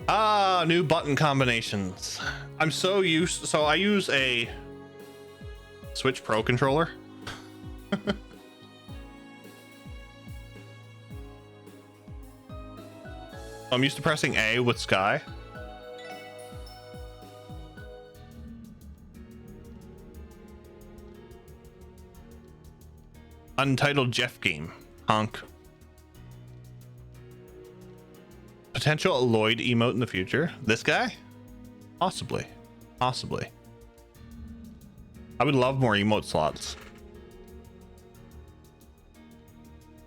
Ah, new button combinations. I'm so used. So I use a Switch Pro controller. I'm used to pressing A with Sky. Untitled Jeff game. Honk. Potential Lloyd emote in the future. This guy? Possibly. Possibly. I would love more emote slots.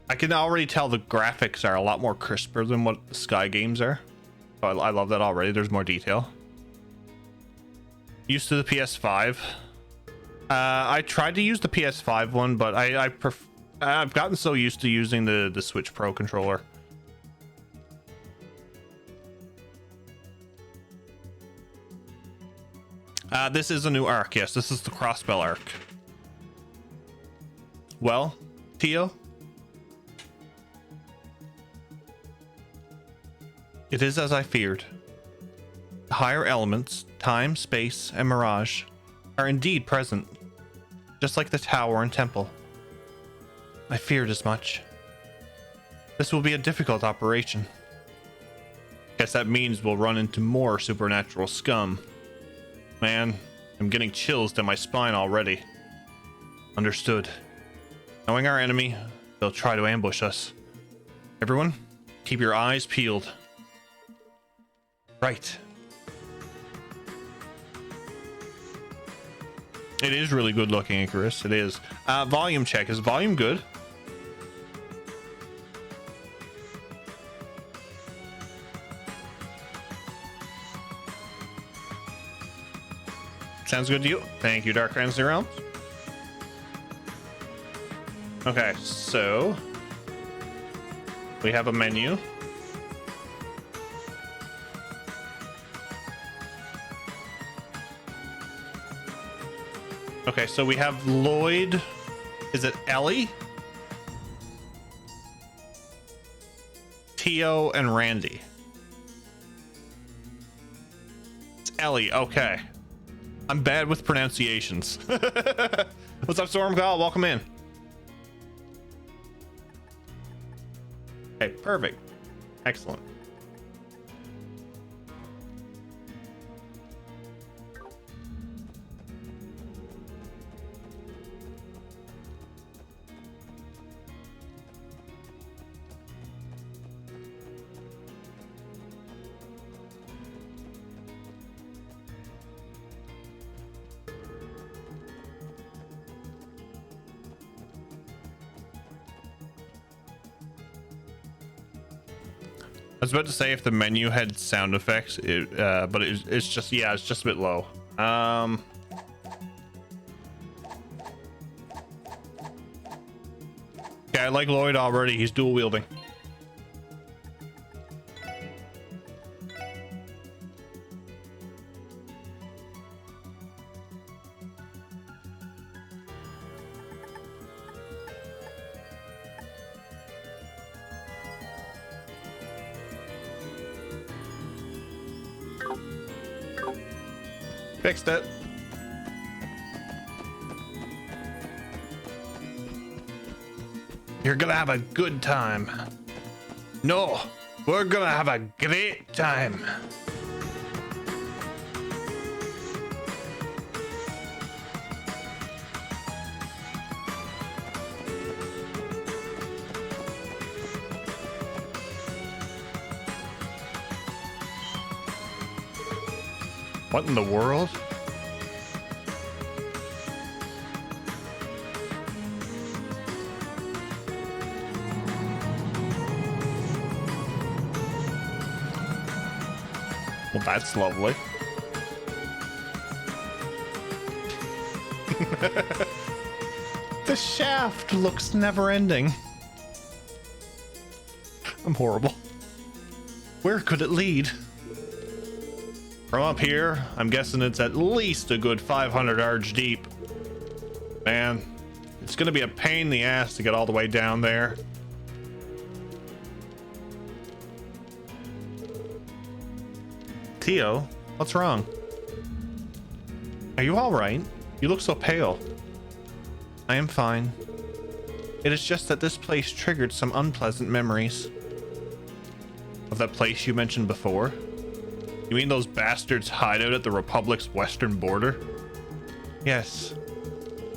I can already tell the graphics are a lot more crisper than what the Sky games are. So I love that already. There's more detail. Used to the PS5. I tried to use the PS5 one, but I've gotten so used to using the Switch Pro controller. This is a new arc. Yes, this is the Crossbell arc. Well, Tio, it is as I feared. The higher elements, time, space, and mirage, are indeed present, just like the tower and temple. I feared as much. This will be a difficult operation. Guess that means we'll run into more supernatural scum. Man, I'm getting chills down my spine already. Understood. Knowing our enemy, they'll try to ambush us. Everyone, keep your eyes peeled. Right. It is really good looking, Icarus. It is. Volume check. Is volume good? Sounds good to you. Thank you, Dark Fantasy Realms. Okay, so we have a menu. Okay, so we have Lloyd. Is it Ellie? Tio and Randy. It's Ellie. Okay. I'm bad with pronunciations. What's up, Stormcall? Welcome in. Okay, perfect. Excellent. I was about to say if the menu had sound effects, but it's just, yeah, it's just a bit low. Yeah, I like Lloyd already. He's dual wielding. Fixed it. You're gonna have a good time. No, we're gonna have a great time. What in the world? Well, that's lovely. The shaft looks never ending. I'm horrible. Where could it lead? From up here, I'm guessing it's at least a good 500 yards deep. Man, it's gonna be a pain in the ass to get all the way down there. Theo, what's wrong? Are you all right? You look so pale. I am fine. It is just that this place triggered some unpleasant memories. Of that place you mentioned before? You mean those bastards hide out at the Republic's western border? Yes.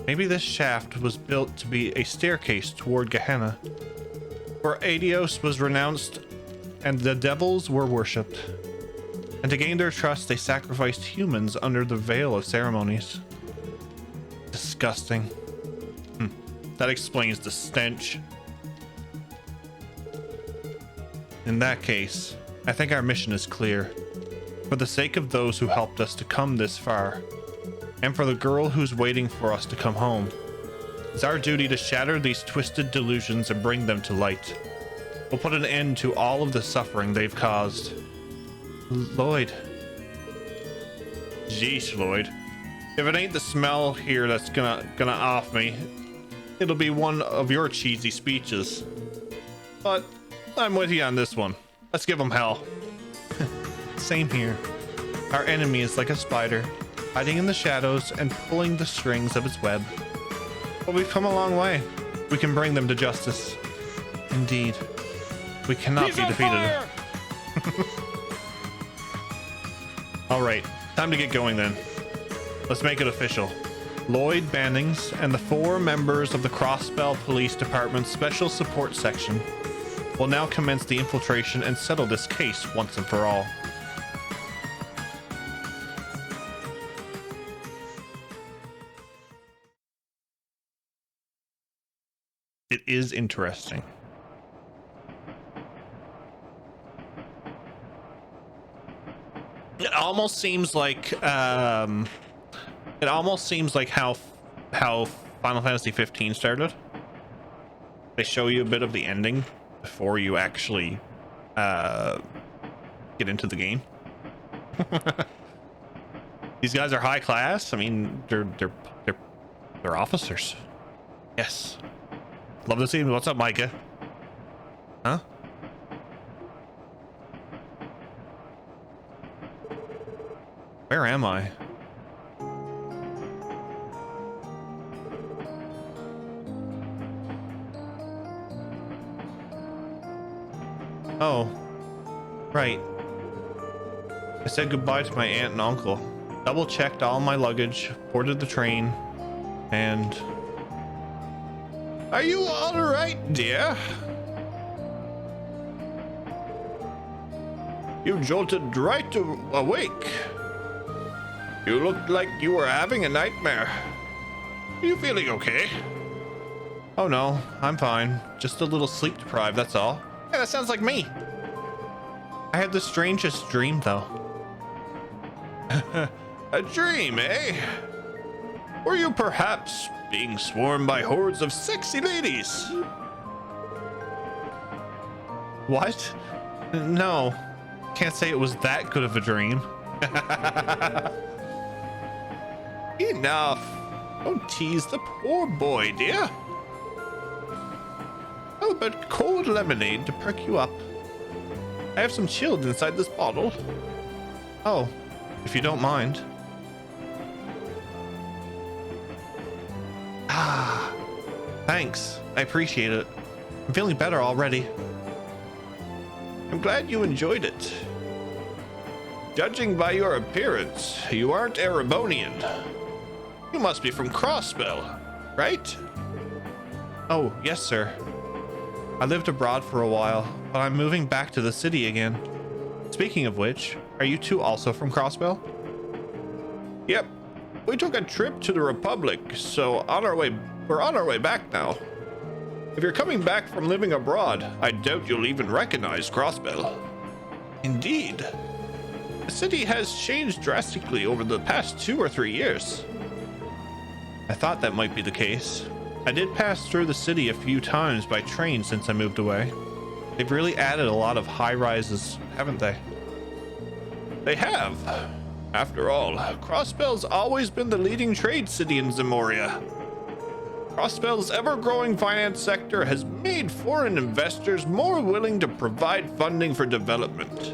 Maybe this shaft was built to be a staircase toward Gehenna, where Adios was renounced and the devils were worshipped. And to gain their trust, they sacrificed humans under the veil of ceremonies. Disgusting. That explains the stench. In that case, I think our mission is clear. For the sake of those who helped us to come this far, and for the girl who's waiting for us to come home, it's our duty to shatter these twisted delusions and bring them to light. We'll put an end to all of the suffering they've caused. Lloyd. Jeez, Lloyd. If it ain't the smell here that's gonna off me, it'll be one of your cheesy speeches. But I'm with you on this one. Let's give them hell. Same here. Our enemy is like a spider, hiding in the shadows and pulling the strings of its web. But we've come a long way. We can bring them to justice. Indeed. We cannot be defeated. All right, time to get going then. Let's make it official. Lloyd Bannings and the 4 members of the Crossbell Police Department's Special Support Section will now commence the infiltration and settle this case once and for all. It is interesting. It almost seems like how Final Fantasy 15 started. They show you a bit of the ending before you actually get into the game. These guys are high class. I mean, they're officers. Yes. Love to see them. What's up, Micah? Huh? Where am I? Oh, right. I said goodbye to my aunt and uncle, double checked all my luggage, boarded the train, and... Are you all right, dear? You jolted right awake. You looked like you were having a nightmare. Are you feeling okay? Oh no, I'm fine. Just a little sleep deprived, that's all. Yeah, that sounds like me. I had the strangest dream, though. A dream, eh? Were you perhaps being swarmed by hordes of sexy ladies? What? No. Can't say it was that good of a dream. Enough. Don't tease the poor boy, dear. How about cold lemonade to perk you up? I have some chilled inside this bottle. Oh, if you don't mind. Ah, thanks. I appreciate it. I'm feeling better already. I'm glad you enjoyed it. Judging by your appearance, you aren't Erebonian. You must be from Crossbell, right? Oh, yes, sir. I lived abroad for a while, but I'm moving back to the city again. Speaking of which, are you two also from Crossbell? Yep. We took a trip to the Republic, so we're on our way back now. If you're coming back from living abroad, I doubt you'll even recognize Crossbell. Indeed. The city has changed drastically over the past 2 or 3 years. I thought that might be the case. I did pass through the city a few times by train since I moved away. They've really added a lot of high rises, haven't they? They have. After all, Crossbell's always been the leading trade city in Zemoria. Crossbell's ever-growing finance sector has made foreign investors more willing to provide funding for development.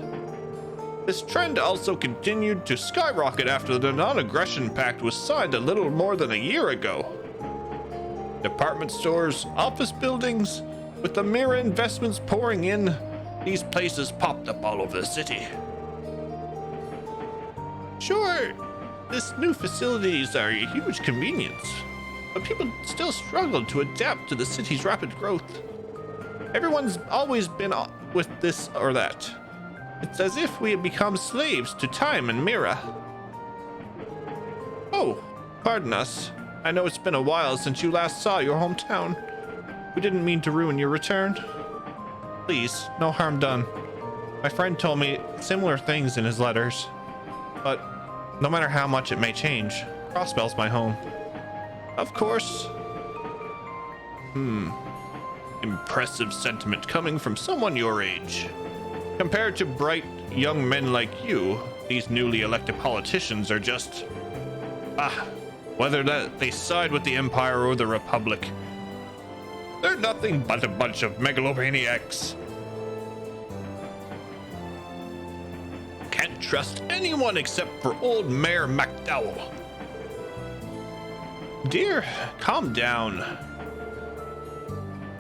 This trend also continued to skyrocket after the non-aggression pact was signed a little more than a year ago. Department stores, office buildings, with the Mira investments pouring in, these places popped up all over the city. Sure, this new facilities are a huge convenience, but people still struggle to adapt to the city's rapid growth. Everyone's always been with this or that. It's as if we have become slaves to time and Mira. Oh, pardon us. I know it's been a while since you last saw your hometown. We didn't mean to ruin your return. Please, no harm done. My friend told me similar things in his letters. But no matter how much it may change, Crossbell's my home. Of course. Impressive sentiment coming from someone your age. Compared to bright young men like you, these newly elected politicians are just... whether that they side with the Empire or the Republic, they're nothing but a bunch of megalomaniacs. Can't trust anyone except for old Mayor McDowell. Dear, calm down.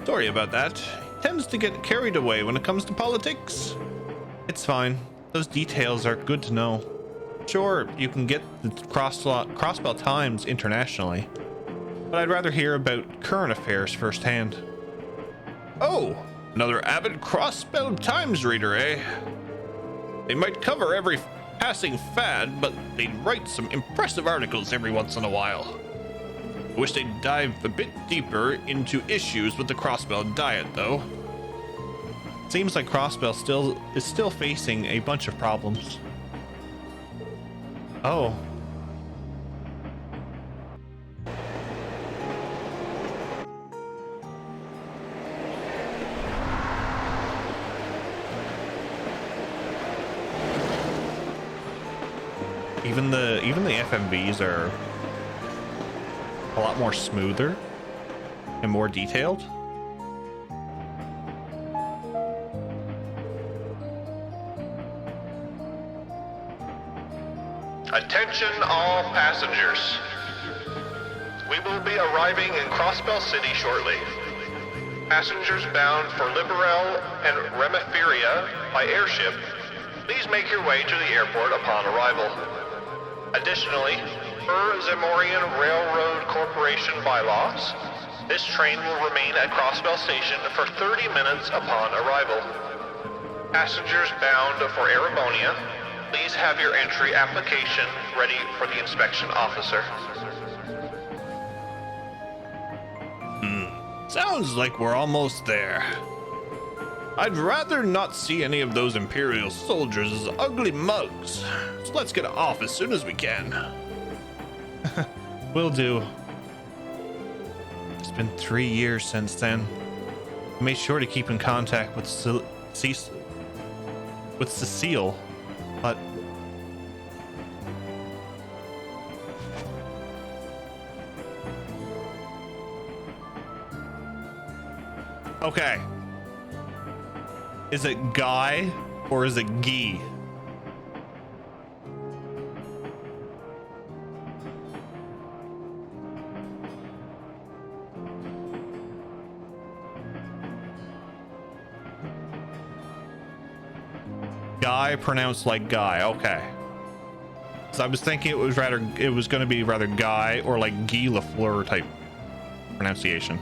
Sorry about that. He tends to get carried away when it comes to politics. It's fine. Those details are good to know. Sure, you can get the Crossbell Times internationally, but I'd rather hear about current affairs firsthand. Oh, another avid Crossbell Times reader, eh? They might cover every passing fad, but they'd write some impressive articles every once in a while. I wish they'd dive a bit deeper into issues with the Crossbell diet, though. Seems like Crossbell is still facing a bunch of problems. Oh. Even the FMVs are a lot more smoother and more detailed. Attention all passengers. We will be arriving in Crossbell City shortly. Passengers bound for Liberel and Remiferia by airship, please make your way to the airport upon arrival. Additionally, per Zamorian Railroad Corporation bylaws, this train will remain at Crossbell Station for 30 minutes upon arrival. Passengers bound for Erebonia, please have your entry application ready for the inspection officer. Sounds like we're almost there. I'd rather not see any of those Imperial soldiers as ugly mugs, so let's get off as soon as we can. Will do. It's been 3 years since then. I made sure to keep in contact with Cecile, but okay. Is it Guy or is it Guy? Guy pronounced like Guy. Okay. So I was thinking it was going to be rather Guy or like Guy Lafleur type pronunciation.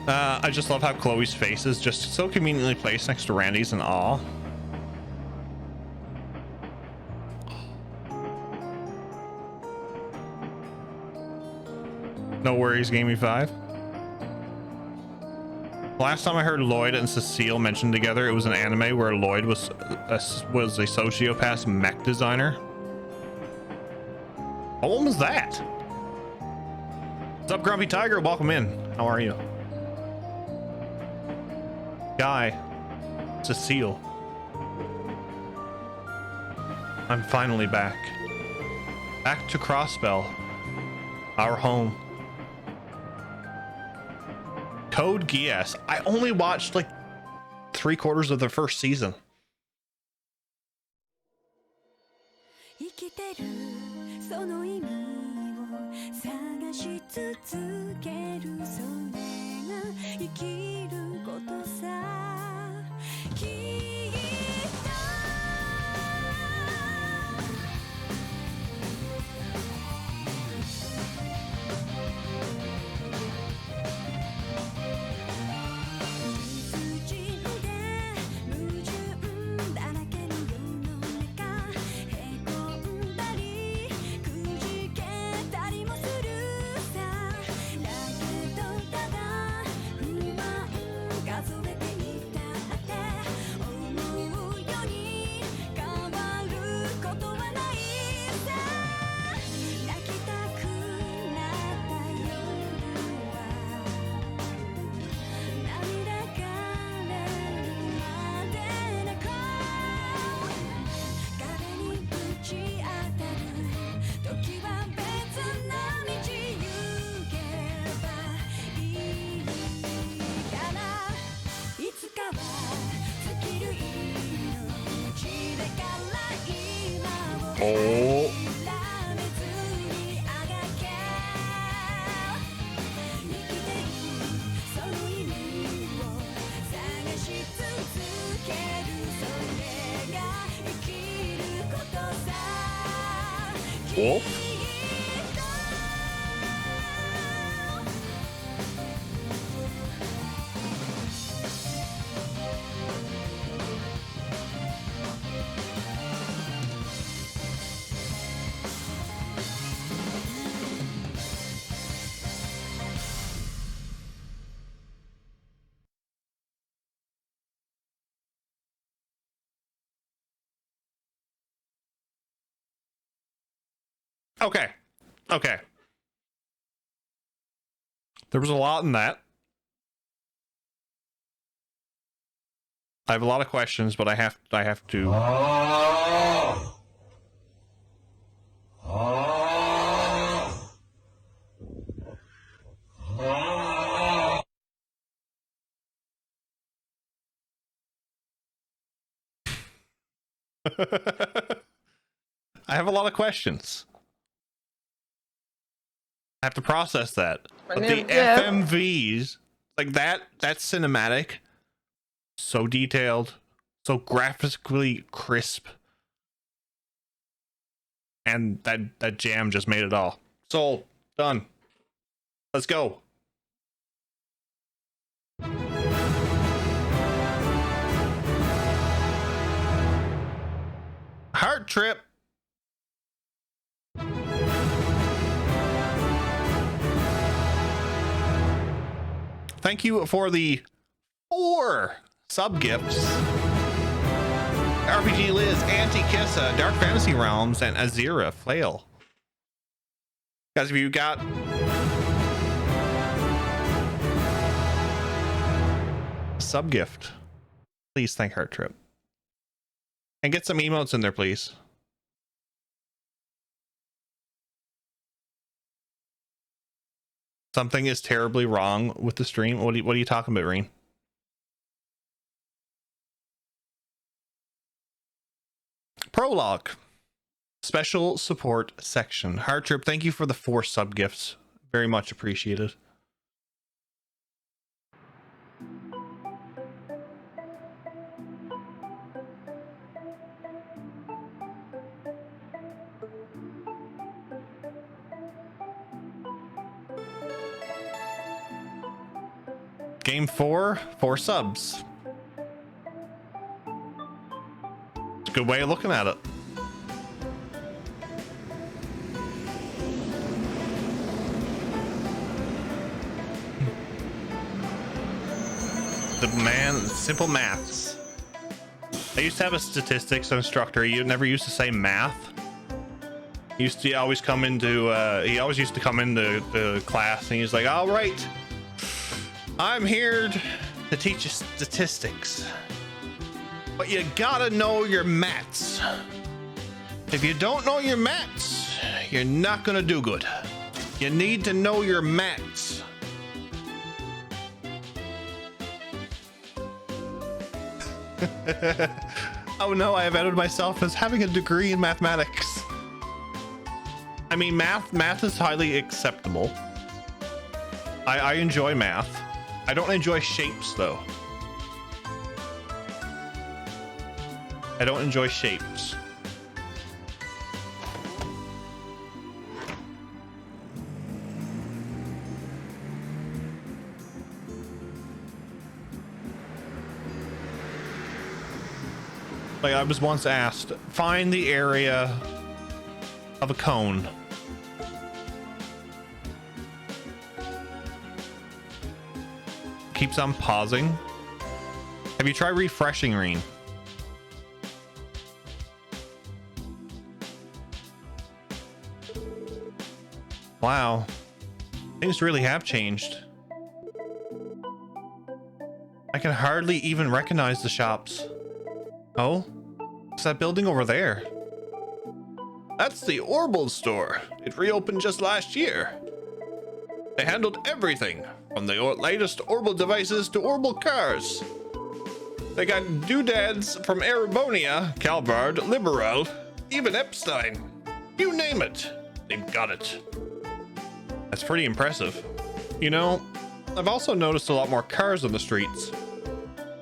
I just love how Chloe's face is just so conveniently placed next to Randy's in awe. No worries, Gamey 5. Last time I heard Lloyd and Cecile mentioned together, it was an anime where Lloyd was a sociopath mech designer. What one was that? What's up, Grumpy Tiger? Welcome in. How are you? Guy, Cecile. I'm finally back. Back to Crossbell, our home. Code Geass. I only watched like 3/4 of the first season. 生きてるその意味を探し続けるそれが生きることさきっと理不尽で矛盾だらけの世の中へこんだりくじけたりもするさだけどただ不満数えていたって思うように変わることはないさ泣きたくなった夜は涙がれるまで泣こう壁にぶち当たる時は別な道行けばいいからいつかは尽きる命だから今をおー諦めずにあがけ生きてるその意味を探し続けるそれが生きることさおきっと Okay. Okay. There was a lot in that. I have a lot of questions, but I have to I have a lot of questions. I have to process that. But the FMVs, like that's cinematic. So detailed, so graphically crisp. And that jam just made it all. Sold. Done. Let's go. Heart trip. Thank you for the 4 sub gifts. RPG Liz, Anti-Kissa, Dark Fantasy Realms, and Azira Flail. Guys, if you got a sub gift, please thank Heart Trip. And get some emotes in there, please. Something is terribly wrong with the stream. What are you talking about, Reen? Prologue. Special support section. Hard Trip, thank you for the 4 sub gifts. Very much appreciated. Game 4, 4 subs. It's a good way of looking at it. Simple maths. I used to have a statistics instructor. He never used to say math. He always used to come into the class, and he's like, "All right, I'm here to teach you statistics, but you gotta know your maths. If you don't know your maths, you're not gonna do good. You need to know your maths." Oh no, I have outed myself as having a degree in mathematics. I mean, math is highly acceptable. I enjoy math. I don't enjoy shapes though. I don't enjoy shapes. Like I was once asked, find the area of a cone. Keeps on pausing. Have you tried refreshing, Reen? Wow. Things really have changed. I can hardly even recognize the shops. Oh? What's that building over there? That's the Orbital store. It reopened just last year. They handled everything, from the latest Orbital devices to Orbital cars. They got doodads from Erebonia, Calvard, Liberal, even Epstein. You name it, they've got it. That's pretty impressive. You know, I've also noticed a lot more cars on the streets.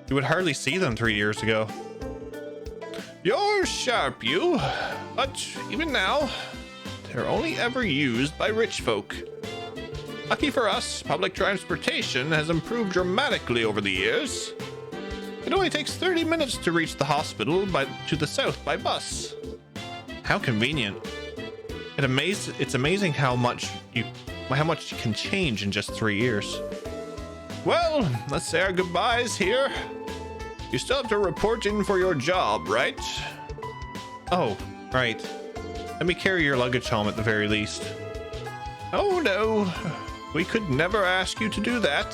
You would hardly see them 3 years ago. You're sharp, you. But even now, they're only ever used by rich folk. Lucky for us, public transportation has improved dramatically over the years. It only takes 30 minutes to reach the hospital to the south by bus. How convenient. It's amazing how much you can change in just 3 years. Well, let's say our goodbyes here. You still have to report in for your job, right? Oh, right. Let me carry your luggage home at the very least. Oh no, we could never ask you to do that.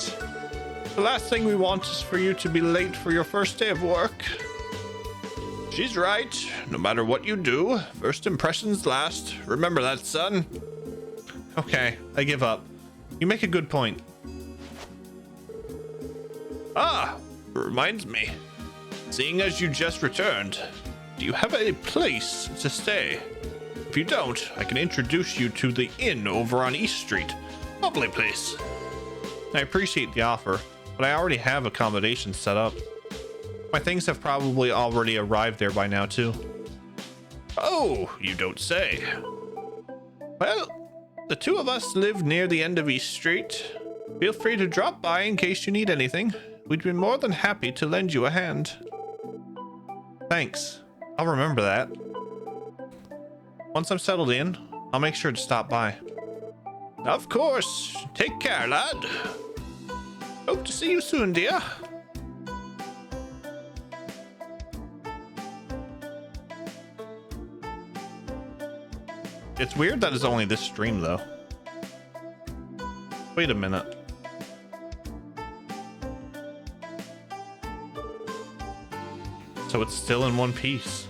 The last thing we want is for you to be late for your first day of work. She's right. No matter what you do, first impressions last. Remember that, son. Okay, I give up. You make a good point. Ah, reminds me. Seeing as you just returned, do you have a place to stay? If you don't, I can introduce you to the inn over on East Street. Lovely place. I appreciate the offer, but I already have accommodations set up. My things have probably already arrived there by now too. Oh, you don't say. Well, the two of us live near the end of East Street. Feel free to drop by in case you need anything. We'd be more than happy to lend you a hand. Thanks. I'll remember that. Once I'm settled in, I'll make sure to stop by. Of course. Take care, lad. Hope to see you soon, dear. It's weird that it's only this stream, though. Wait a minute. So it's still in one piece.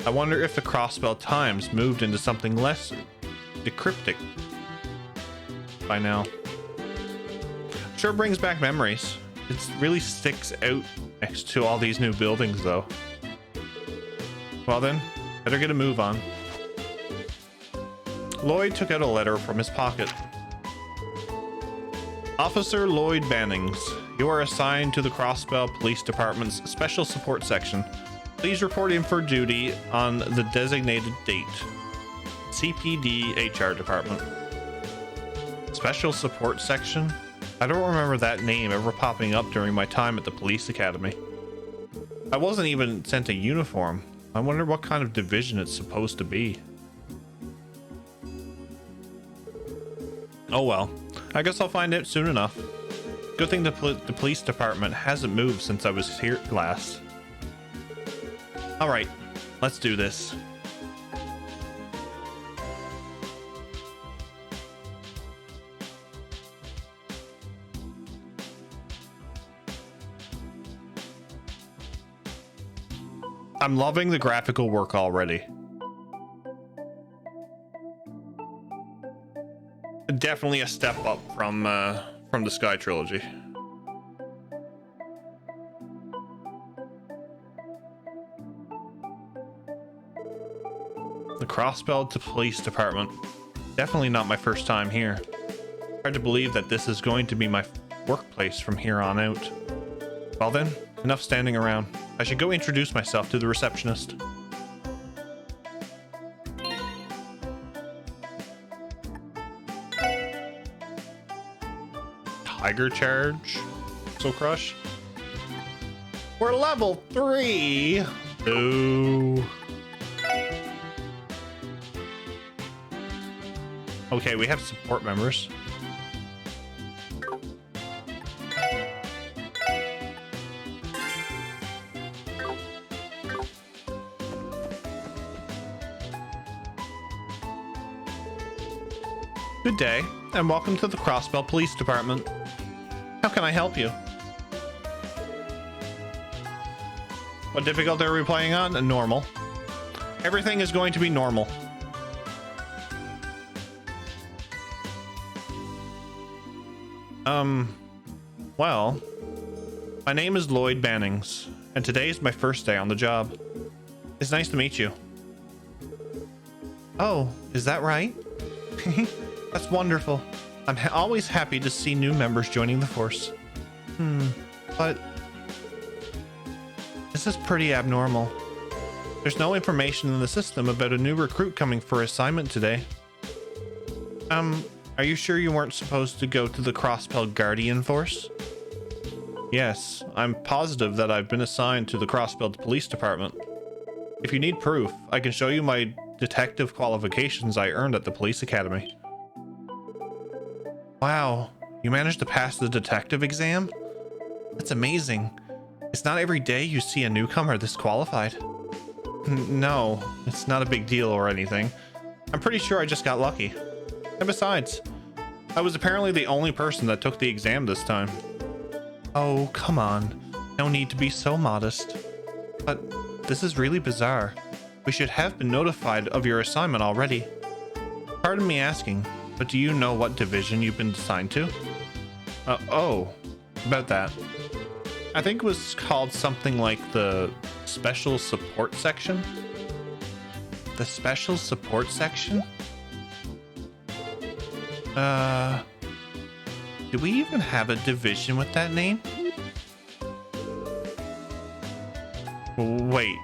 I wonder if the Crossbell Times moved into something less decryptic by now. Sure brings back memories. It really sticks out next to all these new buildings, though. Well then, better get a move on. Lloyd took out a letter from his pocket. Officer Lloyd Bannings, you are assigned to the Crossbell Police Department's Special Support Section. Please report in for duty on the designated date. CPD HR Department. Special Support Section? I don't remember that name ever popping up during my time at the police academy. I wasn't even sent a uniform. I wonder what kind of division it's supposed to be. Oh well, I guess I'll find out soon enough. Good thing the police department hasn't moved since I was here last. Alright, let's do this. I'm loving the graphical work already. Definitely a step up from the Sky trilogy. The Crossbell to Police Department. Definitely not my first time here. Hard to believe that this is going to be my workplace from here on out. Well then, enough standing around. I should go introduce myself to the receptionist. Tiger Charge. So Crush. We're level 3. Ooh. Okay, we have support members. Good day, and welcome to the Crossbell Police Department. How can I help you? What difficulty are we playing on? Normal. Everything is going to be normal. Well, my name is Lloyd Bannings, and today is my first day on the job. It's nice to meet you. Oh, is that right? That's wonderful. I'm always happy to see new members joining the force. But this is pretty abnormal. There's no information in the system about a new recruit coming for assignment today. Are you sure you weren't supposed to go to the Crossbell Guardian Force? Yes, I'm positive that I've been assigned to the Crossbell Police Department. If you need proof, I can show you my detective qualifications I earned at the police academy. Wow, you managed to pass the detective exam? That's amazing. It's not every day you see a newcomer this qualified. No, it's not a big deal or anything. I'm pretty sure I just got lucky. And besides, I was apparently the only person that took the exam this time. Oh, come on. No need to be so modest. But this is really bizarre. We should have been notified of your assignment already. Pardon me asking, but do you know what division you've been assigned to? Oh, about that. I think it was called something like the Special Support Section? The Special Support Section? Do we even have a division with that name? Wait.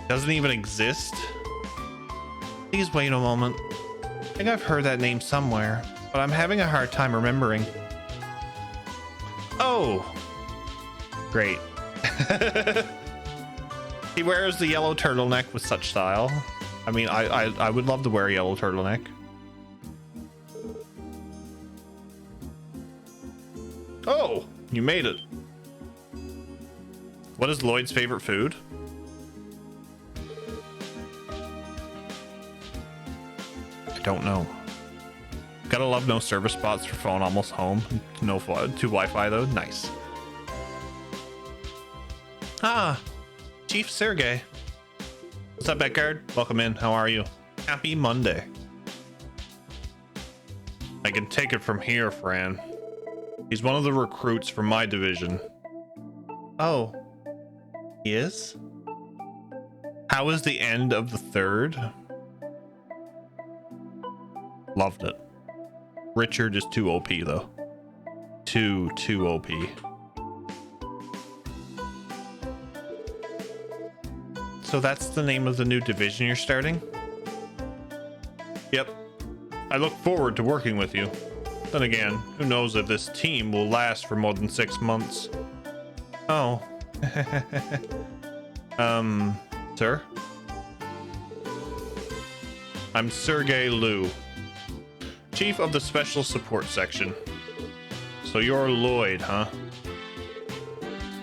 Doesn't even exist? Please wait a moment. I think I've heard that name somewhere, but I'm having a hard time remembering. Oh! Great. He wears the yellow turtleneck with such style. I mean, I would love to wear a yellow turtleneck. Oh, you made it. What is Lloyd's favorite food? I don't know. Gotta love no service spots for phone almost home. No to Wi-Fi though. Nice. Ah, Chief Sergey. What's up, Beckard? Welcome in. How are you? Happy Monday. I can take it from here, Fran. He's one of the recruits from my division. Oh, he is? How is the end of the third? Loved it. Richard is too OP though. Too OP. So that's the name of the new division you're starting? Yep. I look forward to working with you. Then again, who knows if this team will last for more than 6 months. Oh. Sir? I'm Sergey Liu, Chief of the Special Support Section. So you're Lloyd, huh?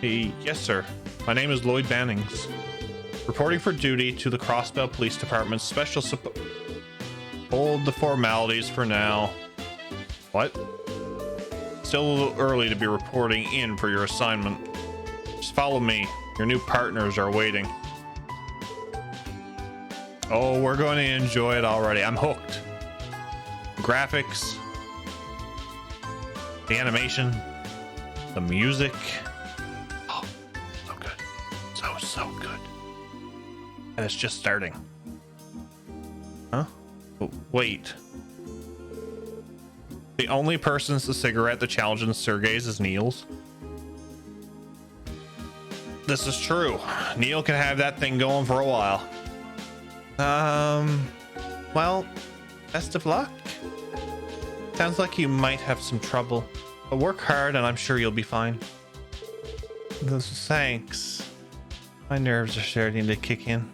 Yes, sir. My name is Lloyd Bannings. Reporting for duty to the Crossbell Police Department's Special Support... Hold the formalities for now. What? Still a little early to be reporting in for your assignment. Just follow me. Your new partners are waiting. Oh, we're going to enjoy it already. I'm hooked. Graphics, the animation, the music. Oh, so good. So good. And it's just starting. Huh? Oh, wait. The only person's the cigarette that challenges Sergey's is Neil's. This is true. Neil can have that thing going for a while. Well, best of luck. Sounds like you might have some trouble, but work hard and I'm sure you'll be fine. Thanks. My nerves are starting to kick in.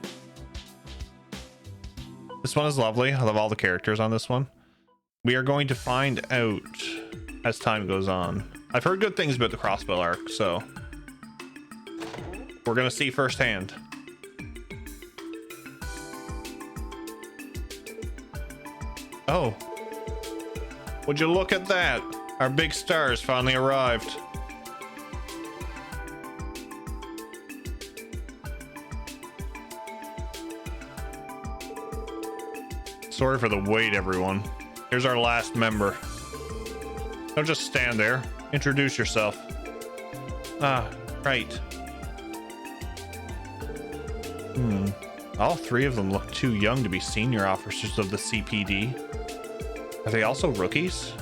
This one is lovely. I love all the characters on this one. We are going to find out as time goes on. I've heard good things about the Crossbell arc, so we're gonna see firsthand. Oh, would you look at that? Our big stars finally arrived. Sorry for the wait, everyone. Here's our last member. Don't just stand there. Introduce yourself. Ah, right. All three of them look too young to be senior officers of the CPD. Are they also rookies?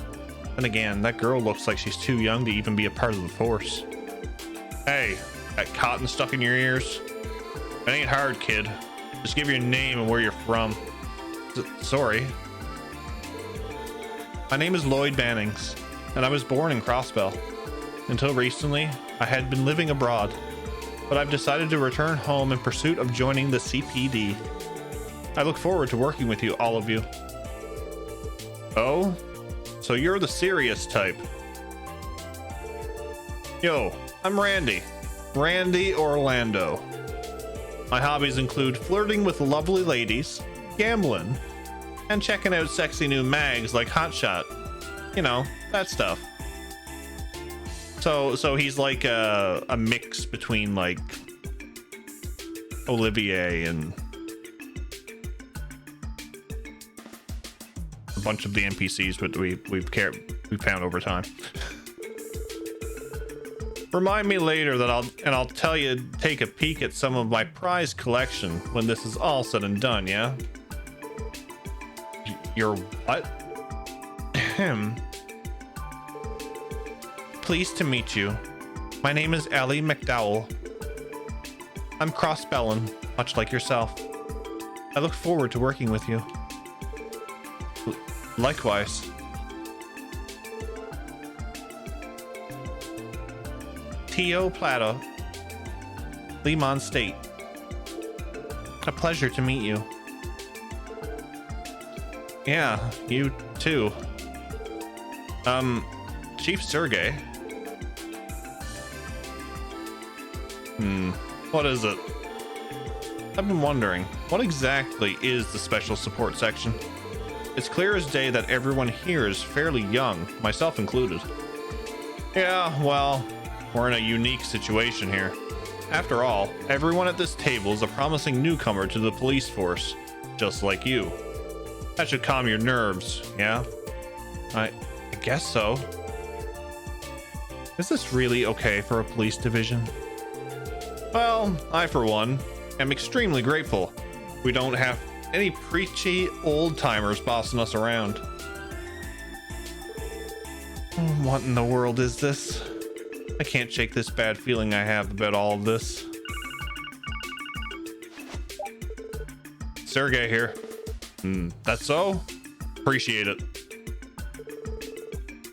And again, that girl looks like she's too young to even be a part of the force. Hey, that cotton stuck in your ears? It ain't hard, kid. Just give your name and where you're from. Sorry. My name is Lloyd Bannings, and I was born in Crossbell. Until recently, I had been living abroad, but I've decided to return home in pursuit of joining the CPD. I look forward to working with you, all of you. Oh? So you're the serious type. Yo, I'm Randy. Randy Orlando. My hobbies include flirting with lovely ladies, gambling, and checking out sexy new mags like Hotshot. You know, that stuff. So he's like a mix between like Olivier and a bunch of the NPCs that we've found over time. Remind me later that I'll tell you, take a peek at some of my prize collection when this is all said and done, yeah? Your what? Ahem. Pleased to meet you. My name is Ellie McDowell. I'm Crossbellin, much like yourself. I look forward to working with you. Likewise. Tio Plata, Lemon State. A pleasure to meet you. Yeah, you too. Chief Sergey. What is it? I've been wondering, what exactly is the special support section? It's clear as day that everyone here is fairly young, myself included. Yeah, well, we're in a unique situation here. After all, everyone at this table is a promising newcomer to the police force, just like you. That should calm your nerves, yeah? I guess so. Is this really okay for a police division? Well, I, for one, am extremely grateful. We don't have any preachy old-timers bossing us around. What in the world is this? I can't shake this bad feeling I have about all of this. Sergey here. That's so? Appreciate it.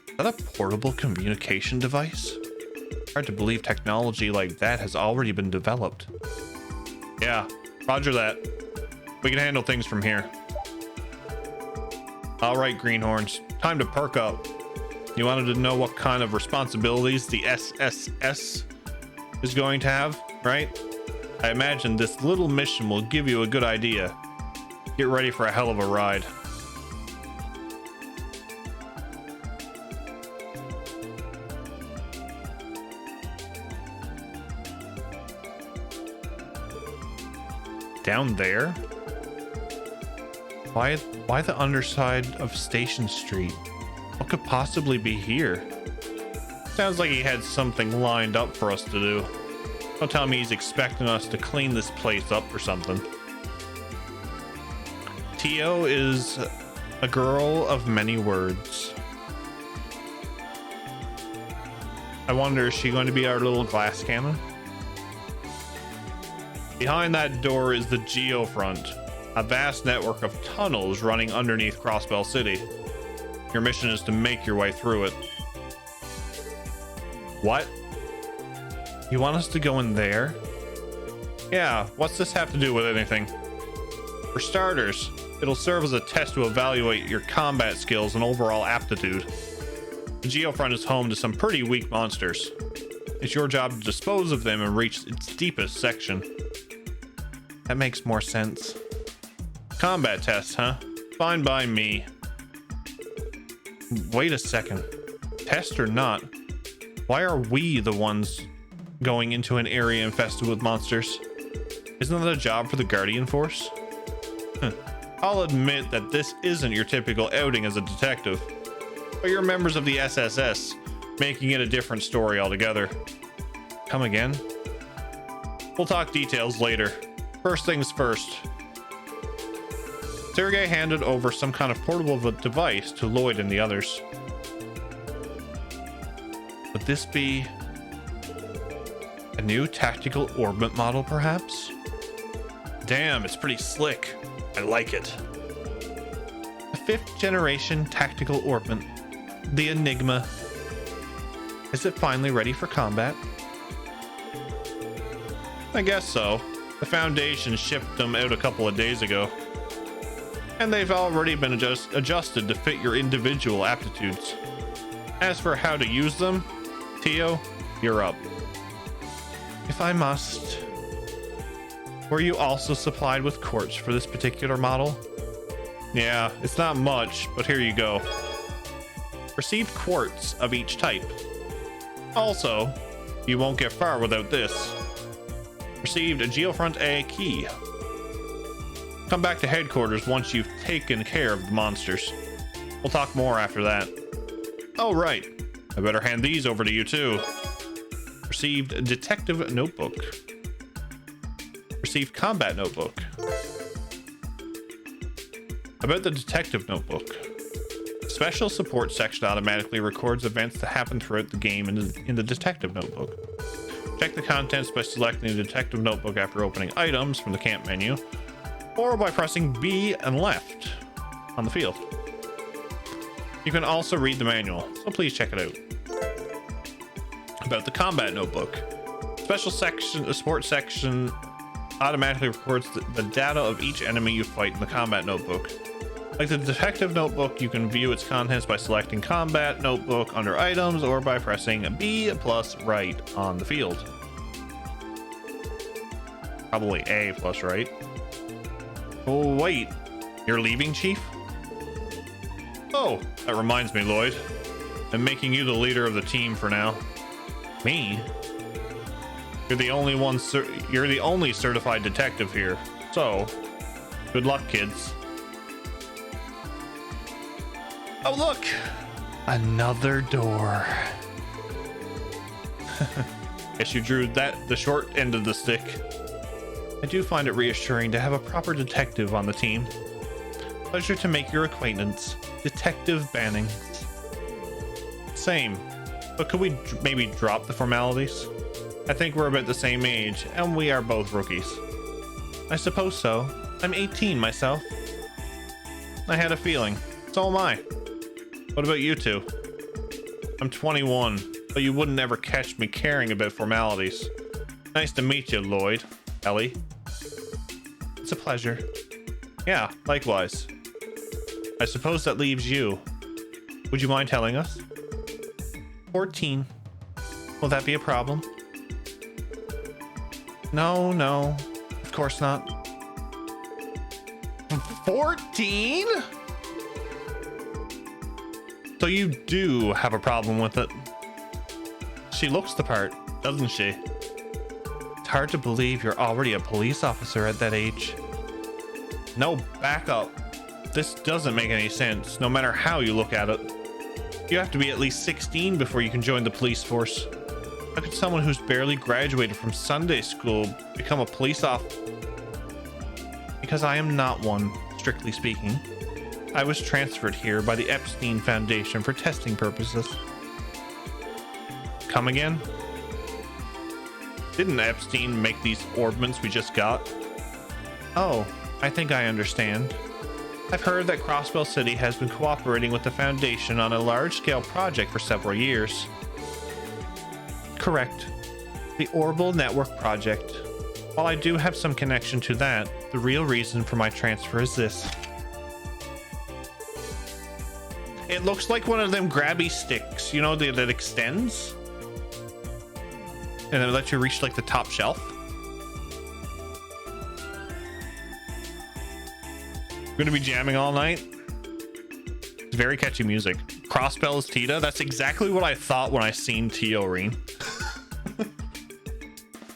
Is that a portable communication device? Hard to believe technology like that has already been developed. Yeah, roger that. We can handle things from here. All right, greenhorns, time to perk up. You wanted to know what kind of responsibilities the SSS is going to have, right? I imagine this little mission will give you a good idea. Get ready for a hell of a ride. Down there? Why the underside of Station Street? What could possibly be here? Sounds like he had something lined up for us to do. Don't tell me he's expecting us to clean this place up or something. Tio is a girl of many words. I wonder, is she going to be our little glass cannon? Behind that door is the Geofront, a vast network of tunnels running underneath Crossbell City. Your mission is to make your way through it. What? You want us to go in there? Yeah, what's this have to do with anything? For starters, it'll serve as a test to evaluate your combat skills and overall aptitude. The Geofront is home to some pretty weak monsters. It's your job to dispose of them and reach its deepest section. That makes more sense. Combat test, huh? Fine by me. Wait a second. Test or not, why are we the ones going into an area infested with monsters? Isn't that a job for the Guardian Force? I'll admit that this isn't your typical outing as a detective, but you're members of the SSS, making it a different story altogether. Come again? We'll talk details later. First things first. Sergei handed over some kind of portable device to Lloyd and the others. Would this be a new tactical orbit model, perhaps? Damn, it's pretty slick. I like it. A 5th generation tactical orbit, the Enigma. Is it finally ready for combat? I guess so. The Foundation shipped them out a couple of days ago, and they've already been adjusted to fit your individual aptitudes. As for how to use them, Tio, you're up. If I must. Were you also supplied with quartz for this particular model? Yeah, it's not much, but here you go. Received quartz of each type. Also, you won't get far without this. Received a Geofront A key. Come back to headquarters once you've taken care of the monsters. We'll talk more after that. Oh, right. I better hand these over to you too. Received a detective notebook. Received combat notebook. About the detective notebook. Special support section automatically records events that happen throughout the game in the detective notebook. Check the contents by selecting the detective notebook after opening items from the camp menu, or by pressing B and left on the field. You can also read the manual, so please check it out. About the combat notebook. Special section, the support section automatically records the data of each enemy you fight in the combat notebook. Like the detective notebook, you can view its contents by selecting combat notebook under items or by pressing B plus right on the field. Probably A plus right. Oh wait, you're leaving, Chief? Oh, that reminds me, Lloyd. I'm making you the leader of the team for now. Me? You're the only one. You're the only certified detective here. So, good luck, kids. Oh look, another door. Guess you drew the short end of the stick. I do find it reassuring to have a proper detective on the team. Pleasure to make your acquaintance, Detective Banning. Same, but could we maybe drop the formalities? I think we're about the same age, and we are both rookies. I suppose so. I'm 18 myself. I had a feeling. So am I. What about you two? I'm 21, but you wouldn't ever catch me caring about formalities. Nice to meet you, Lloyd. Ellie. It's a pleasure. Yeah, likewise. I suppose that leaves you. Would you mind telling us? 14. Will that be a problem? No, of course not. 14? So you do have a problem with it. She looks the part, doesn't she? It's hard to believe you're already a police officer at that age. No, back up. This doesn't make any sense, no matter how you look at it. You have to be at least 16 before you can join the police force. How could someone who's barely graduated from Sunday school become a police officer? Because I am not one. strictly speaking. I was transferred here by the Epstein Foundation for testing purposes. Come again? Didn't Epstein make these orbments we just got? Oh, I think I understand. I've heard that Crossbell City has been cooperating with the Foundation on a large-scale project for several years. Correct. The Orbital Network Project. While I do have some connection to that, the real reason for my transfer is this. It looks like one of them grabby sticks, you know, that extends? And it lets you reach like the top shelf. Gonna be jamming all night. It's very catchy music. Crossbell is Tita. That's exactly what I thought when I seen Teorine.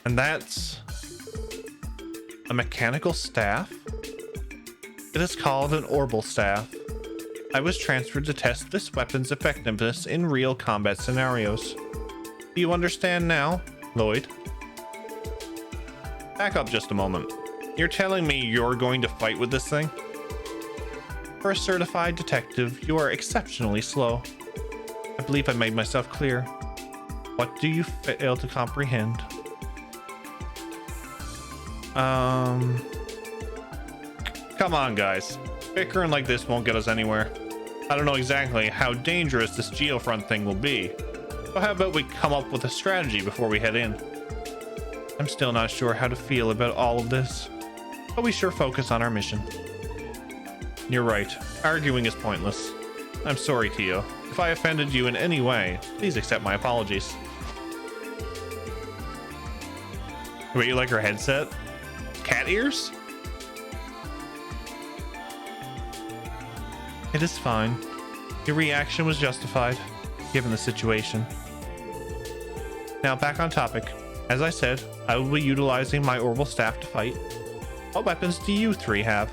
And that's a mechanical staff. It is called an Orbital staff. I was transferred to test this weapon's effectiveness in real combat scenarios. Do you understand now, Lloyd? Back up just a moment. You're telling me you're going to fight with this thing? For a certified detective, you are exceptionally slow. I believe I made myself clear. What do you fail to comprehend? Come on, guys. Bickering like this won't get us anywhere. I don't know exactly how dangerous this Geofront thing will be. So how about we come up with a strategy before we head in? I'm still not sure how to feel about all of this, but we sure focus on our mission. You're right. Arguing is pointless. I'm sorry, Tio. If I offended you in any way, please accept my apologies. Wait, you like her headset? Cat ears? It is fine. Your reaction was justified, given the situation. Now back on topic. As I said, I will be utilizing my orbital staff to fight. What weapons do you three have?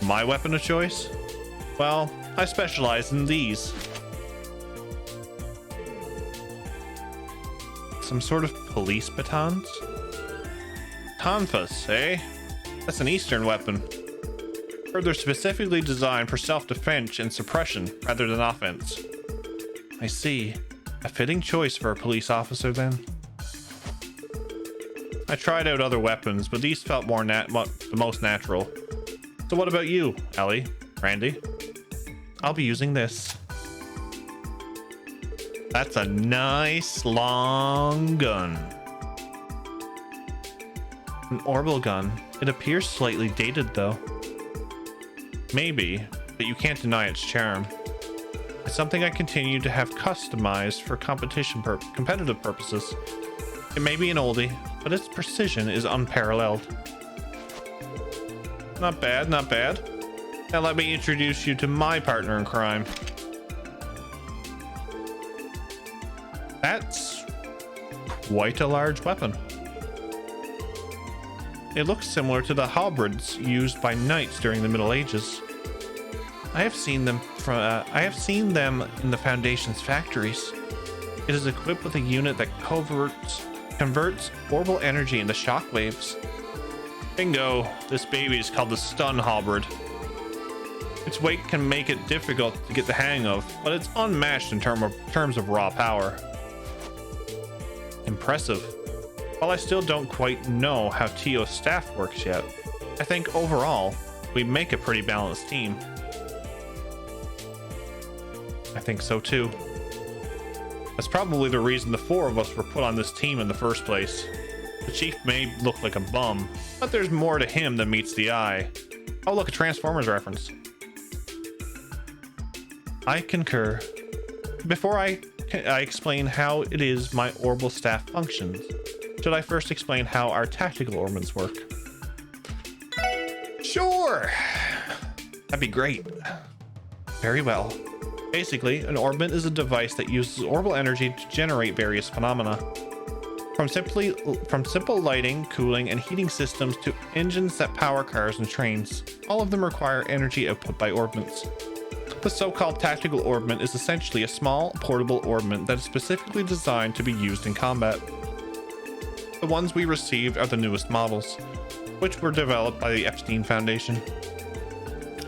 My weapon of choice? Well, I specialize in these. Some sort of police batons? Tonfas, eh? That's an Eastern weapon. They're specifically designed for self-defense and suppression rather than offense. I see. A fitting choice for a police officer then. I tried out other weapons, but these felt the most natural. So what about you, Ellie? Randy? I'll be using this. That's a nice long gun. An orbital gun. It appears slightly dated though. Maybe, but you can't deny its charm. It's something I continue to have customized for competitive purposes. It may be an oldie, but its precision is unparalleled. Not bad, not bad. Now let me introduce you to my partner in crime. That's quite a large weapon. It looks similar to the halberds used by knights during the Middle Ages. I have seen them in the Foundation's factories. It is equipped with a unit that converts orbital energy into shockwaves. Bingo! This baby is called the Stun Halberd. Its weight can make it difficult to get the hang of, but it's unmatched in terms of raw power. Impressive. While I still don't quite know how Tio's staff works yet, I think overall, we make a pretty balanced team. I think so too. That's probably the reason the four of us were put on this team in the first place. The chief may look like a bum, but there's more to him than meets the eye. Oh look, a Transformers reference. I concur. Before I explain how it is my orbital staff functions, should I first explain how our tactical orbits work? Sure! That'd be great. Very well. Basically, an orbit is a device that uses orbital energy to generate various phenomena. From simple lighting, cooling, and heating systems to engines that power cars and trains, all of them require energy output by orbits. The so-called tactical orbit is essentially a small, portable orbit that is specifically designed to be used in combat. The ones we received are the newest models, which were developed by the Epstein Foundation.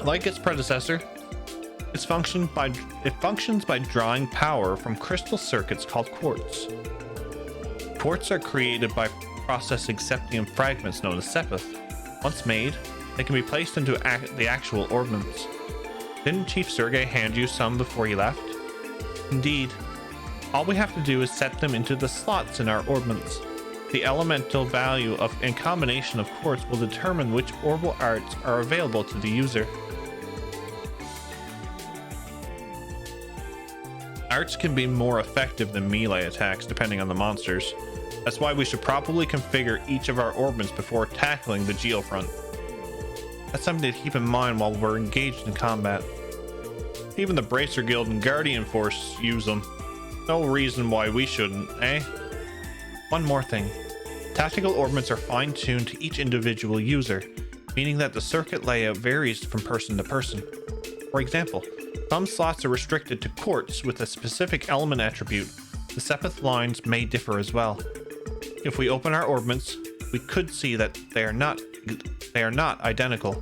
Like its predecessor, it functions by drawing power from crystal circuits called quartz. Quartz are created by processing septium fragments known as sepith. Once made, they can be placed into the actual ordnance. Didn't Chief Sergei hand you some before he left? Indeed. All we have to do is set them into the slots in our ordnance. The elemental value and combination of quartz will determine which orbital arts are available to the user. Arts can be more effective than melee attacks depending on the monsters. That's why we should probably configure each of our orbments before tackling the Geofront. That's something to keep in mind while we're engaged in combat. Even the Bracer Guild and Guardian Force use them. No reason why we shouldn't, eh? One more thing. Tactical orbments are fine-tuned to each individual user, meaning that the circuit layout varies from person to person. For example, some slots are restricted to quartz with a specific element attribute. The sepith lines may differ as well. If we open our orbments, we could see that they are not identical.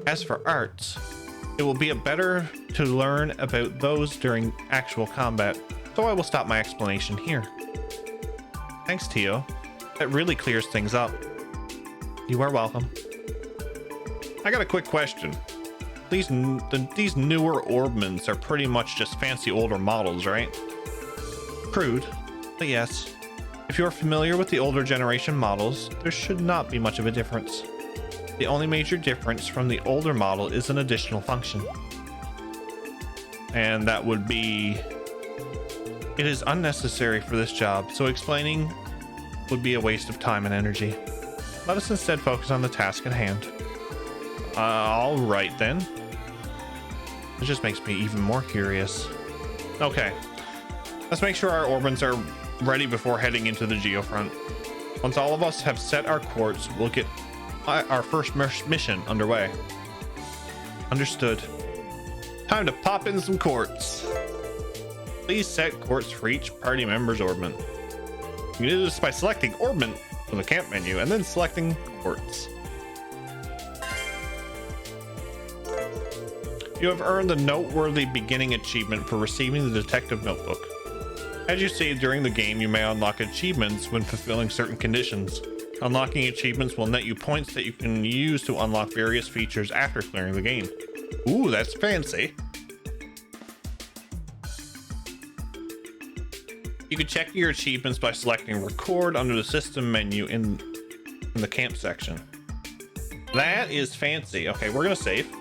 As for arts, it will be better to learn about those during actual combat, so I will stop my explanation here. Thanks, Tio. That really clears things up. You are welcome. I got a quick question. These newer orbments are pretty much just fancy older models, right? Crude, but yes. If you're familiar with the older generation models, there should not be much of a difference. The only major difference from the older model is an additional function. And that would be... It is unnecessary for this job, so explaining would be a waste of time and energy. Let us instead focus on the task at hand. Alright then. It just makes me even more curious. Okay. Let's make sure our orbments are ready before heading into the Geofront. Once all of us have set our quartz, we'll get our first mission underway. Understood. Time to pop in some quartz. Please set quartz for each party member's orbment. You can do this by selecting orbment from the camp menu and then selecting quartz. You have earned the noteworthy beginning achievement for receiving the detective notebook. As you see during the game, you may unlock achievements when fulfilling certain conditions. Unlocking achievements will net you points that you can use to unlock various features after clearing the game. Ooh, that's fancy. You can check your achievements by selecting record under the system menu in the camp section. That is fancy. Okay, we're gonna save.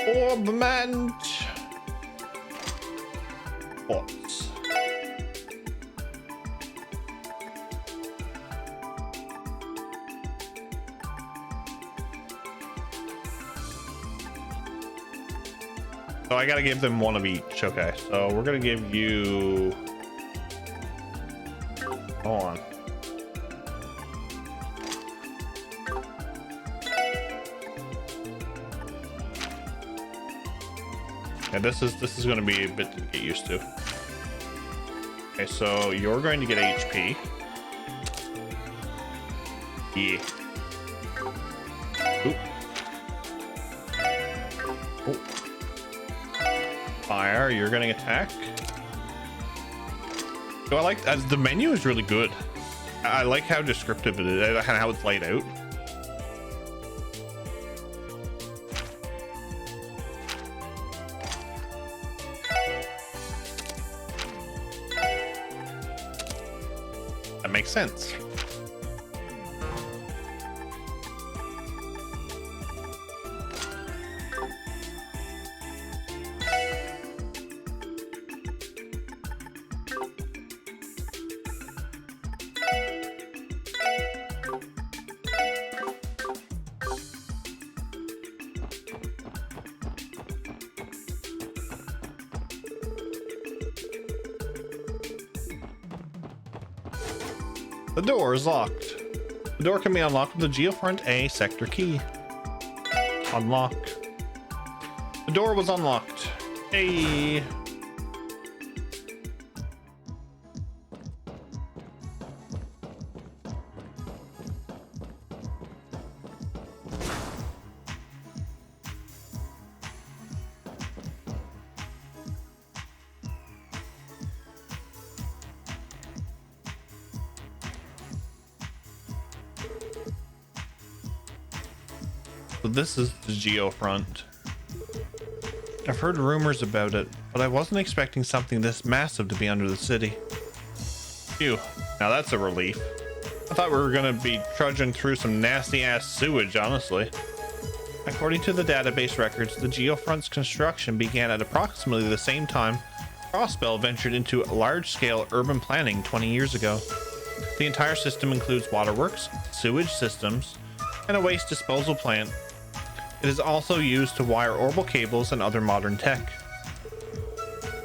Orbment. Quartz. So I gotta give them one of each. Okay, so we're gonna give you... Hold on. Yeah, this is going to be a bit to get used to. Okay, so you're going to get HP. Yeah. Oop. Oh. Fire, you're getting attack. So I like the menu is really good. I like how descriptive it is and how it's laid out. That makes sense. The door is locked. The door can be unlocked with the Geofront A sector key. Unlock. The door was unlocked. Hey. So this is the Geofront. I've heard rumors about it, but I wasn't expecting something this massive to be under the city. Phew, now that's a relief. I thought we were gonna be trudging through some nasty ass sewage, honestly. According to the database records, the Geofront's construction began at approximately the same time Crossbell ventured into large-scale urban planning 20 years ago. The entire system includes waterworks, sewage systems, and a waste disposal plant. It is also used to wire orbital cables and other modern tech.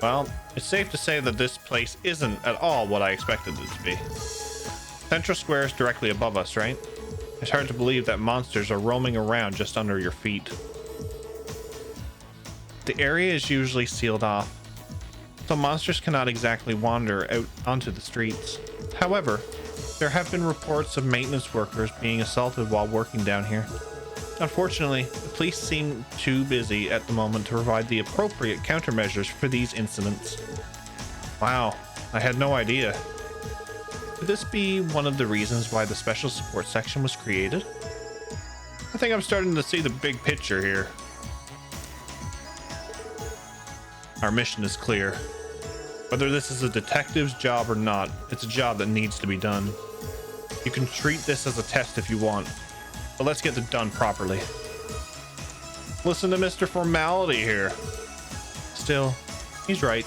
Well, it's safe to say that this place isn't at all what I expected it to be. Central Square is directly above us, right? It's hard to believe that monsters are roaming around just under your feet. The area is usually sealed off, so monsters cannot exactly wander out onto the streets. However, there have been reports of maintenance workers being assaulted while working down here. Unfortunately, the police seem too busy at the moment to provide the appropriate countermeasures for these incidents. Wow, I had no idea. Could this be one of the reasons why the special support section was created? I think I'm starting to see the big picture here. Our mission is clear. Whether this is a detective's job or not, it's a job that needs to be done. You can treat this as a test if you want, but let's get it done properly. Listen to Mr. Formality here. Still, he's right.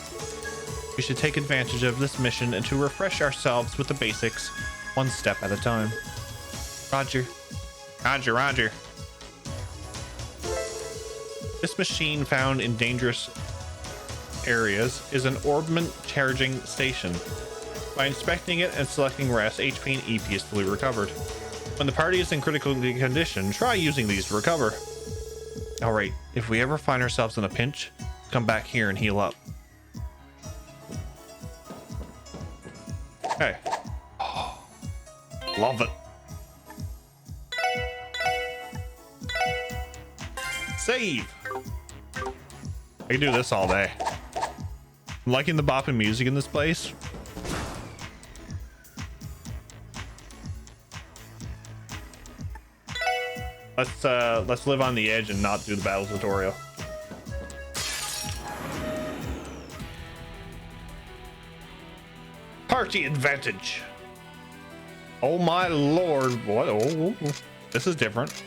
We should take advantage of this mission and to refresh ourselves with the basics, one step at a time. Roger. Roger, roger. This machine found in dangerous areas is an orbment charging station. By inspecting it and selecting rest, HP and EP is fully recovered. When the party is in critical condition, try using these to recover. Alright, if we ever find ourselves in a pinch, come back here and heal up. Hey. Oh, love it. Save! I can do this all day. I'm liking the bopping music in this place. Let's live on the edge and not do the battle tutorial. Party advantage. Oh my lord, what? Oh, this is different.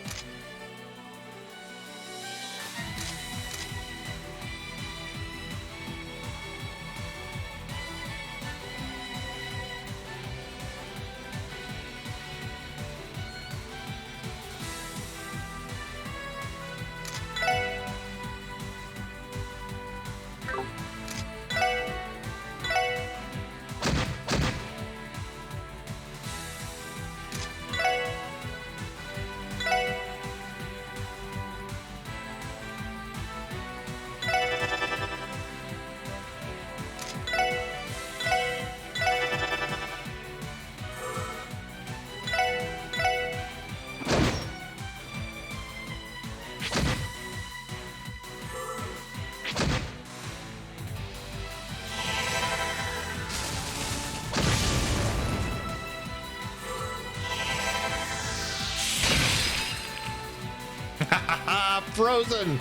Frozen.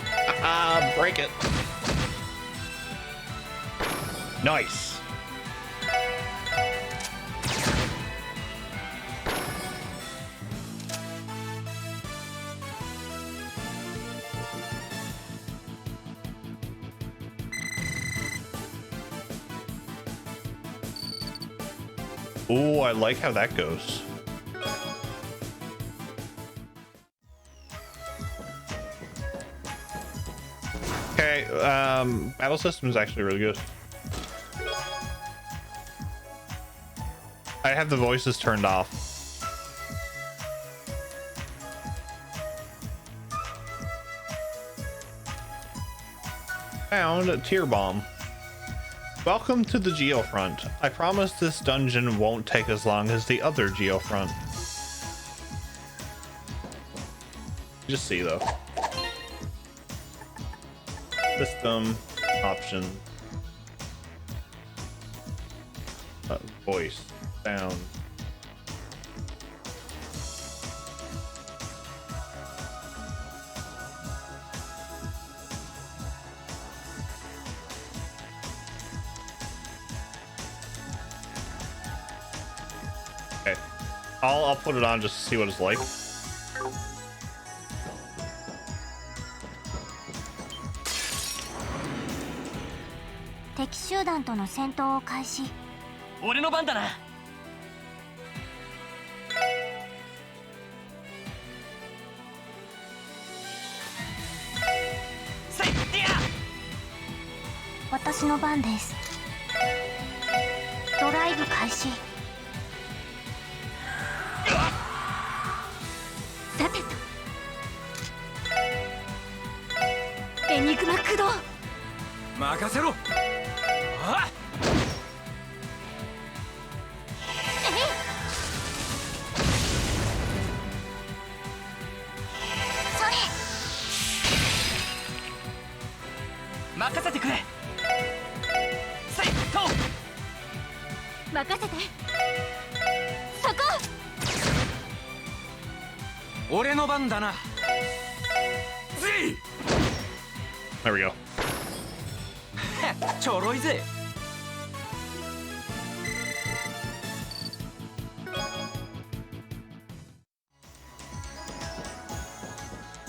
Break it. Nice. Oh, I like how that goes. Okay, battle system is actually really good. I have the voices turned off. Found a tier bomb. Welcome to the Geofront. I promise this dungeon won't take as long as the other Geofront. Just see though. System option, voice, sound. I'll put it on just to see what it's like. 敵集団との戦闘を開始。俺の番だな。せいディア。私の番です。ドライブ開始。さてとエニグマ駆動。任せろ。あっ。それ。任せてくれ。せいと。任せて。そこ。俺の番だな。ぜい。 There we go. ちょろいぜ。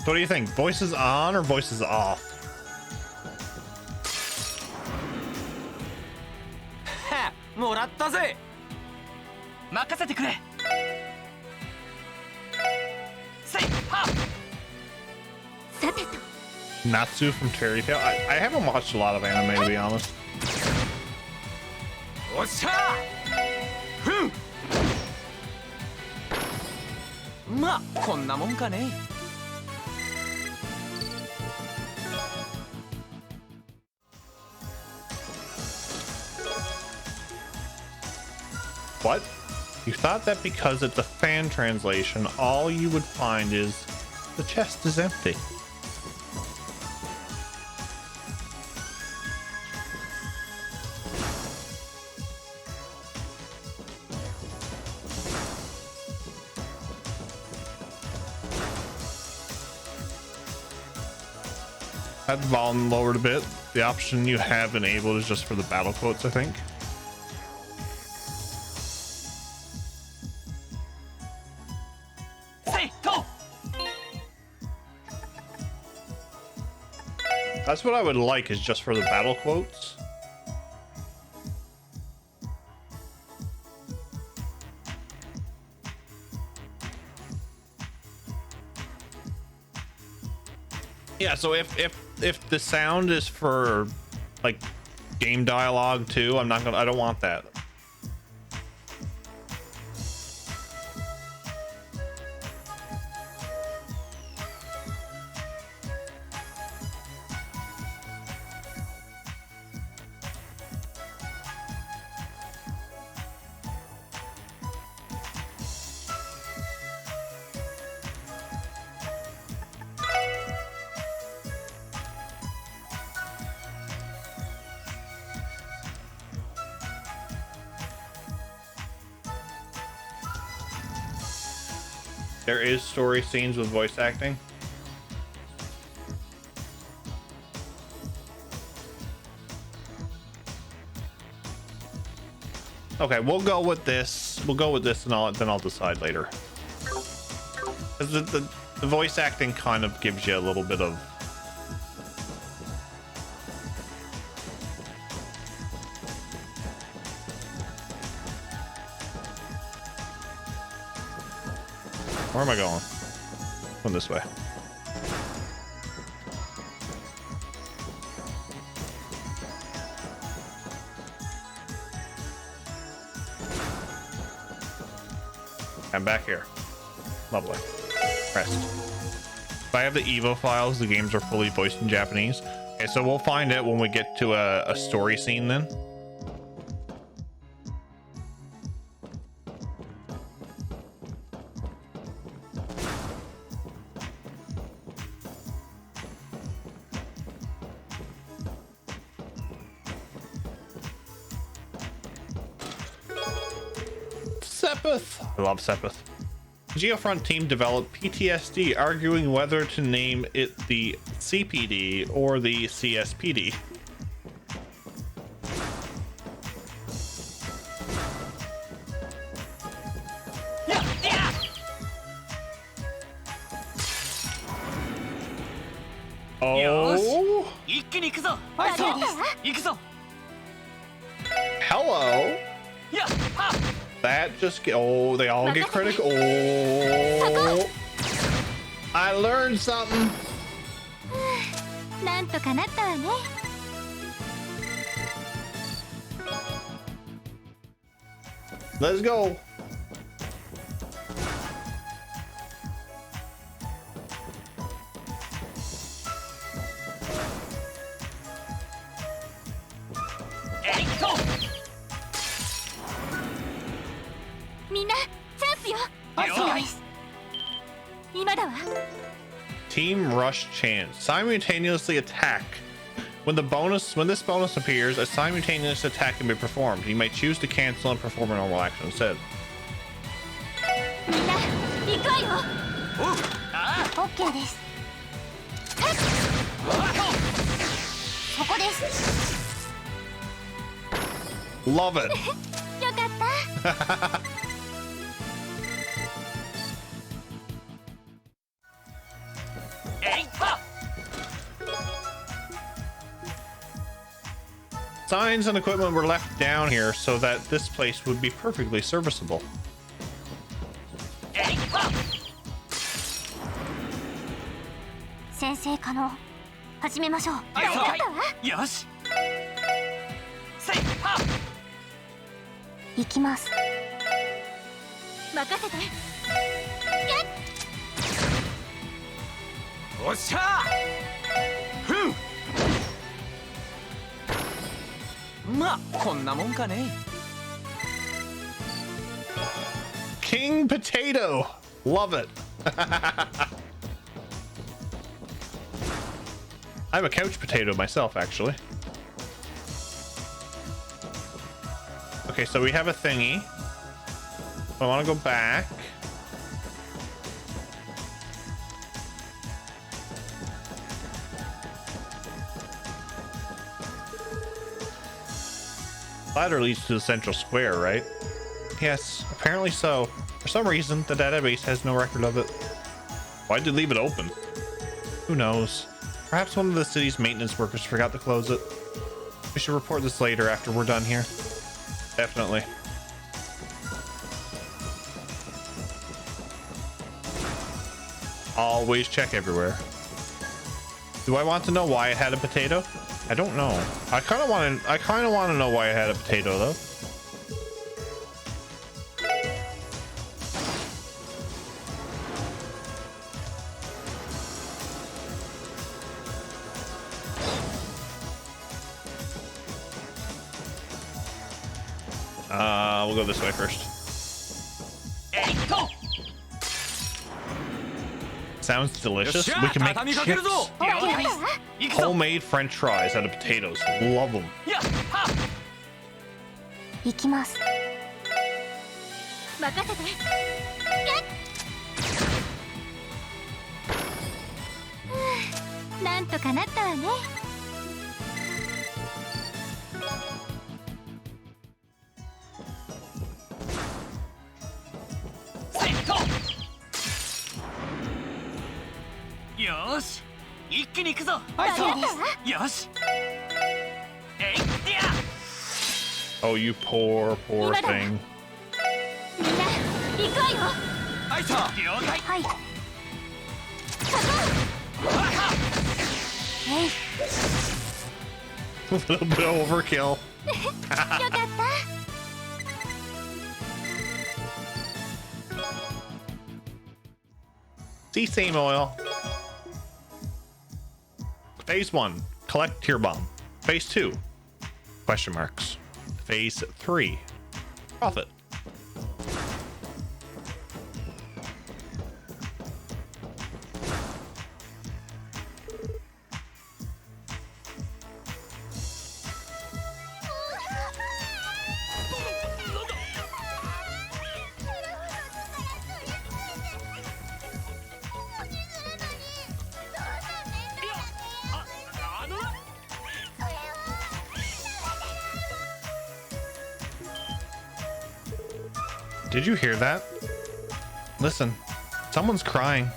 So what do you think? Voices on or voices off? もらったぜ。任せてくれ。せいは。さてと。 Natsu from Fairy Tail. I haven't watched a lot of anime, to be honest. おっしゃー。ふん。まあこんなもんかね。What? You thought that because it's a fan translation, all you would find is the chest is empty. That volume lowered a bit. The option you have enabled is just for the battle quotes, I think. That's what I would like, is just for the battle quotes. Yeah, so if the sound is for like game dialogue too, I don't want that. There is story scenes with voice acting. Okay, we'll go with this. We'll go with this, and then I'll decide later. 'Cause the voice acting kind of gives you a little bit of. Where am I going? Going this way. I'm back here. Lovely. Rest. If I have the Evo files, the games are fully voiced in Japanese. Okay, so we'll find it when we get to a story scene then. I love Sepith. Geofront team developed PTSD, arguing whether to name it the CPD or the CSPD. 気に行くぞ。大丈夫です。行くぞ。 Hello. やっは That just get. Oh, they all get critical. Oh. I learned something. なんとかなったわね。Let's go. Go. みんなチャンスよ。はいそうです。今だわ。 Team Rush Chance. Simultaneously attack. When this bonus appears, a simultaneous attack can be performed. You may choose to cancel and perform a normal action instead. みんな行くわよ。おうあオッケーです。はい、あそこです。 Love it. よかった。えいは Signs and equipment were left down here so that this place would be perfectly serviceable. えいは先生可能。始めましょう。はいわかったわ。よしせいは行きます。任せて。おっしゃふんまあこんなもんかね King Potato. Love it. I'm a couch potato myself, actually. Okay, so we have a thingy. I want to go back. Ladder leads to the central square, right? Yes, apparently so. For some reason, the database has no record of it. Why'd they leave it open? Who knows? Perhaps one of the city's maintenance workers forgot to close it. We should report this later after we're done here. Definitely. Always check everywhere. Do I want to know why it had a potato? I don't know. I kind of want to know why it had a potato though. We'll go this way first. えいっと Sounds delicious. We can make 畳みかけるぞ chips. 了解行くぞ Homemade French fries out of potatoes. Love them. やっは行きます。任せて。なんとかなったわね。せいっとよーし一気に行くぞ大丈夫です。よしえいってや Oh, you poor thing. みんな行くわよ。はいさ了解はい。わかえい。 A little bit of overkill. よかった。Sesame oil. Phase 1, collect tear bomb. Phase 2, question marks. Phase 3, profit. Did you hear that? Listen, someone's crying.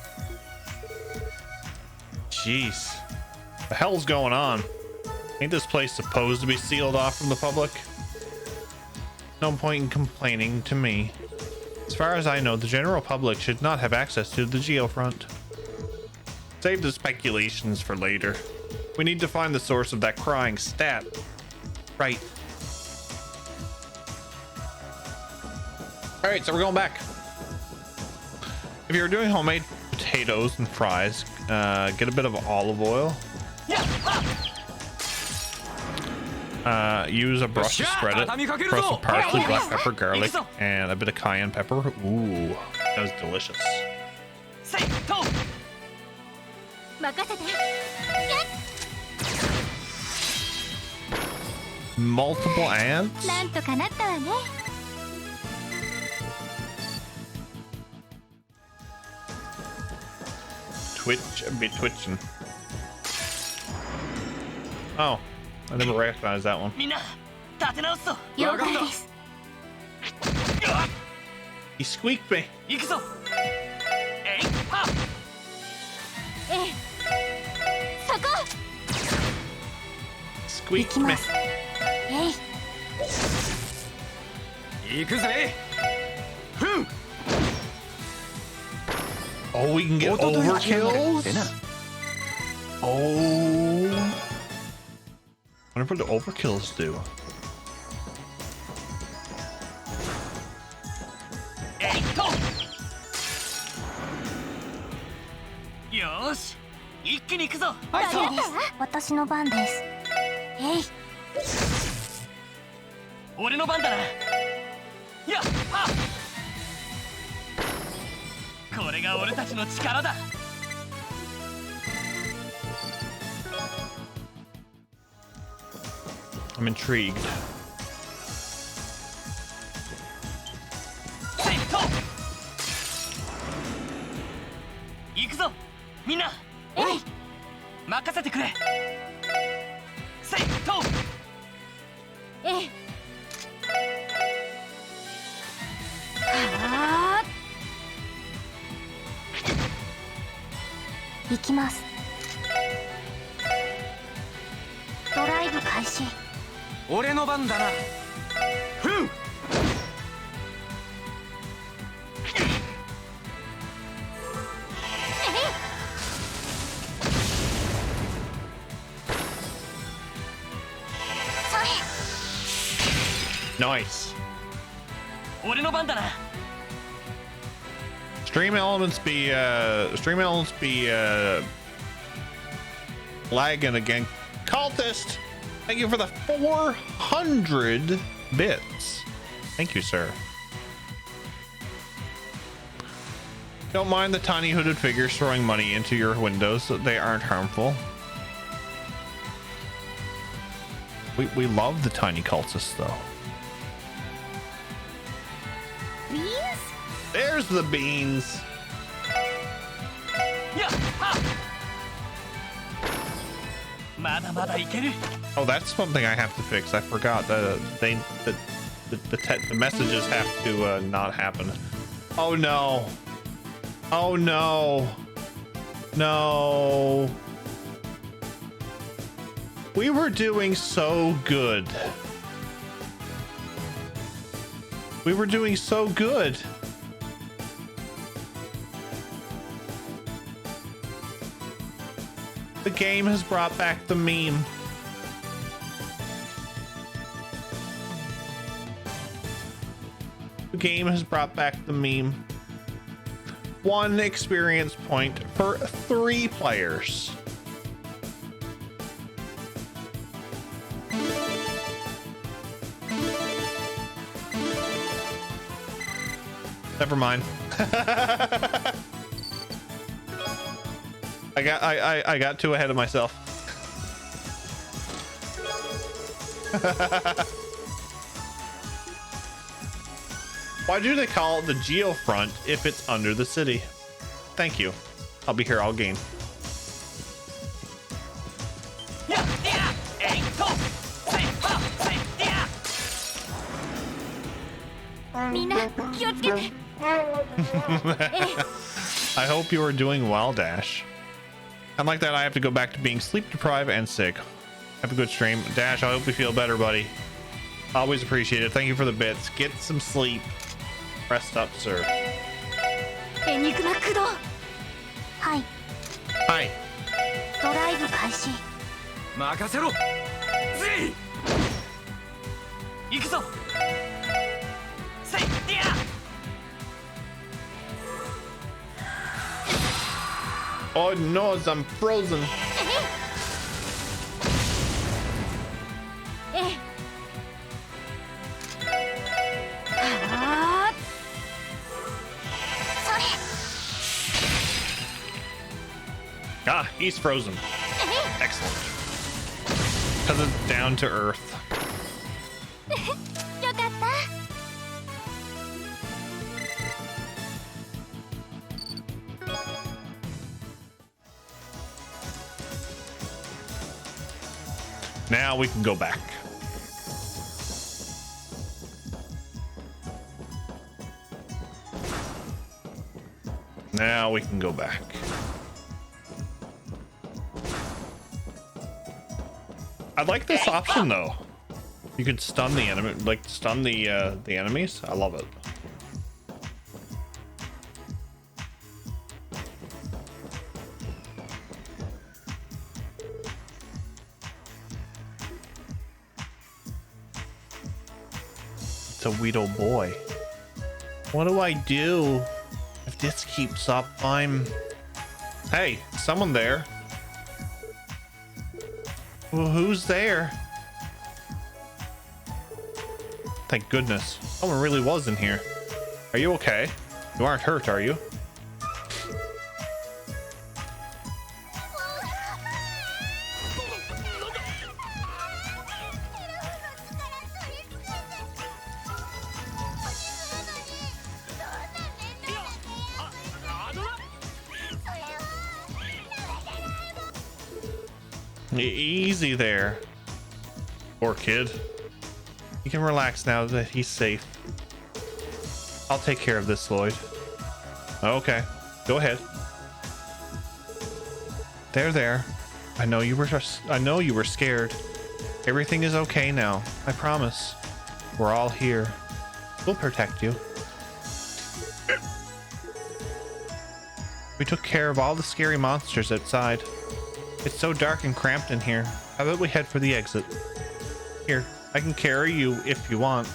Jeez, the hell's going on? Ain't this place supposed to be sealed off from the public? No point in complaining to me. As far as I know, the general public should not have access to the Geofront. Save the speculations for later. We need to find the source of that crying stat. Right. Alright, so we're going back. If you're doing homemade potatoes and fries, get a bit of olive oil. Use a brush to spread it. Press some parsley, black pepper, garlic, and a bit of cayenne pepper. Ooh, that was delicious. 任せて Multiple ants? なんとかなったわね Twitch, a bit twitching. Oh, I never recognized that one. みんな立て直すぞ。了解です He squeaked me. 行くぞ。えいはっ。ええそこ Squeaked 行き me. ますえい 行くぜ。ふん。 Oh, we can get overkills? Oh. I wonder what the overkills do. えいと。よーし、一気に行くぞ。間に合ったわ私の番ですえい俺の番だな。やっはっ。これが俺たちの力だ。 I'm intrigued. セット。行くぞ、みんな。えい任せてくれ。セット。えいはー行きますドライブ開始俺の番だな。ふん。Nice. 俺の番だな。 Stream elements be lagging again. Cultist, thank you for the 400 bits. Thank you, sir. Don't mind the tiny hooded figures throwing money into your windows. They aren't harmful. We love the tiny cultists though. Beans? There's the beans. やっはっ。まだまだいける。 Oh, that's something I have to fix. I forgot that the messages have to not happen. Oh no. Oh no. No. We were doing so good. We were doing so good. The game has brought back the meme. The game has brought back the meme. 1 experience point for 3 players. Never mind. I got too ahead of myself. Why do they call it the Geofront if it's under the city? Thank you. I'll be here all game. やっやえいと。せっはっせっや。みんな気をつけて I hope you are doing well, Dash. Unlike that, I have to go back to being sleep deprived and sick. Have a good stream. Dash, I hope you feel better, buddy. Always appreciate it. Thank you for the bits. Get some sleep. Rest up, sir. エニグマ駆動。はい、 Hi. ドライブ開始。任せろぜい行くぞせいディア Oh no, I'm frozen. ええ。はあ。それ。 Ah, he's frozen. Excellent. Because it's down to earth. よかった。 Now we can go back. Now we can go back. I like this option though. You can stun the enemy, like stun the enemies. I love it. It's a Weedle boy. What do I do if this keeps up? Hey, someone there. Well, who's there? Thank goodness. Someone really was in here. Are you okay? You aren't hurt, are you? Easy there. Poor kid. You can relax now that he's safe. I'll take care of this, Lloyd. Okay, go ahead. There. I know you were scared. Everything is okay now. I promise. We're all here. We'll protect you. We took care of all the scary monsters outside. It's so dark and cramped in here. How about we head for the exit? Here, I can carry you if you want.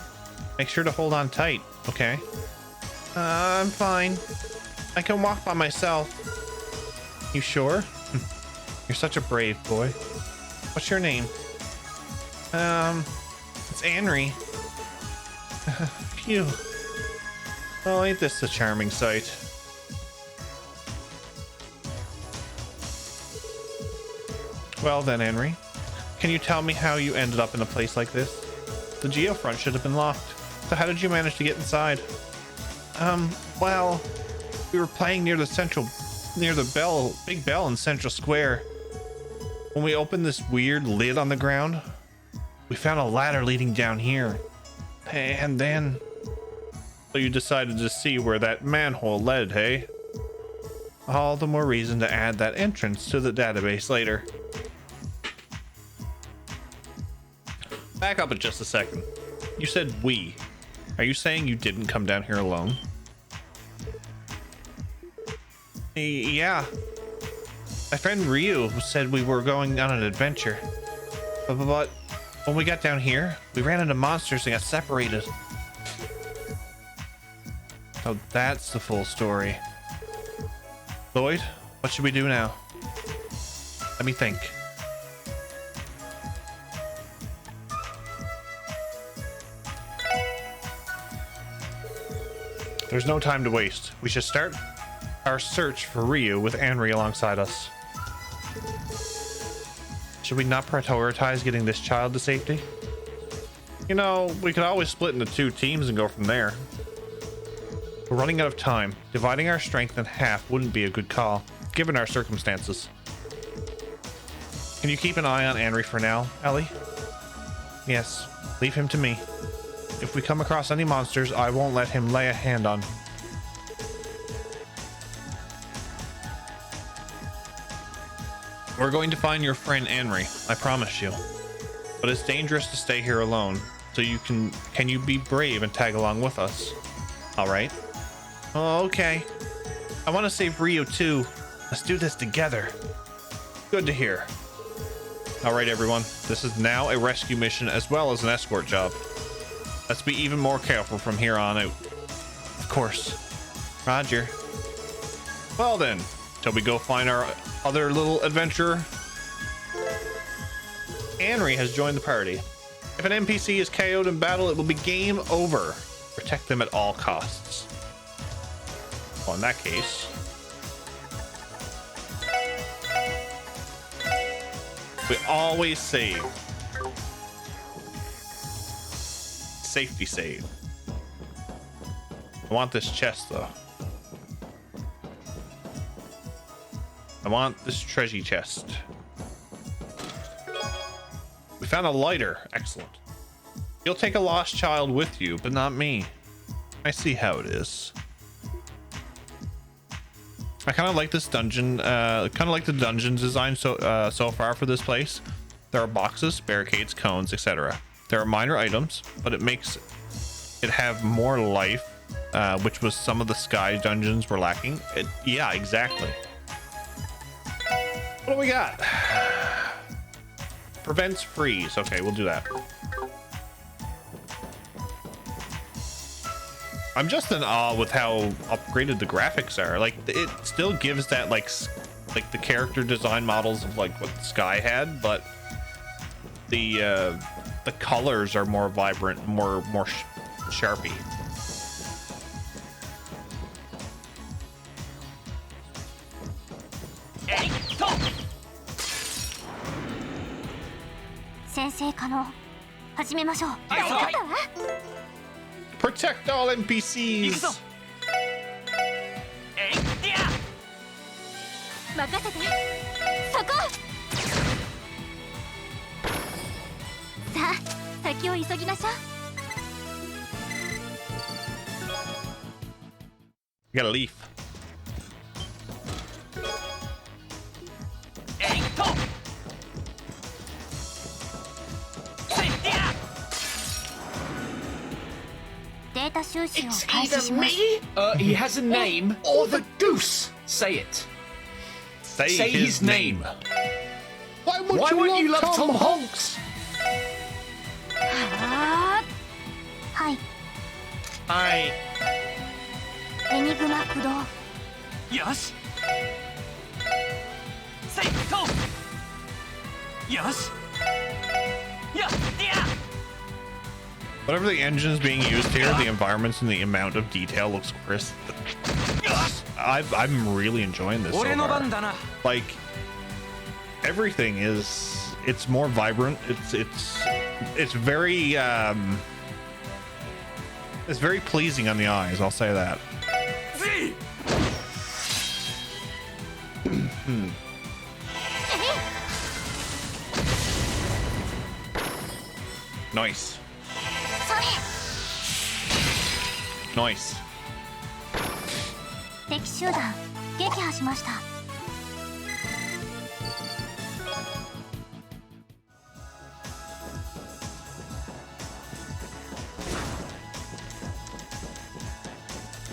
Make sure to hold on tight, okay? I'm fine. I can walk by myself. You sure? You're such a brave boy. What's your name? It's Henry. Phew. Well, ain't this a charming sight? Well then, Henry, can you tell me how you ended up in a place like this? The Geofront should have been locked. So how did you manage to get inside? Well, we were playing near the big bell in Central Square. When we opened this weird lid on the ground, we found a ladder leading down here. And then... So you decided to see where that manhole led, hey? All the more reason to add that entrance to the database later. Back up in just a second. You said we. Are you saying you didn't come down here alone? Yeah. My friend Ryu said we were going on an adventure. But when we got down here, we ran into monsters and got separated. So that's the full story. Lloyd, what should we do now? Let me think. There's no time to waste. We should start our search for Ryu with Anri alongside us. Should we not prioritize getting this child to safety? You know, we could always split into 2 teams and go from there. We're running out of time. Dividing our strength in half wouldn't be a good call, given our circumstances. Can you keep an eye on Anri for now, Ellie? Yes, leave him to me. If we come across any monsters, I won't let him lay a hand on. We're going to find your friend Anri, I promise you. but it's dangerous to stay here alone. So can you be brave and tag along with us? All right. Oh, okay. I want to save Rio too. Let's do this together. Good to hear. All right, everyone. This is now a rescue mission as well as an escort job. Let's be even more careful from here on out. Of course. Roger. Well then, shall we go find our other little adventurer? Henry has joined the party. If an NPC is KO'd in battle, it will be game over. Protect them at all costs. Well, in that case, we always save. Safety save. I want this chest though. I want this treasure chest. We found a lighter. Excellent. You'll take a lost child with you, but not me. I see how it is. I kind of like this dungeon. Kind of like the dungeon design so far for this place. There are boxes, barricades, cones, etc. There are minor items, but it makes it have more life, which was some of the sky dungeons were lacking. Yeah, exactly. What do we got? Prevents freeze. Okay, we'll do that. I'm just in awe with how upgraded the graphics are. Like, it still gives that like the character design models of like what Sky had, but the colors are more vibrant, more sharpy. Protect all NPCs. 任せてそこさあ先を急ぎましょう We got a leaf. It's either me, he has a name, or the goose. Say it. Say his name. Why won't you love Tom Honks? はい Hi. エニグマ駆動よしせいこうよしやっや Whatever the engines being used here, the environments and the amount of detail looks crisp. I'm really enjoying this so far. Like, everything it's more vibrant. It's very pleasing on the eyes, I'll say that. Nice. Nice. 敵集団撃破しました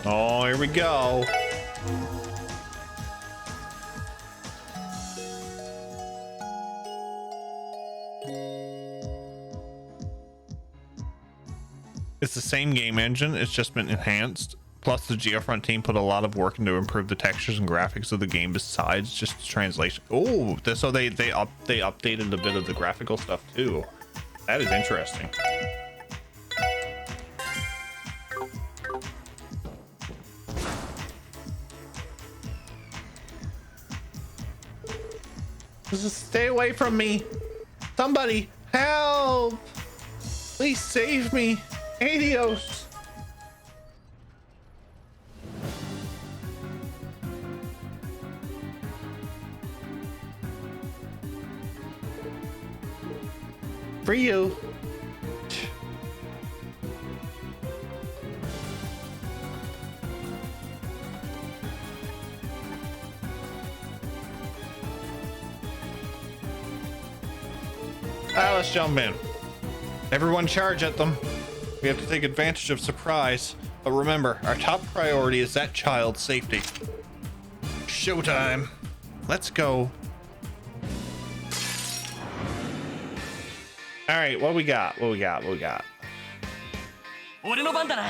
Oh, here we go. It's the same game engine, it's just been enhanced. Plus, the Geofront team put a lot of work into improve the textures and graphics of the game besides just the translation. Oh, so they updated a bit of the graphical stuff too. That is interesting. Just stay away from me. Somebody help. Please save me. Adios. For you. let's jump in. Everyone charge at them. We have to take advantage of surprise. But remember, our top priority is that child's safety. Showtime. Let's go. All right, what we got? What we got? What we got? 俺の番だな。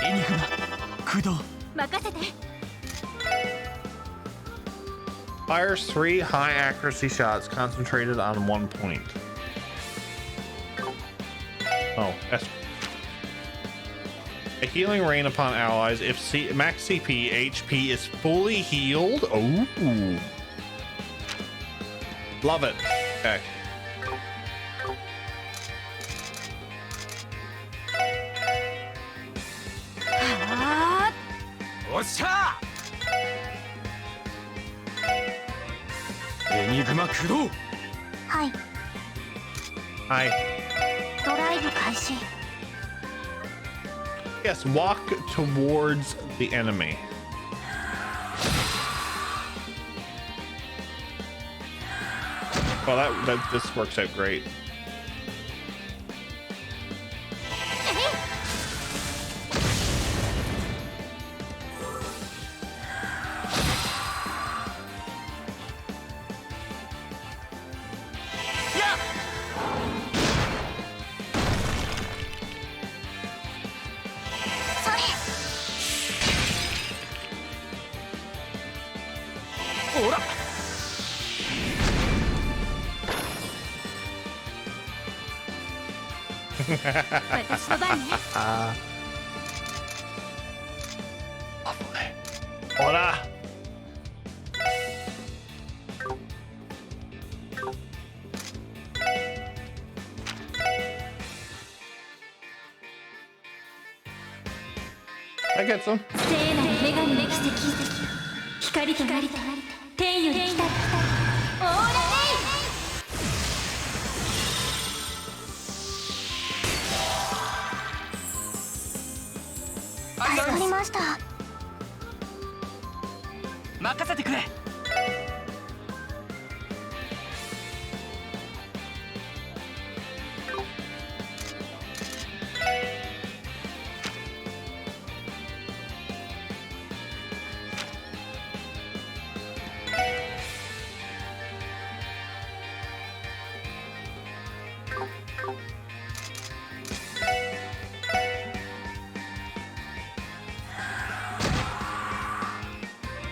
エニグマ、駆動。任せて。 Fires 3 high accuracy shots concentrated on one point. Oh, that's a healing rain upon allies if max CP HP is fully healed. Oh, love it. Okay. Ah, おっしゃー。エニグマ駆動。はい。 Hi. ドライブ開始。 Yes, walk towards the enemy. Well, this works out great. Yeah. それ。ほら。私の番ね。ほら。I get some. 聖なる女神の奇跡。光となり天より来た。オーラレイ。助かりました。任せてくれ。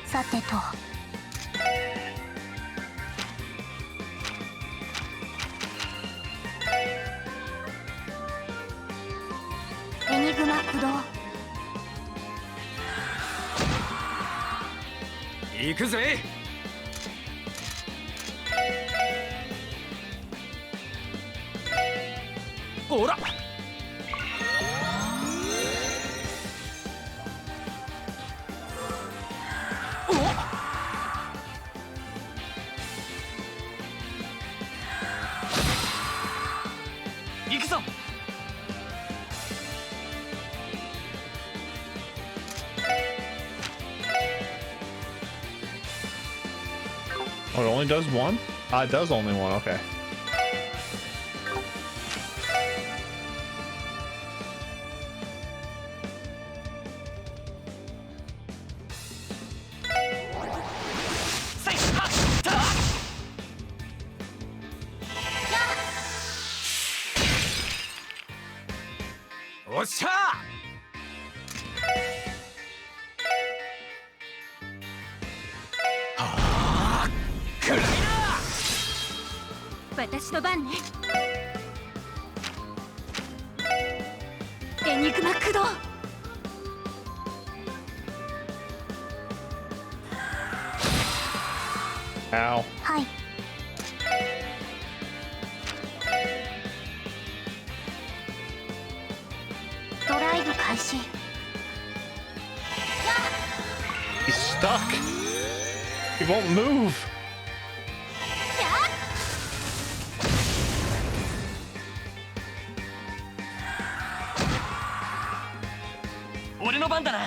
さてと。エニグマ駆動。行くぜ。ほら。行くぞ。 Oh, it only does one? It does only one, okay. Say, ha, ta. おっしゃー。はあ、くらいな。私の番ね。エニグマ駆動。 Ow. はい。ドライブ開始。 He's stuck. He won't move. 俺の番だな。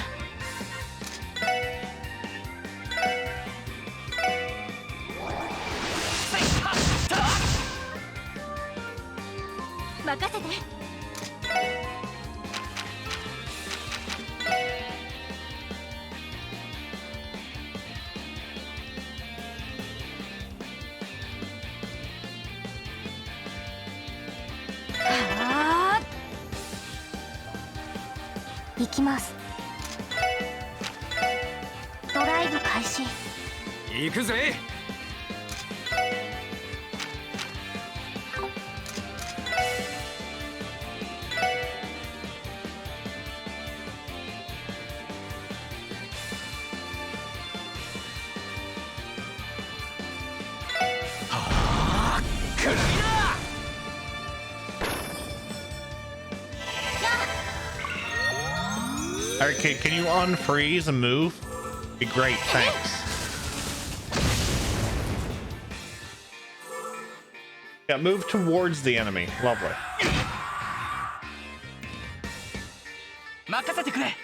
任せて。はあ、行きます。ドライブ開始。行くぜ。Alright, kid, can you unfreeze and move? Be great, thanks. Yeah, move towards the enemy. Lovely. 任せてくれ。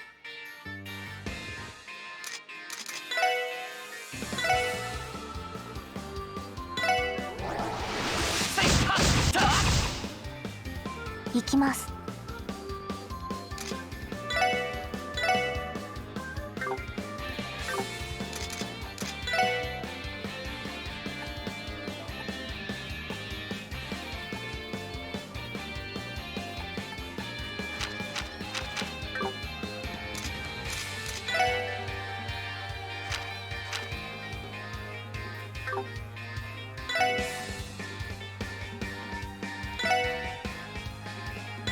行きます。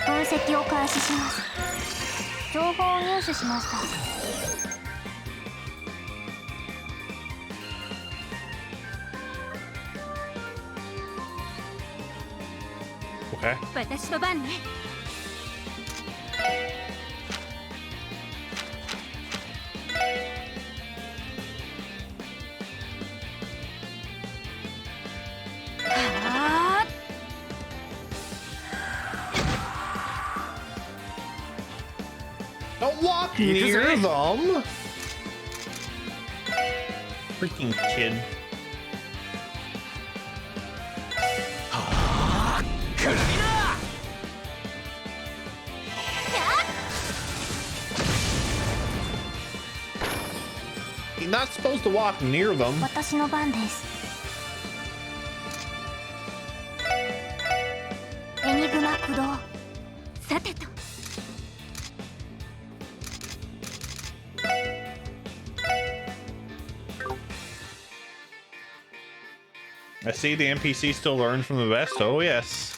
分析を開始します。情報を入手しました。Okay. 私の番ね。はあ、Don't walk near them! Freaking kid. You're not supposed to walk near them. 私の番です。エニグマ駆動。さてと。I see the NPC still learns from the best. Oh yes.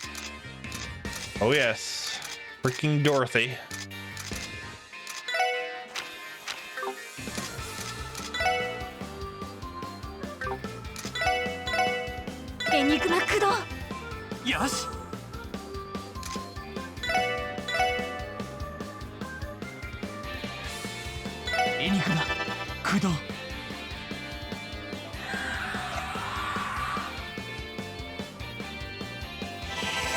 Oh yes. Freaking Dorothy. Enigma駆動。よし。エニグマ駆動。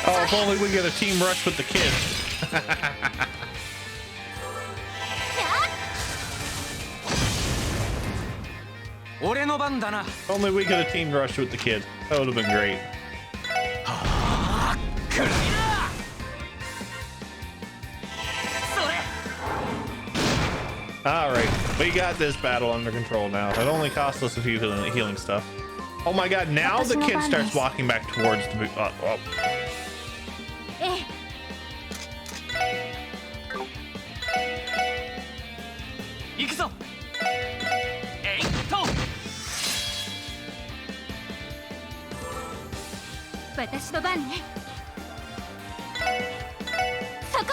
Oh, if only we get a team rush with the kid. Only we get a team rush with the kid. That would have been great. Alright, we got this battle under control now. It only cost us a few healing stuff. Oh my god, now the kid starts walking back towards the... oh. ええ。行くぞ。えいっと。私の番ね。そこ。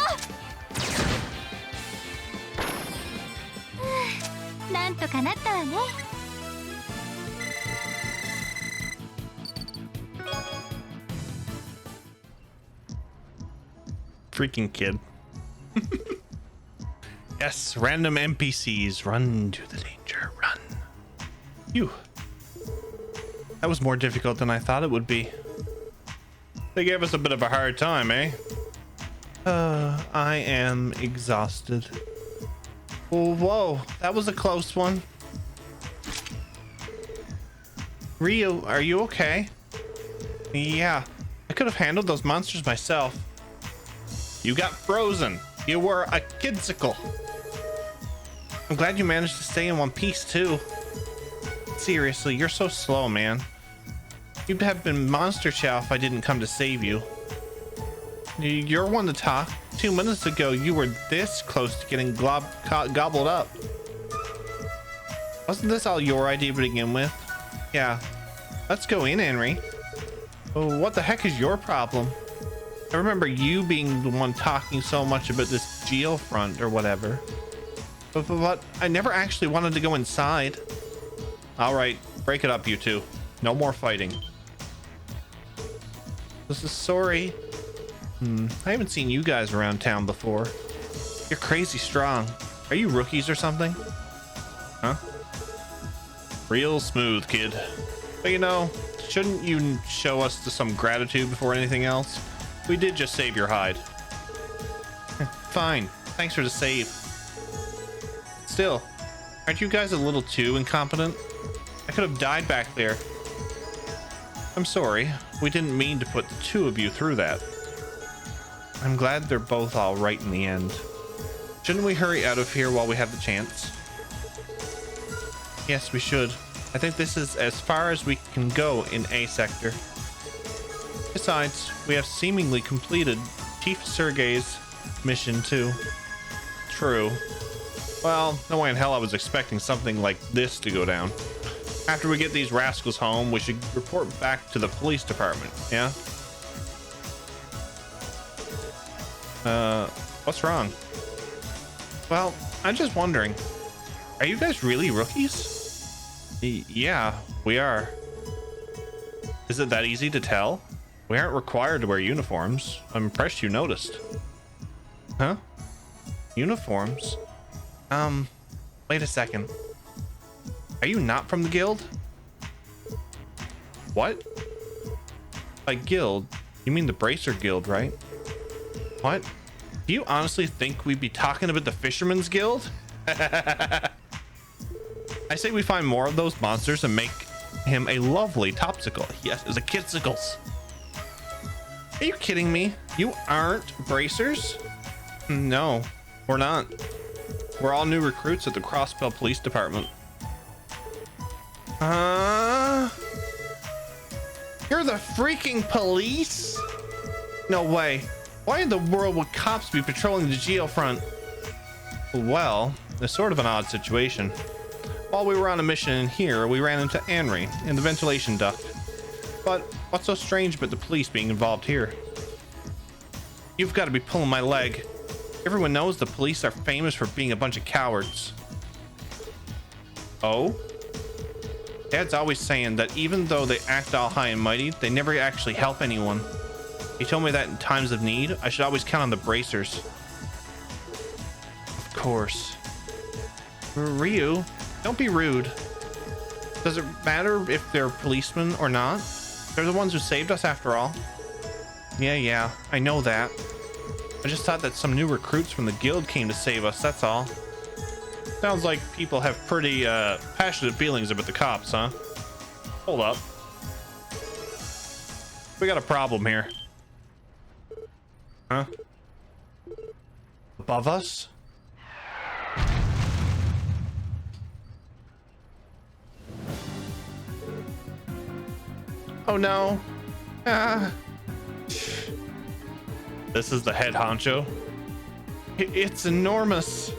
なんとかなったわね。Freaking kid. Yes, random NPCs. Run to the danger. Run. Phew. That was more difficult than I thought it would be. They gave us a bit of a hard time, eh? I am exhausted. Oh, whoa, that was a close one. Ryu, are you okay? Yeah, I could have handled those monsters myself. You got frozen. You were a kidsicle. I'm glad you managed to stay in one piece too. Seriously, you're so slow, man. You'd have been monster chow if I didn't come to save you. You're one to talk. 2 minutes ago, you were this close to getting gobbled up. Wasn't this all your idea to begin with? Yeah. Let's go in, Henry. Oh, what the heck is your problem? I remember you being the one talking so much about this Geofront or whatever. But I never actually wanted to go inside. All right, break it up, you two. No more fighting. This is sorry. I haven't seen you guys around town before. You're crazy strong. Are you rookies or something? Huh? Real smooth, kid. But you know, shouldn't you show us some gratitude before anything else? We did just save your hide. Fine. Thanks for the save. Still, aren't you guys a little too incompetent? I could have died back there. I'm sorry. We didn't mean to put the two of you through that. I'm glad they're both all right in the end. Shouldn't we hurry out of here while we have the chance? Yes, we should. I think this is as far as we can go in A sector. Besides, we have seemingly completed Chief Sergei's mission too. True. Well, no way in hell I was expecting something like this to go down. After we get these rascals home, we should report back to the police department, yeah? What's wrong? Well, I'm just wondering, are you guys really rookies? Yeah, we are. Is it that easy to tell? We aren't required to wear uniforms. I'm impressed you noticed. Huh? Uniforms? Wait a second. Are you not from the guild? What? By guild, you mean the Bracer Guild, right? What? Do you honestly think we'd be talking about the Fisherman's Guild? I say we find more of those monsters and make him a lovely topsicle. Yes, it's a kidsicles. Are you kidding me? You aren't bracers? No, we're not. We're all new recruits at the Crossbell Police Department. You're the freaking police? No way. Why in the world would cops be patrolling the Geofront? Well, it's sort of an odd situation. While we were on a mission in here, we ran into Anri in the ventilation duct. But what's so strange about the police being involved here? You've got to be pulling my leg. Everyone knows the police are famous for being a bunch of cowards. Oh? Dad's always saying that even though they act all high and mighty, they never actually help anyone. He told me that in times of need, I should always count on the bracers. Of course. Ryu, don't be rude. Does it matter if they're policemen or not? They're the ones who saved us after all. Yeah, I know that. I just thought that some new recruits from the guild came to save us, that's all. Sounds like people have pretty passionate feelings about the cops, huh? Hold up. We got a problem here. Huh? Above us? Oh no. This is the head honcho. It's enormous.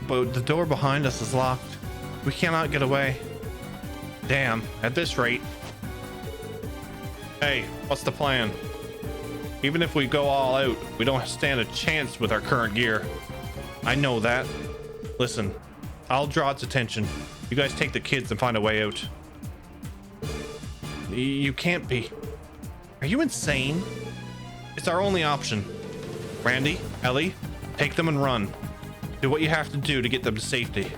But the door behind us is locked. We cannot get away. Damn, at this rate. Hey, what's the plan? Even if we go all out, we don't stand a chance with our current gear. I know that. Listen, I'll draw its attention. You guys take the kids and find a way out. You can't be. Are you insane? It's our only option. Randy, Ellie, take them and run. Do what you have to do to get them to safety.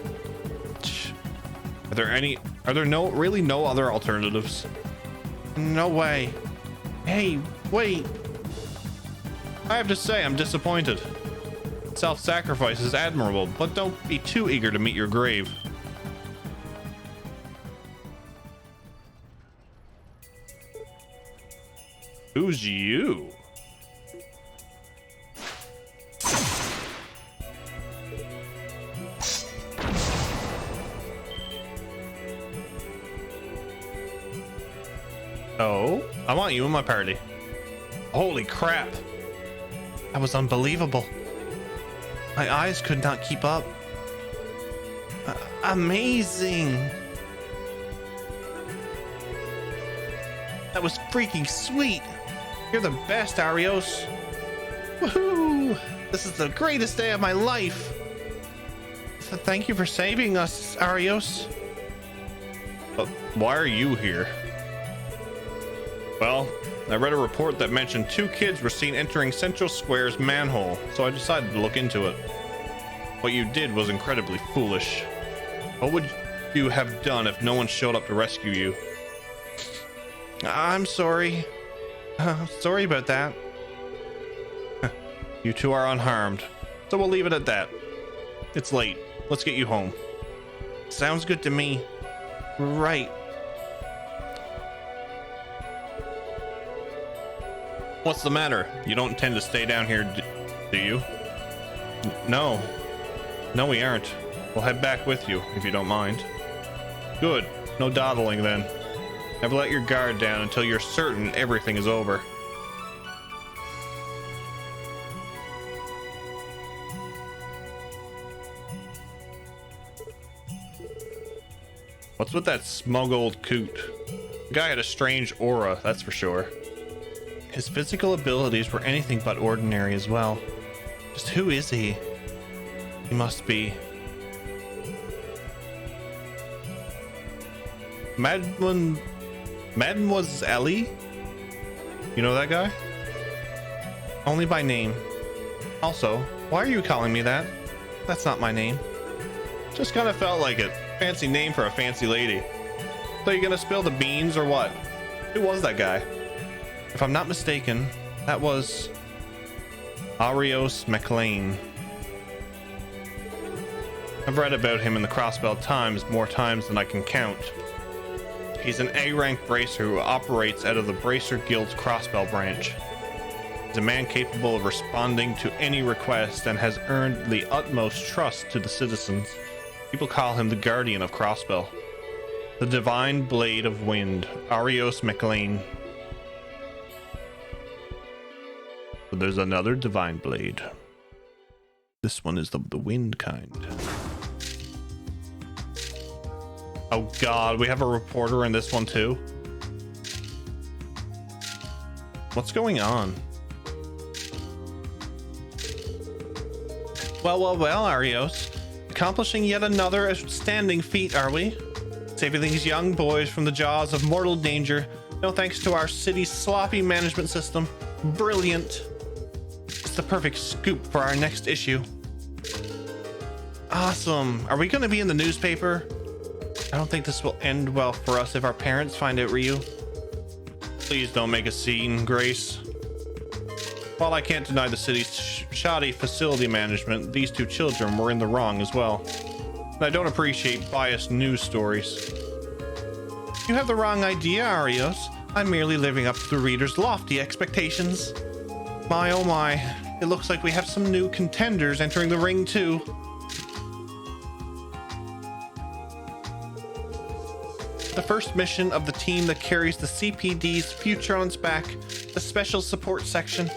Are there really no other alternatives? No way. Hey, wait. I have to say, I'm disappointed. Self-sacrifice is admirable, but don't be too eager to meet your grave. Who's you? Oh, I want you in my party. Holy crap. That was unbelievable. My eyes could not keep up. Amazing. That was freaking sweet. You're the best, Arios. Woohoo! This is the greatest day of my life. So thank you for saving us, Arios. Why are you here? Well, I read a report that mentioned 2 kids were seen entering Central Square's manhole, so I decided to look into it. What you did was incredibly foolish. What would you have done if no one showed up to rescue you? I'm sorry. Sorry about that. You two are unharmed, so we'll leave it at that. It's late. Let's get you home. Sounds good to me. Right. What's the matter? You don't intend to stay down here, do you? No. No, we aren't. We'll head back with you, if you don't mind. Good. No dawdling then. Never let your guard down until you're certain everything is over. What's with that smug old coot? The guy had a strange aura, that's for sure. His physical abilities were anything but ordinary as well. Just who is he? He must be... Mademoiselle Ellie? You know that guy? Only by name. Also, why are you calling me that? That's not my name. Just kind of felt like it. Fancy name for a fancy lady. So you gonna spill the beans or what? Who was that guy? If I'm not mistaken, that was Arios McLean. I've read about him in the Crossbell Times more times than I can count. He's an A-rank bracer who operates out of the Bracer Guild's Crossbell branch. He's a man capable of responding to any request and has earned the utmost trust to the citizens. People call him the Guardian of Crossbell. The Divine Blade of Wind, Arios McLean. But there's another Divine Blade. This one is the wind kind. Oh god, we have a reporter in this one too? What's going on? Well, Arios. Accomplishing yet another outstanding feat, are we? Saving these young boys from the jaws of mortal danger. No thanks to our city's sloppy management system. Brilliant. It's the perfect scoop for our next issue. Awesome. Are we going to be in the newspaper? I don't think this will end well for us if our parents find out, Ryu. Please don't make a scene, Grace. While I can't deny the city's shoddy facility management, these 2 children were in the wrong as well. And I don't appreciate biased news stories. You have the wrong idea, Arios. I'm merely living up to the reader's lofty expectations. My oh my, it looks like we have some new contenders entering the ring too. The first mission of the team that carries the CPD's future on its back, the Special Support Section.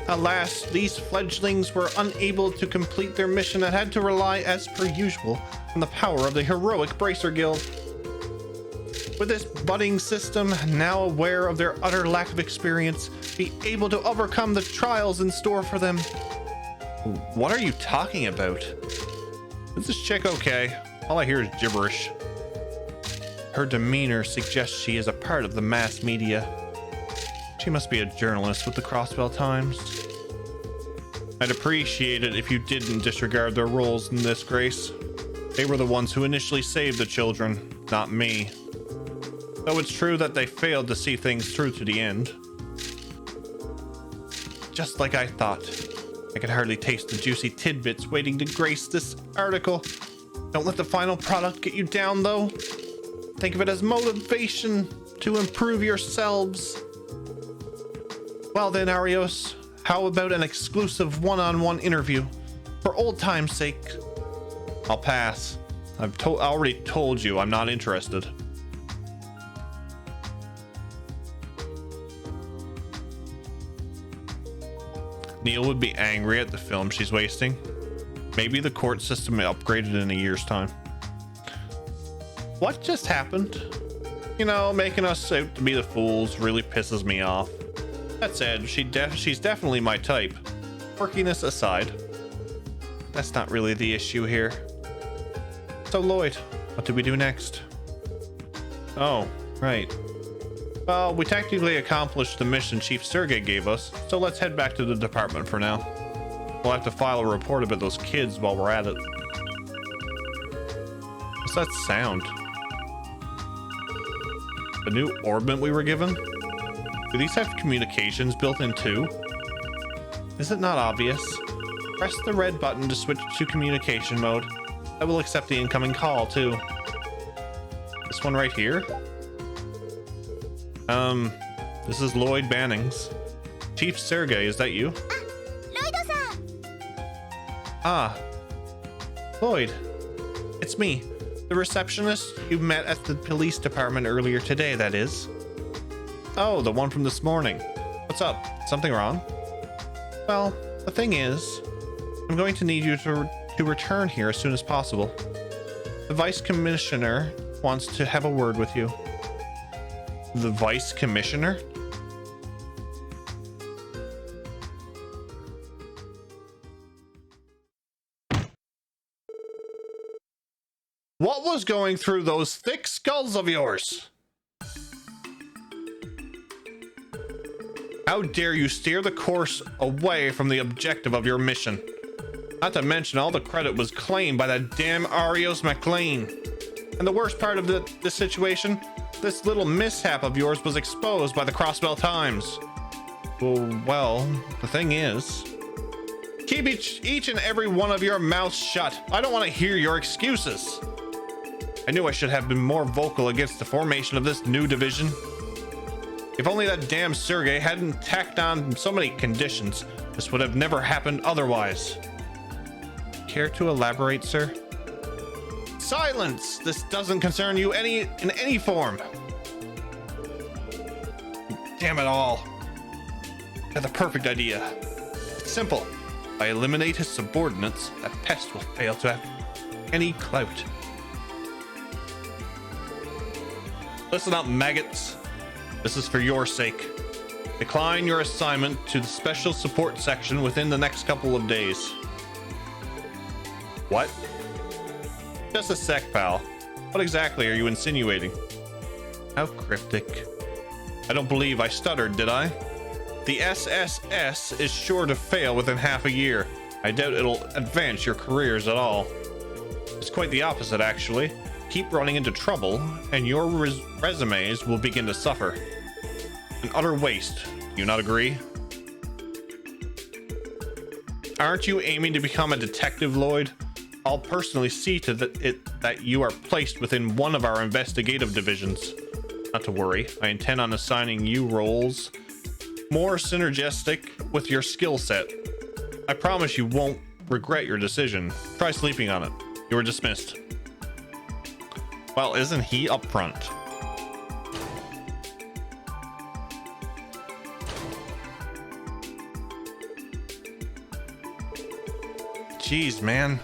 Alas, these fledglings were unable to complete their mission and had to rely, as per usual, on the power of the heroic Bracer Guild. With this budding system, now aware of their utter lack of experience, be able to overcome the trials in store for them. What are you talking about? Is this chick okay? All I hear is gibberish. Her demeanor suggests she is a part of the mass media. She must be a journalist with the Crossbell Times. I'd appreciate it if you didn't disregard their roles in this, Grace. They were the ones who initially saved the children, not me. Though it's true that they failed to see things through to the end. Just like I thought. I can hardly taste the juicy tidbits waiting to grace this article. Don't let the final product get you down, though. Think of it as motivation to improve yourselves. Well then, Arios, how about an exclusive one-on-one interview? For old time's sake. I'll pass. I've already told you I'm not interested. Neil would be angry at the film she's wasting. Maybe the court system upgraded in a year's time. What just happened? You know, making us out to be the fools really pisses me off. That said, she's definitely my type. Quirkiness aside, that's not really the issue here. So Lloyd, what do we do next? Oh, right. Well, we technically accomplished the mission Chief Sergey gave us, so let's head back to the department for now. We'll have to file a report about those kids while we're at it. What's that sound? The new orbment we were given? Do these have communications built in too? Is it not obvious? Press the red button to switch to communication mode. I will accept the incoming call too. This one right here? This is Lloyd Bannings. Chief Sergey, is that you? Ah, Lloyd. It's me, the receptionist you met at the police department earlier today, that is. Oh, the one from this morning. What's up? Something wrong? Well, the thing is, I'm going to need you to return here as soon as possible. The Vice Commissioner wants to have a word with you. The Vice Commissioner? What was going through those thick skulls of yours? How dare you steer the course away from the objective of your mission? Not to mention all the credit was claimed by that damn Arios McLean. And the worst part of the situation, this little mishap of yours was exposed by the Crossbell Times. Well, the thing is, keep each and every one of your mouths shut. I don't want to hear your excuses. I knew I should have been more vocal against the formation of this new division. If only that damn Sergey hadn't tacked on so many conditions, this would have never happened otherwise. Care to elaborate, sir? Silence! This doesn't concern you in any form. Damn it all. I had the perfect idea. It's simple. If I eliminate his subordinates, that pest will fail to have any clout. Listen up, maggots. This is for your sake. Decline your assignment to the special support section within the next couple of days. What? Just a sec, pal. What exactly are you insinuating? How cryptic. I don't believe I stuttered, did I? The SSS is sure to fail within half a year. I doubt it'll advance your careers at all. It's quite the opposite, actually. Keep running into trouble, and your resumes will begin to suffer. An utter waste. Do you not agree? Aren't you aiming to become a detective, Lloyd? I'll personally see to that you are placed within one of our investigative divisions. Not to worry, I intend on assigning you roles more synergistic with your skill set. I promise you won't regret your decision. Try sleeping on it. You are dismissed. Well, isn't he up front? Jeez, man.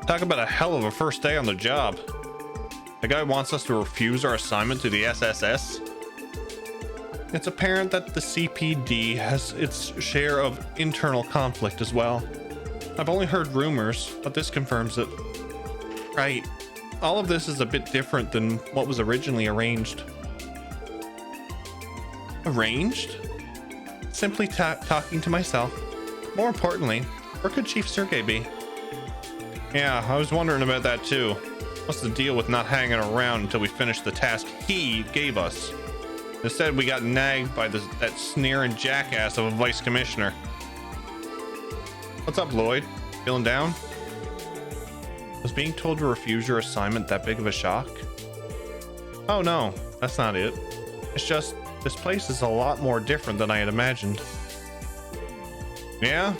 Talk about a hell of a first day on the job. The guy wants us to refuse our assignment to the SSS. It's apparent that the CPD has its share of internal conflict as well. I've only heard rumors, but this confirms it. Right. All of this is a bit different than what was originally arranged. Arranged? Simply talking to myself. More importantly, where could Chief Sergey be? Yeah, I was wondering about that too. What's the deal with not hanging around until we finish the task he gave us? Instead, we got nagged by that sneering jackass of a vice commissioner. What's up, Lloyd? Feeling down? Was being told to refuse your assignment that big of a shock? Oh no, that's not it. It's just, this place is a lot more different than I had imagined. Yeah?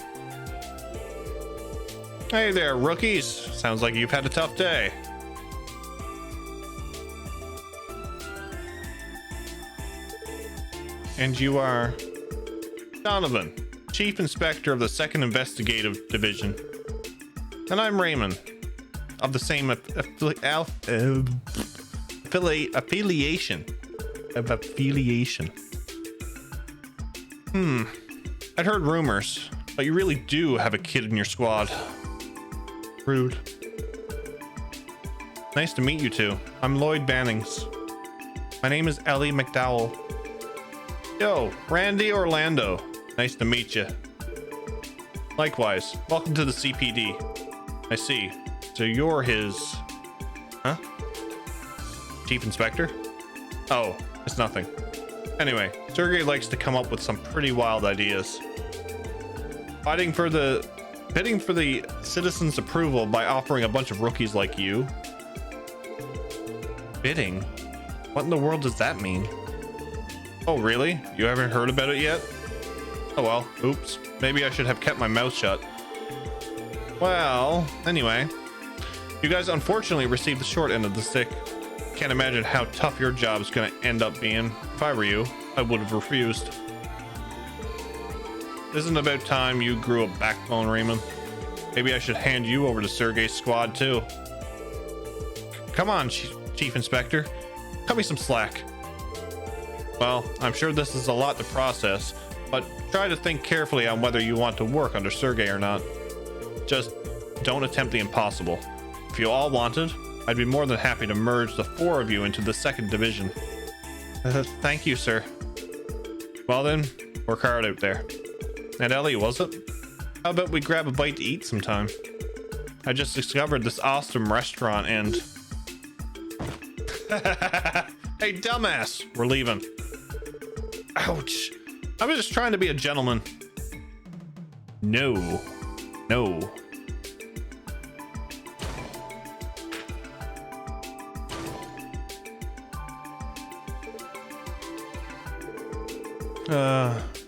Hey there, rookies. Sounds like you've had a tough day. And you are Donovan, Chief Inspector of the 2nd Investigative Division. And I'm Raymond, of the same affiliation. I'd heard rumors, but you really do have a kid in your squad. Rude. Nice to meet you two. I'm Lloyd Bannings. My name is Ellie McDowell. Yo, Randy Orlando. Nice to meet you. Likewise, welcome to the CPD. I see. So you're his... Huh? Chief Inspector? Oh, it's nothing. Anyway, Sergey likes to come up with some pretty wild ideas. Bidding for the citizens' approval by offering a bunch of rookies like you. Bidding? What in the world does that mean? Oh, really? You haven't heard about it yet? Oh well, oops. Maybe I should have kept my mouth shut. Well, anyway. You guys unfortunately received the short end of the stick. Can't imagine how tough your job's gonna end up being. If I were you, I would have refused. Isn't it about time you grew a backbone, Raymond? Maybe I should hand you over to Sergey's squad too. Come on, Chief Inspector. Cut me some slack. Well, I'm sure this is a lot to process, but try to think carefully on whether you want to work under Sergey or not. Just don't attempt the impossible. If you all wanted, I'd be more than happy to merge the 4 of you into the 2nd Division. Thank you, sir. Well then, work hard out there. And Ellie, was it? How about we grab a bite to eat sometime? I just discovered this awesome restaurant and... Hey, dumbass! We're leaving. Ouch. I was just trying to be a gentleman. No. No.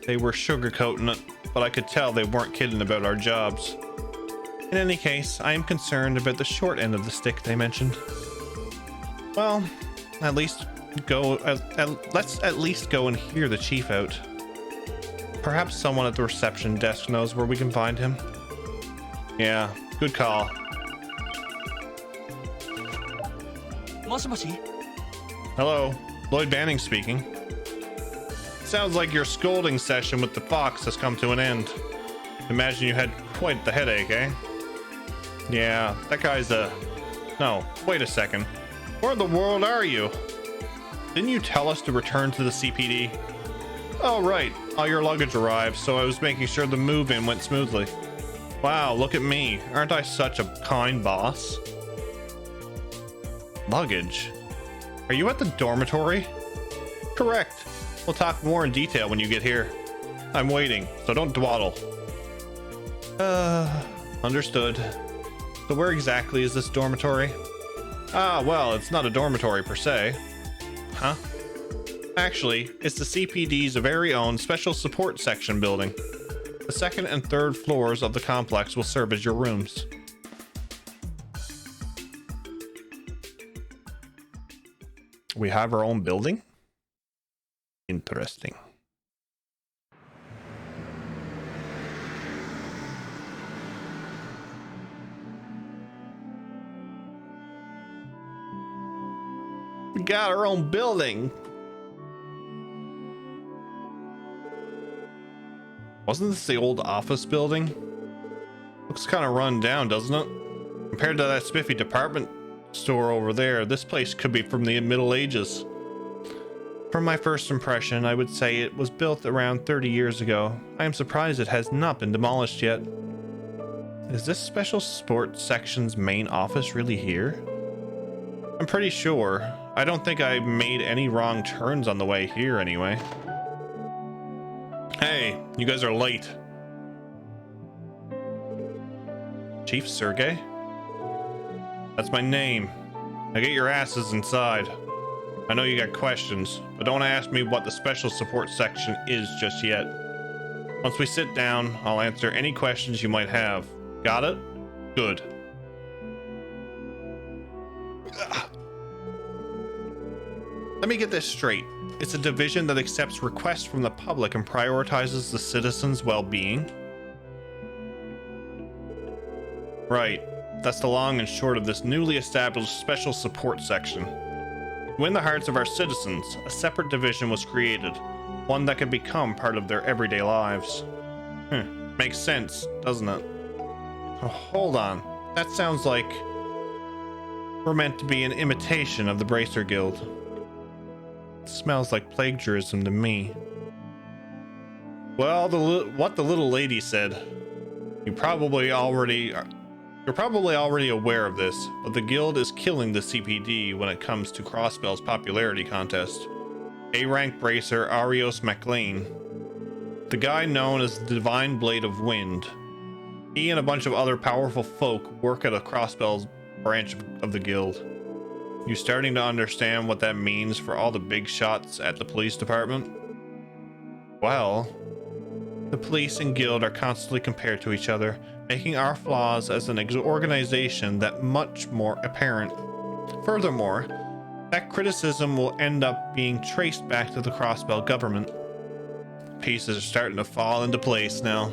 They were sugarcoating it, but I could tell they weren't kidding about our jobs. In any case, I am concerned about the short end of the stick they mentioned. Well, at least go. Let's at least go and hear the chief out. Perhaps someone at the reception desk knows where we can find him. Yeah, good call. もしもし Hello, Lloyd Banning speaking. Sounds like your scolding session with the fox has come to an end. Imagine you had quite the headache, eh? Yeah, that guy's a... No, wait a second. Where in the world are you? Didn't you tell us to return to the CPD? Oh, right. All your luggage arrived, so I was making sure the move-in went smoothly. Wow, look at me. Aren't I such a kind boss? Luggage? Are you at the dormitory? Correct. We'll talk more in detail when you get here. I'm waiting, so don't dawdle. Understood. So where exactly is this dormitory? Ah, well, it's not a dormitory per se. Huh? Actually, it's the CPD's very own special support section building. The 2nd and 3rd floors of the complex will serve as your rooms. We have our own building? Interesting. We got our own building. Wasn't this the old office building? Looks kind of run down, doesn't it? Compared to that spiffy department store over there, this place could be from the Middle Ages. From my first impression, I would say it was built around 30 years ago. I am surprised it has not been demolished yet. Is this special sports section's main office really here? I'm pretty sure. I don't think I made any wrong turns on the way here anyway. Hey, you guys are late. Chief Sergey? That's my name. Now get your asses inside. I know you got questions, but don't ask me what the special support section is just yet. Once we sit down, I'll answer any questions you might have. Got it? Good. Let me get this straight. It's a division that accepts requests from the public and prioritizes the citizens' well-being? Right. That's the long and short of this newly established special support section. To win the hearts of our citizens, a separate division was created, one that could become part of their everyday lives. Makes sense, doesn't it? Oh, hold on. That sounds like we're meant to be an imitation of the Bracer Guild. It smells like plagiarism to me. Well, what the little lady said. You're probably already aware of this, but the guild is killing the CPD when it comes to Crossbell's popularity contest. A-rank bracer Arios MacLean, the guy known as the Divine Blade of Wind. He and a bunch of other powerful folk work at a Crossbell's branch of the guild. You starting to understand what that means for all the big shots at the police department? Well, the police and guild are constantly compared to each other, making our flaws as an organization that much more apparent. Furthermore, that criticism will end up being traced back to the Crossbell government. Pieces are starting to fall into place now.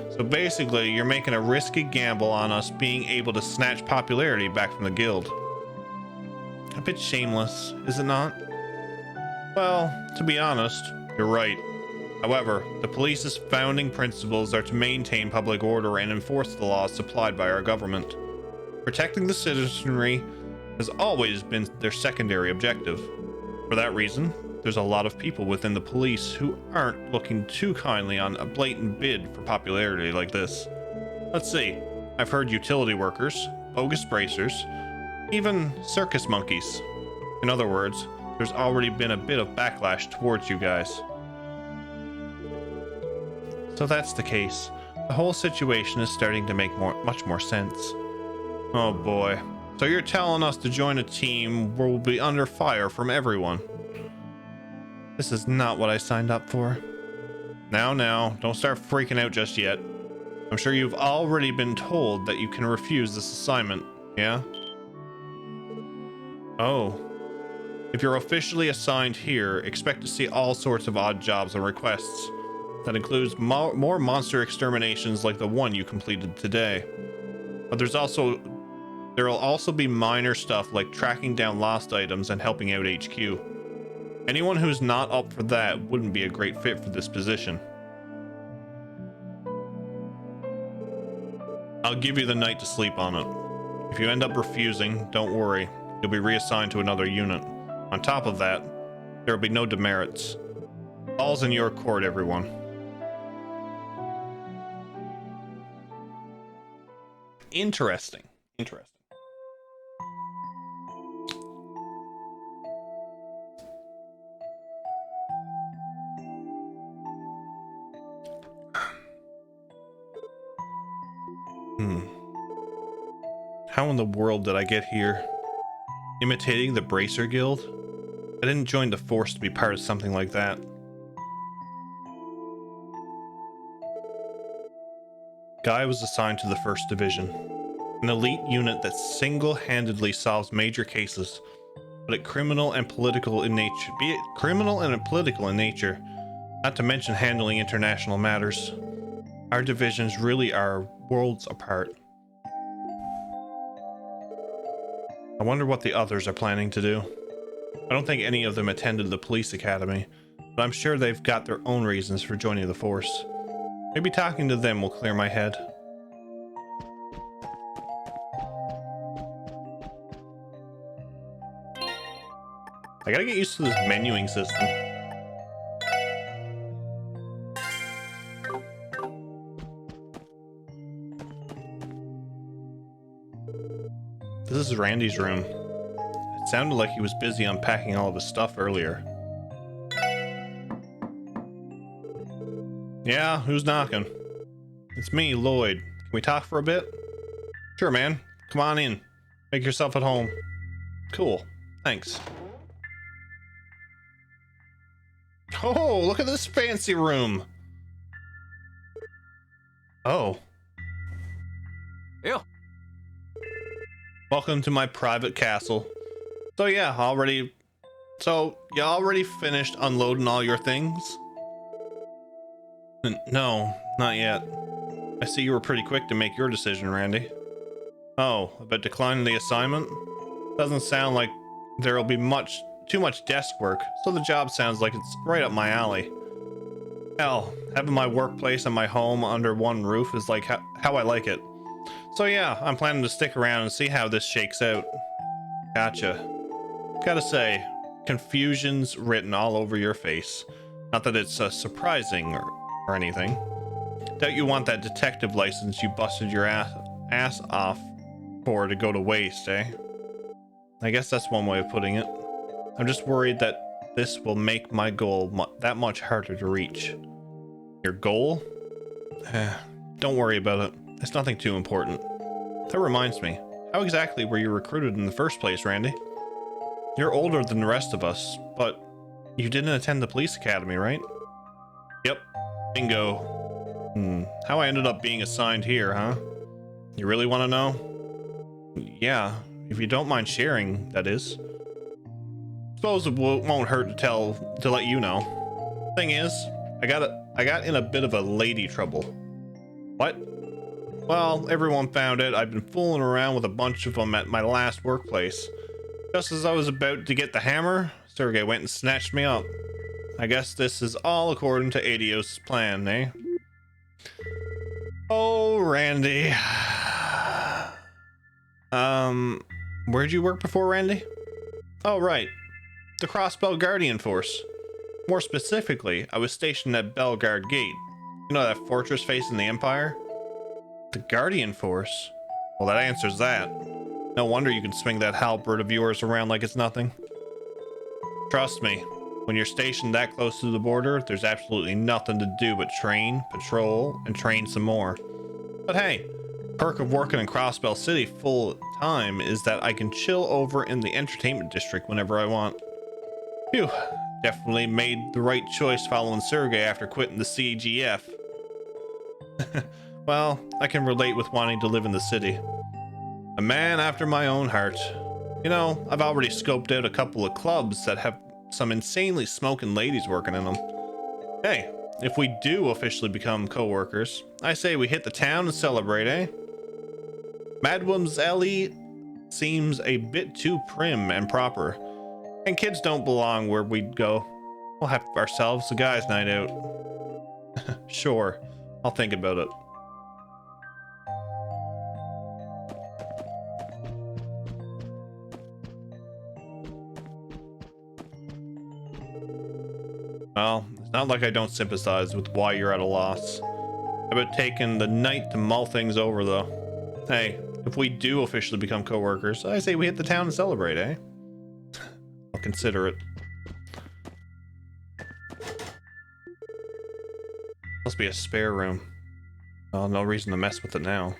So basically, you're making a risky gamble on us being able to snatch popularity back from the guild. A bit shameless, is it not? Well, to be honest, you're right. However, the police's founding principles are to maintain public order and enforce the laws supplied by our government. Protecting the citizenry has always been their secondary objective. For that reason, there's a lot of people within the police who aren't looking too kindly on a blatant bid for popularity like this. Let's see, I've heard utility workers, bogus bracers, even circus monkeys. In other words, there's already been a bit of backlash towards you guys. So that's the case. The whole situation is starting to make much more sense. Oh boy. So you're telling us to join a team where we'll be under fire from everyone. This is not what I signed up for. Now, don't start freaking out just yet. I'm sure you've already been told that you can refuse this assignment, yeah? Oh. If you're officially assigned here, expect to see all sorts of odd jobs and requests. That includes more monster exterminations like the one you completed today. But there will also be minor stuff like tracking down lost items and helping out HQ. Anyone who's not up for that wouldn't be a great fit for this position. I'll give you the night to sleep on it. If you end up refusing, don't worry. You'll be reassigned to another unit. On top of that, there will be no demerits. All's in your court, everyone. Interesting. How in the world did I get here? Imitating the Bracer Guild? I didn't join the Force to be part of something like that. Guy was assigned to the 1st Division, an elite unit that single-handedly solves major cases, be it criminal and political in nature, not to mention handling international matters. Our divisions really are worlds apart. I wonder what the others are planning to do. I don't think any of them attended the police academy, but I'm sure they've got their own reasons for joining the force. Maybe talking to them will clear my head. I gotta get used to this menuing system. This is Randy's room. It sounded like he was busy unpacking all of his stuff earlier. Yeah, who's knocking? It's me, Lloyd. Can we talk for a bit? Sure, man. Come on in. Make yourself at home. Cool. Thanks. Oh, look at this fancy room. Oh. Yeah. Welcome to my private castle. So yeah, you already finished unloading all your things? No, not yet. I see you were pretty quick to make your decision, Randy. Oh, about declining the assignment? Doesn't sound like there'll be too much desk work, so the job sounds like it's right up my alley. Hell, having my workplace and my home under one roof is like how I like it. So yeah, I'm planning to stick around and see how this shakes out. Gotcha. Gotta say, confusion's written all over your face. Not that it's surprising or anything. Doubt you want that detective license you busted your ass off for to go to waste, eh? I guess that's one way of putting it. I'm just worried that this will make my goal that much harder to reach. Your goal? Don't worry about it. It's nothing too important. That reminds me, how exactly were you recruited in the first place, Randy? You're older than the rest of us, but you didn't attend the police academy, right? Yep. Bingo. How I ended up being assigned here, huh? You really want to know? Yeah, if you don't mind sharing, that is. Suppose it won't hurt to let you know. Thing is, I got in a bit of a lady trouble. What? Well, everyone found out I've been fooling around with a bunch of them at my last workplace. Just as I was about to get the hammer, Sergey went and snatched me up. I guess this is all according to Adios' plan, eh? Oh, Randy. Where'd you work before, Randy? Oh, right. The Crossbell Guardian Force. More specifically, I was stationed at Belgard Gate. You know that fortress facing the Empire? The Guardian Force? Well, that answers that. No wonder you can swing that halberd of yours around like it's nothing. Trust me, when you're stationed that close to the border, there's absolutely nothing to do but train, patrol, and train some more. But hey, perk of working in Crossbell City full time is that I can chill over in the entertainment district whenever I want. Phew, definitely made the right choice following Sergey after quitting the CGF. Well, I can relate with wanting to live in the city. A man after my own heart. You know, I've already scoped out a couple of clubs that have some insanely smoking ladies working in them. Hey, if we do officially become co-workers, I say we hit the town and celebrate, eh? Mademoiselle seems a bit too prim and proper, and kids don't belong where we'd go. We'll have ourselves a guys' night out. Sure, I'll think about it. Well, it's not like I don't sympathize with why you're at a loss. About taking the night to mull things over, though. Hey, if we do officially become co-workers, I say we hit the town and celebrate, eh? I'll consider it. Must be a spare room. Oh, no reason to mess with it now.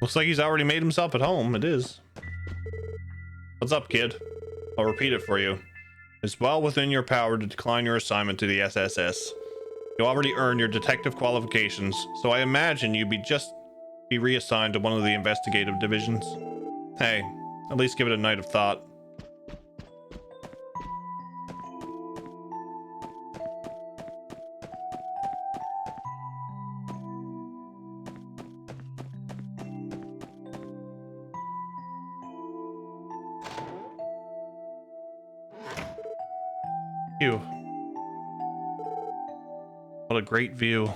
Looks like he's already made himself at home. It is. What's up, kid? I'll repeat it for you. It's well within your power to decline your assignment to the SSS. You already earned your detective qualifications, so I imagine you'd be reassigned to one of the investigative divisions. Hey, at least give it a night of thought. Phew. What a great view.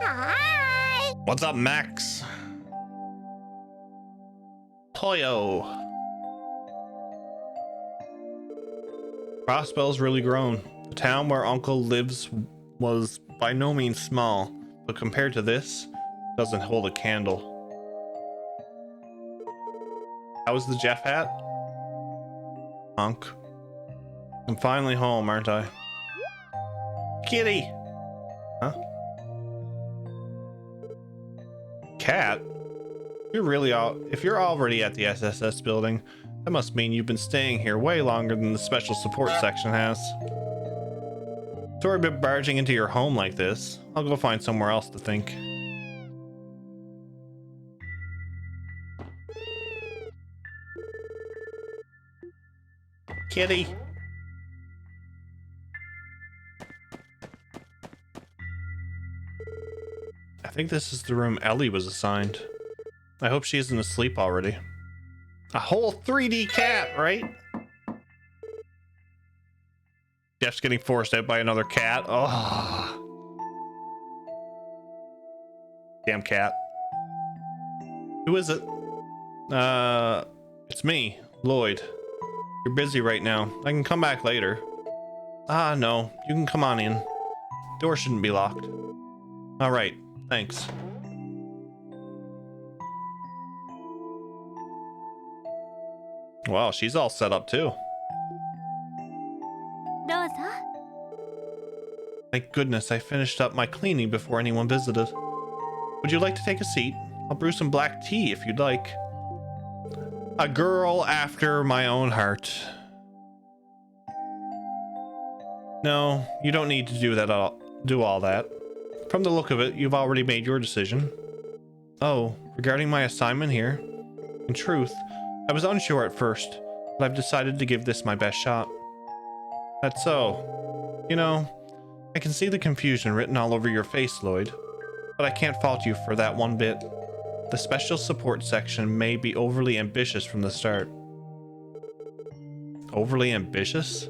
Hi. What's up, Max? Toyo. Crossbell's really grown. The town where Uncle lives was by no means small, but compared to this, doesn't hold a candle. How was the Jeff hat? Honk. I'm finally home, aren't I? Kitty! Huh? Cat? You're really if you're already at the SSS building, that must mean you've been staying here way longer than the special support section has. Sorry about barging into your home like this. I'll go find somewhere else to think. Kitty! I think this is the room Ellie was assigned. I hope she isn't asleep already. A whole 3D cat, right? Jeff's getting forced out by another cat. Oh. Damn cat. Who is it? It's me, Lloyd. You're busy right now. I can come back later. Ah, no. You can come on in. Door shouldn't be locked. All right. Thanks. Wow, she's all set up too. どうぞ Thank goodness I finished up my cleaning before anyone visited. Would you like to take a seat? I'll brew some black tea if you'd like. A girl after my own heart. No, you don't need to do all that. From the look of it, you've already made your decision. Oh, regarding my assignment here? In truth, I was unsure at first, but I've decided to give this my best shot. That's so. You know, I can see the confusion written all over your face, Lloyd, but I can't fault you for that one bit. The special support section may be overly ambitious from the start. Overly ambitious?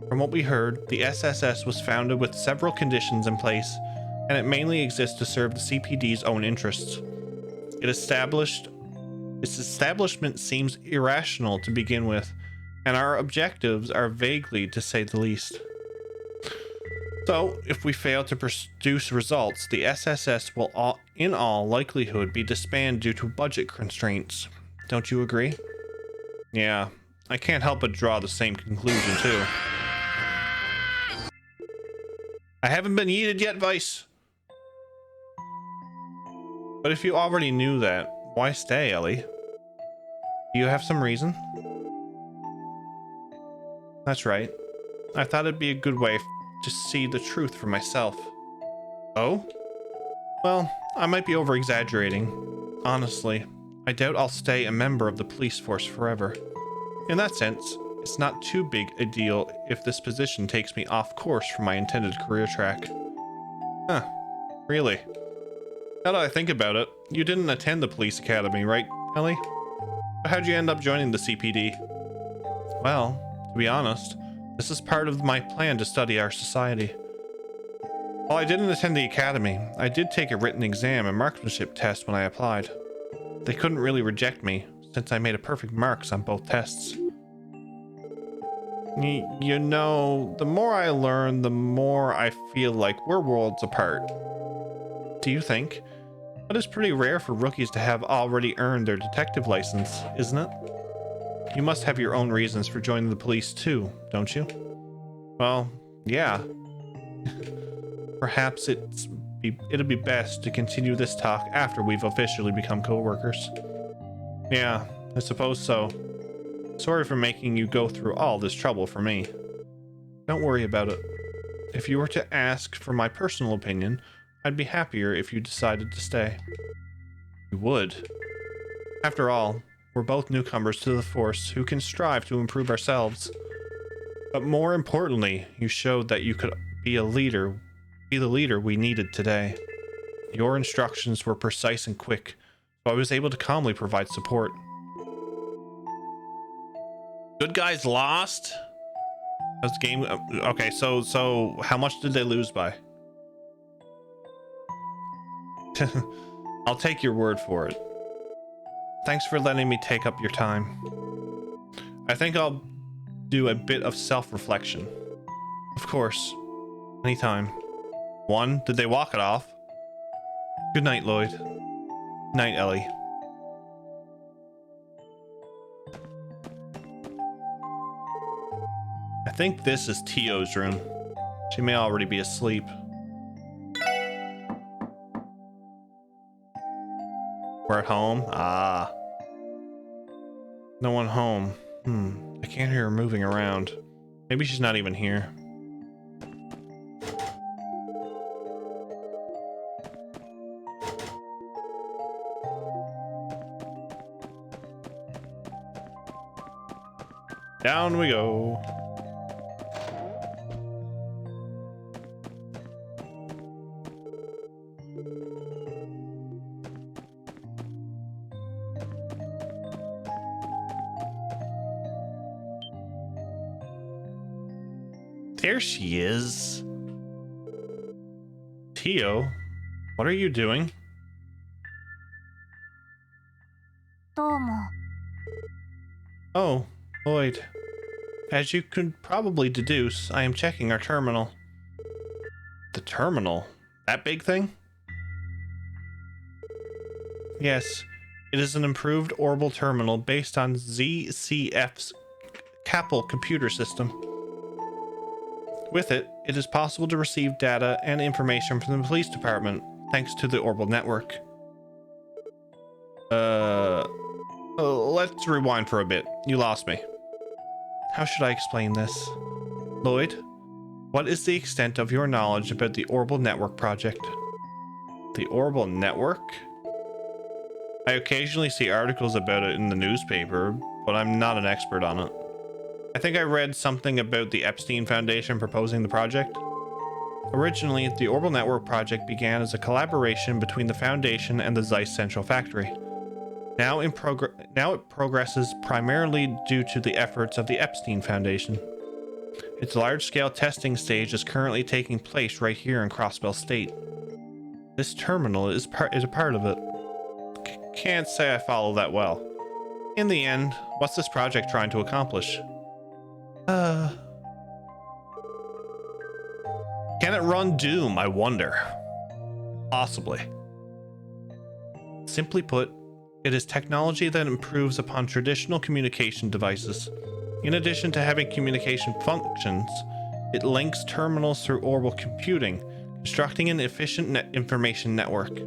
From what we heard, the SSS was founded with several conditions in place, and it mainly exists to serve the CPD's own interests. Its establishment seems irrational to begin with, and our objectives are vaguely, to say the least. So, if we fail to produce results, the SSS will in all likelihood be disbanded due to budget constraints. Don't you agree? Yeah, I can't help but draw the same conclusion too. I haven't been yeeted yet, Vice. But if you already knew that, why stay, Ellie? Do you have some reason? That's right. I thought it'd be a good way to see the truth for myself. Oh? Well, I might be over-exaggerating. Honestly, I doubt I'll stay a member of the police force forever. In that sense, it's not too big a deal if this position takes me off course from my intended career track. Huh. Really? Now that I think about it, you didn't attend the police academy, right, Ellie? How'd you end up joining the CPD? Well, to be honest, this is part of my plan to study our society. While I didn't attend the academy, I did take a written exam and marksmanship test when I applied. They couldn't really reject me, since I made a perfect marks on both tests. You know, the more I learn, the more I feel like we're worlds apart. Do you think? It is pretty rare for rookies to have already earned their detective license, isn't it? You must have your own reasons for joining the police too, don't you? Well, yeah. Perhaps it'd be best to continue this talk after we've officially become co-workers. Yeah, I suppose so. Sorry for making you go through all this trouble for me. Don't worry about it. If you were to ask for my personal opinion, I'd be happier if you decided to stay. You would. After all, we're both newcomers to the force who can strive to improve ourselves. But more importantly, you showed that you could be the leader we needed today. Your instructions were precise and quick, so I was able to calmly provide support. Good guys lost? That's game. Okay, so how much did they lose by? I'll take your word for it. Thanks for letting me take up your time. I think I'll do a bit of self-reflection. Of course. Anytime. 1. Did they walk it off? Good night, Lloyd. Night, Ellie. think this is Tio's room. She may already be asleep. We're at home? Ah. No one home. I can't hear her moving around. Maybe she's not even here. Down we go. There she is. Tio, what are you doing? どうも。 Oh, Lloyd. As you could probably deduce, I am checking our terminal. The terminal? That big thing? Yes, it is an improved orbital terminal based on ZCF's Capel computer system. With it, it is possible to receive data and information from the police department, thanks to the orbital network. Let's rewind for a bit. You lost me. How should I explain this? Lloyd, what is the extent of your knowledge about the orbital network project? The orbital network? I occasionally see articles about it in the newspaper, but I'm not an expert on it. I think I read something about the Epstein Foundation proposing the project. Originally, the Orbital Network project began as a collaboration between the Foundation and the Zeiss Central Factory. Now it progresses primarily due to the efforts of the Epstein Foundation. Its large-scale testing stage is currently taking place right here in Crossbell State. This terminal is a part of it. Can't say I follow that well. In the end, what's this project trying to accomplish? Can it run Doom, I wonder? Possibly. Simply put, it is technology that improves upon traditional communication devices. In addition to having communication functions, it links terminals through orbital computing, constructing an efficient information network.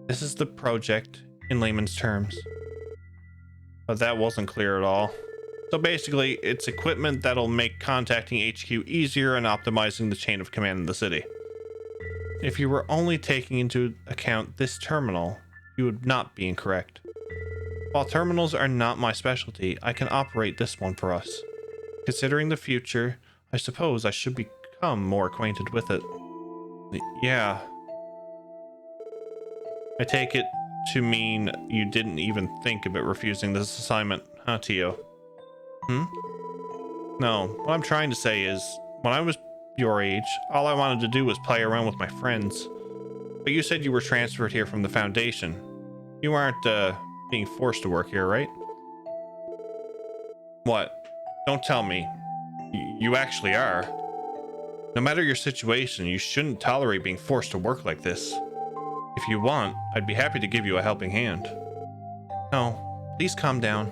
This is the project in layman's terms. But that wasn't clear at all. So basically, it's equipment that'll make contacting HQ easier and optimizing the chain of command in the city. If you were only taking into account this terminal, you would not be incorrect. While terminals are not my specialty, I can operate this one for us. Considering the future, I suppose I should become more acquainted with it. Yeah. I take it to mean you didn't even think about refusing this assignment, huh, Tio? No, what I'm trying to say is, when I was your age, all I wanted to do was play around with my friends. But you said you were transferred here from the Foundation. You aren't, being forced to work here, right? What? Don't tell me. You actually are. No matter your situation, you shouldn't tolerate being forced to work like this. If you want, I'd be happy to give you a helping hand. No, please calm down.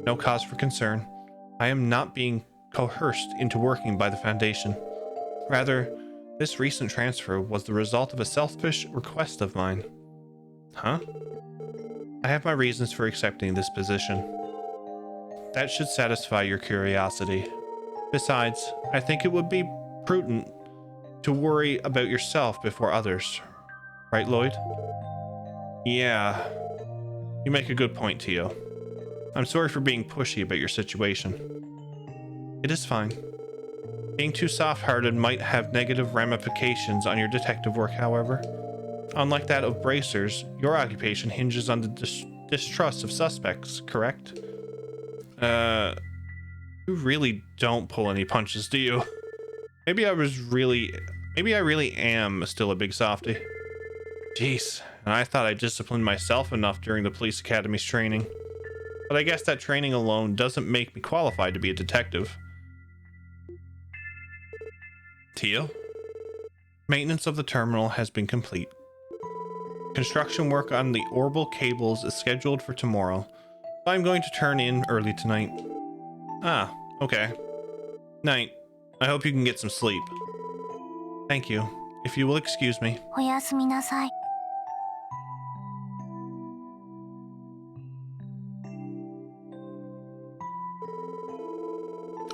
No cause for concern. I am not being coerced into working by the Foundation. Rather, this recent transfer was the result of a selfish request of mine. Huh? I have my reasons for accepting this position. That should satisfy your curiosity. Besides, I think it would be prudent to worry about yourself before others. Right, Lloyd? Yeah. You make a good point, Tio. I'm sorry for being pushy about your situation. It is fine. Being too soft-hearted might have negative ramifications on your detective work, however. Unlike that of bracers, your occupation hinges on the distrust of suspects, correct? You really don't pull any punches, do you? Maybe I really am still a big softy. Jeez, and I thought I disciplined myself enough during the police academy's training. But I guess that training alone doesn't make me qualified to be a detective. Tio? Maintenance of the terminal has been complete. Construction work on the orbital cables is scheduled for tomorrow, so I'm going to turn in early tonight. Ah, okay. Night. I hope you can get some sleep. Thank you. If you will excuse me. おやすみなさい。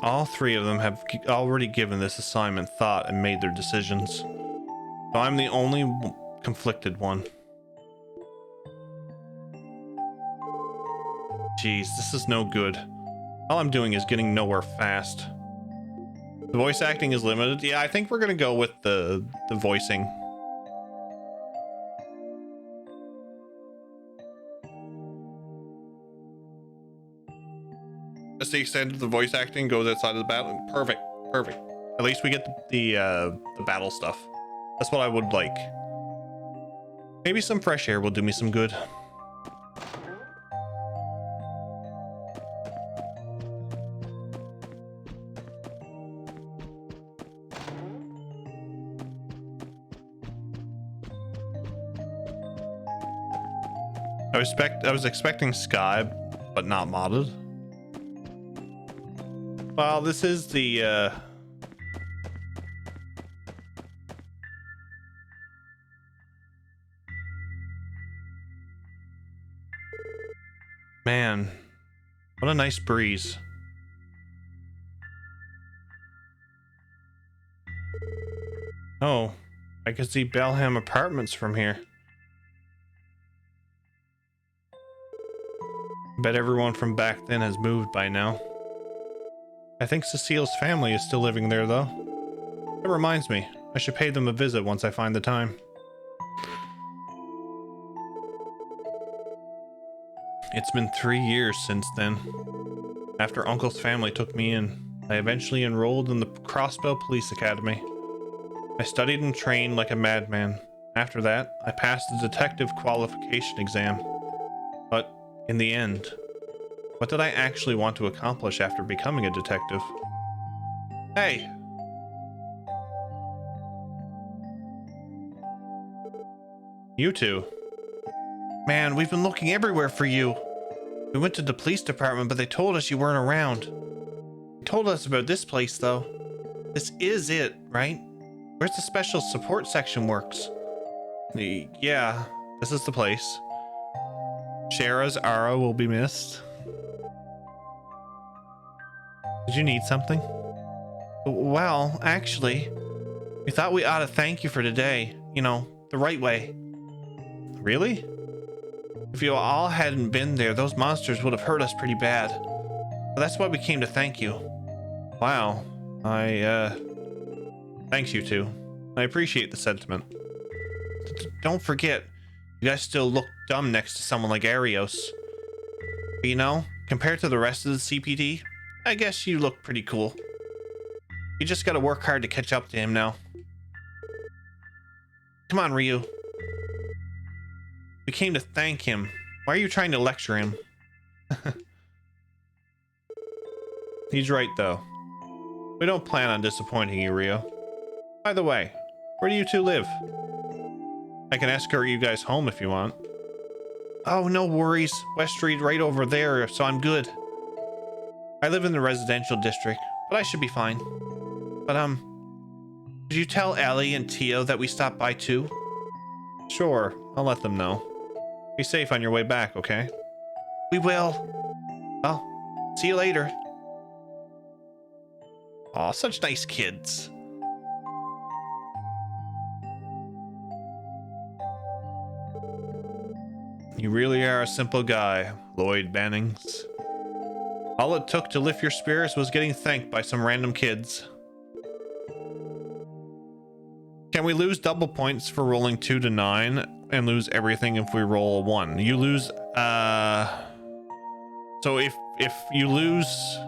All three of them have already given this assignment thought and made their decisions. So I'm the only conflicted one. Jeez, this is no good. All I'm doing is getting nowhere fast. The voice acting is limited. Yeah, I think we're gonna go with the voicing. That's the extent of the voice acting goes outside of the battle. Perfect, perfect. At least we get the battle stuff. That's what I would like. Maybe some fresh air will do me some good. I was expecting Sky, but not modded. Well, this is the man, what a nice breeze. Oh, I can see Belham Apartments from here. Bet everyone from back then has moved by now. I think Cecile's family is still living there, though. That reminds me, I should pay them a visit once I find the time. It's been 3 years since then. After Uncle's family took me in, I eventually enrolled in the Crossbell Police Academy. I studied and trained like a madman. After that, I passed the detective qualification exam. But in the end, what did I actually want to accomplish after becoming a detective? Hey! You two. Man, we've been looking everywhere for you. We went to the police department, but they told us you weren't around. They told us about this place, though. This is it, right? Where's the special support section works? Yeah, this is the place. Shara's Ara will be missed. Did you need something? Well, actually, we thought we ought to thank you for today. You know, the right way. Really? If you all hadn't been there, those monsters would have hurt us pretty bad. But that's why we came to thank you. Wow. Thanks, you two. I appreciate the sentiment. Don't forget, you guys still look dumb next to someone like Arios. But you know, compared to the rest of the CPD, I guess you look pretty cool. You just gotta work hard to catch up to him now. Come on, Ryu. We came to thank him. Why are you trying to lecture him? He's right, though. We don't plan on disappointing you, Rio. By the way, where do you two live? I can escort you guys home if you want. Oh, no worries. West Street right over there, so I'm good. I live in the residential district, but I should be fine. But, did you tell Ellie and Tio that we stopped by too? Sure, I'll let them know. Be safe on your way back, okay? We will. Well, see you later. Aw, such nice kids. You really are a simple guy, Lloyd Bannings. All it took to lift your spirits was getting thanked by some random kids. Can we lose double points for rolling 2 to 9 and lose everything if we roll a 1? You lose, so if you lose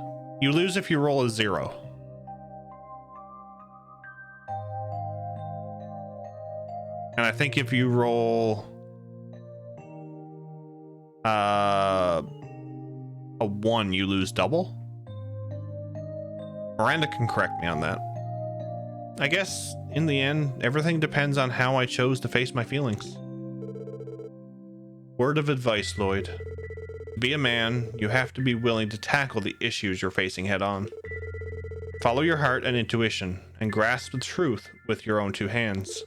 if you roll a 0. And I think if you roll a 1, you lose double. Miranda can correct me on that. I guess in the end, everything depends on how I chose to face my feelings. Word of advice, Lloyd. To be a man, you have to be willing to tackle the issues you're facing head on. Follow your heart and intuition, and grasp the truth with your own two hands.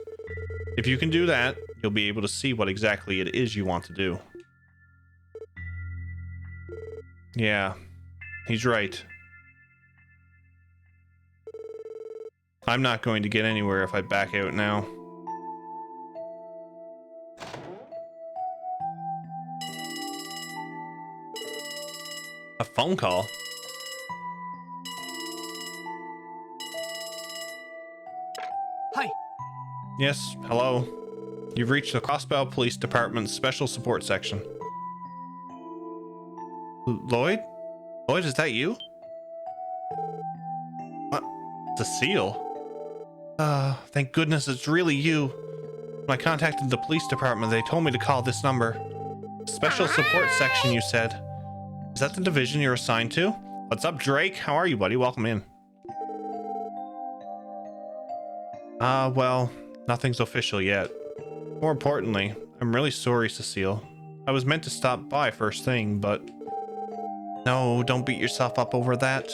If you can do that, you'll be able to see what exactly it is you want to do. Yeah, he's right. I'm not going to get anywhere if I back out now. A phone call? Hi. Yes, hello. You've reached the Crossbell Police Department's Special Support Section. Lloyd? Lloyd, is that you? What? Cecile? Thank goodness it's really you. When I contacted the police department, they told me to call this number. Special Support Section, you said. Is that the division you're assigned to? What's up, Drake? How are you, buddy? Welcome in. Well, nothing's official yet. More importantly, I'm really sorry, Cecile. I was meant to stop by first thing, but... No, don't beat yourself up over that.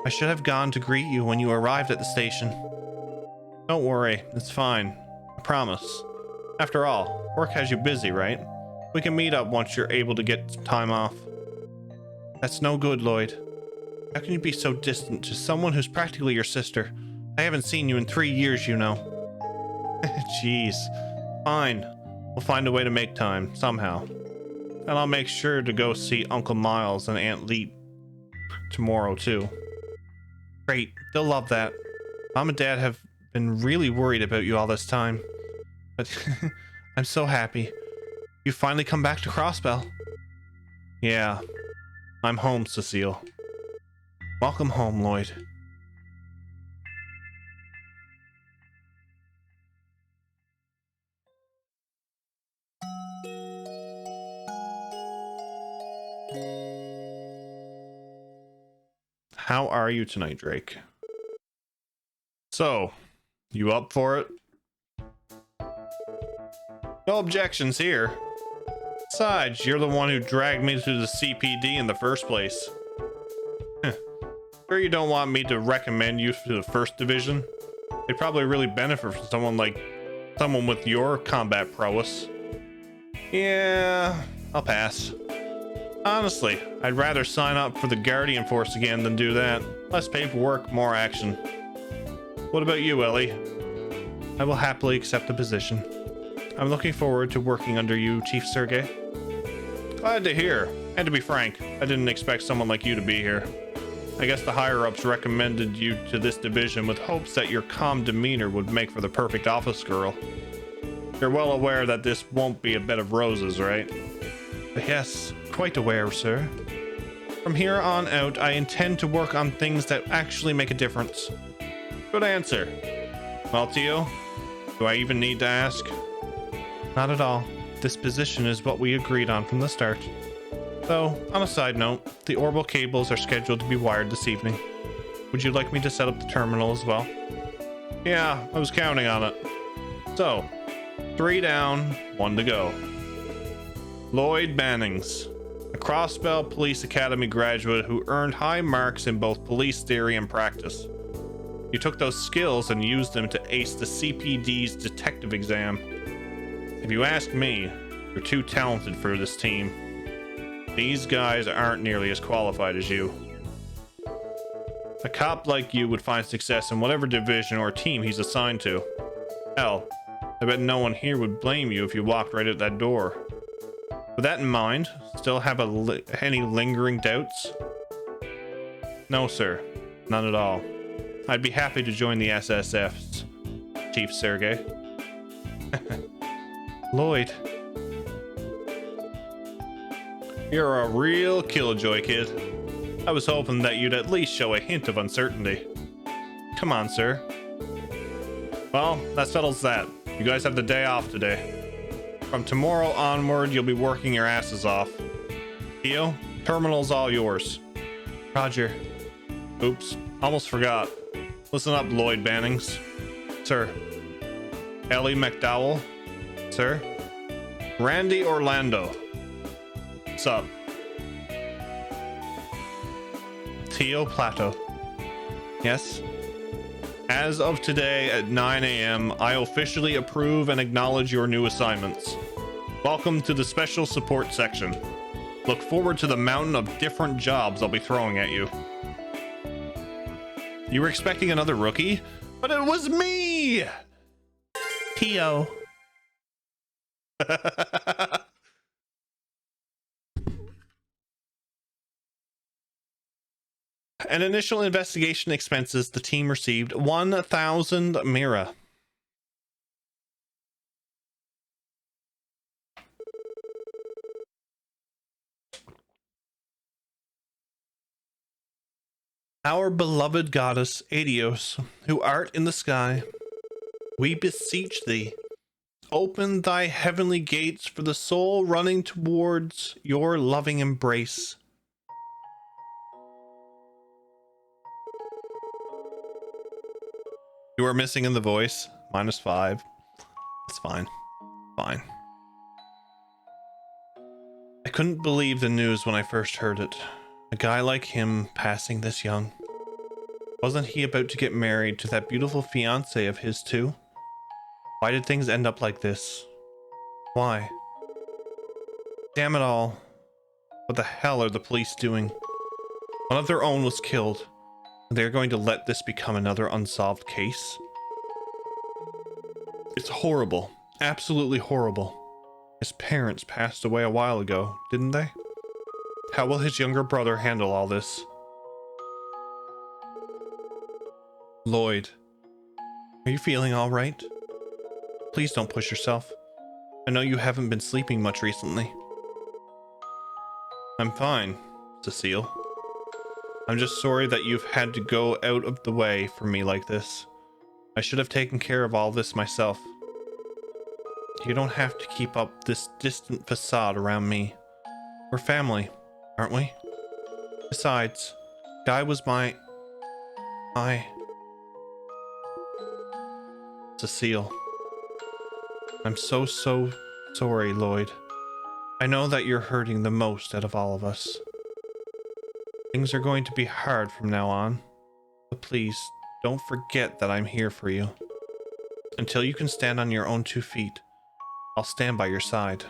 I should have gone to greet you when you arrived at the station. Don't worry, it's fine. I promise. After all, work has you busy, right? We can meet up once you're able to get some time off. That's no good, Lloyd. How can you be so distant to someone who's practically your sister? I haven't seen you in 3 years, you know. Jeez. Fine. We'll find a way to make time, somehow. And I'll make sure to go see Uncle Miles and Aunt Leet tomorrow, too. Great. They'll love that. Mom and Dad have been really worried about you all this time. But I'm so happy. You finally come back to Crossbell. Yeah. I'm home, Cecile. Welcome home, Lloyd. How are you tonight, Drake? So, you up for it? No objections here. Besides, you're the one who dragged me to the CPD in the first place. Sure you don't want me to recommend you to the first division? They'd probably really benefit from someone with your combat prowess. Yeah, I'll pass. Honestly, I'd rather sign up for the Guardian Force again than do that. Less paperwork, more action. What about you, Ellie? I will happily accept the position. I'm looking forward to working under you, Chief Sergey. Glad to hear. And to be frank, I didn't expect someone like you to be here. I guess the higher-ups recommended you to this division with hopes that your calm demeanor would make for the perfect office girl. You're well aware that this won't be a bed of roses, right? Yes, quite aware, sir. From here on out, I intend to work on things that actually make a difference. Good answer. Well, Tio, do I even need to ask? Not at all. This position is what we agreed on from the start. Though, on a side note, the orbital cables are scheduled to be wired this evening. Would you like me to set up the terminal as well? Yeah, I was counting on it. So, 3 down, 1 to go. Lloyd Bannings, a Crossbell Police Academy graduate who earned high marks in both police theory and practice. You took those skills and used them to ace the CPD's detective exam. If you ask me, you're too talented for this team. These guys aren't nearly as qualified as you. A cop like you would find success in whatever division or team he's assigned to. Hell, I bet no one here would blame you if you walked right out that door. With that in mind, still have any lingering doubts? No, sir. None at all. I'd be happy to join the SSFs, Chief Sergey. Lloyd. You're a real killjoy, kid. I was hoping that you'd at least show a hint of uncertainty. Come on, sir. Well, that settles that. You guys have the day off today. From tomorrow onward, you'll be working your asses off. Theo, terminal's all yours. Roger. Oops, almost forgot. Listen up, Lloyd Bannings. Sir. Ellie McDowell. Sir. Randy Orlando. What's up? Theo Plato. Yes? As of today at 9 a.m., I officially approve and acknowledge your new assignments. Welcome to the special support section. Look forward to the mountain of different jobs I'll be throwing at you. You were expecting another rookie, but it was me! T.O. An initial investigation expenses, the team received 1,000 Mira. Our beloved goddess Adios, who art in the sky, we beseech thee, open thy heavenly gates for the soul running towards your loving embrace. You are missing in the voice. -5. It's fine. Fine. I couldn't believe the news when I first heard it. A guy like him passing this young. Wasn't he about to get married to that beautiful fiancée of his too? Why did things end up like this? Why? Damn it all. What the hell are the police doing? One of their own was killed. They're going to let this become another unsolved case? It's horrible. Absolutely horrible. His parents passed away a while ago, didn't they? How will his younger brother handle all this? Lloyd, are you feeling all right? Please don't push yourself. I know you haven't been sleeping much recently. I'm fine, Cecile. I'm just sorry that you've had to go out of the way for me like this. I should have taken care of all this myself. You don't have to keep up this distant facade around me. We're family, aren't we? Besides, Guy was Cecile. I'm so sorry, Lloyd. I know that you're hurting the most out of all of us. Things are going to be hard from now on, but please don't forget that I'm here for you. Until you can stand on your own 2 feet, I'll stand by your side.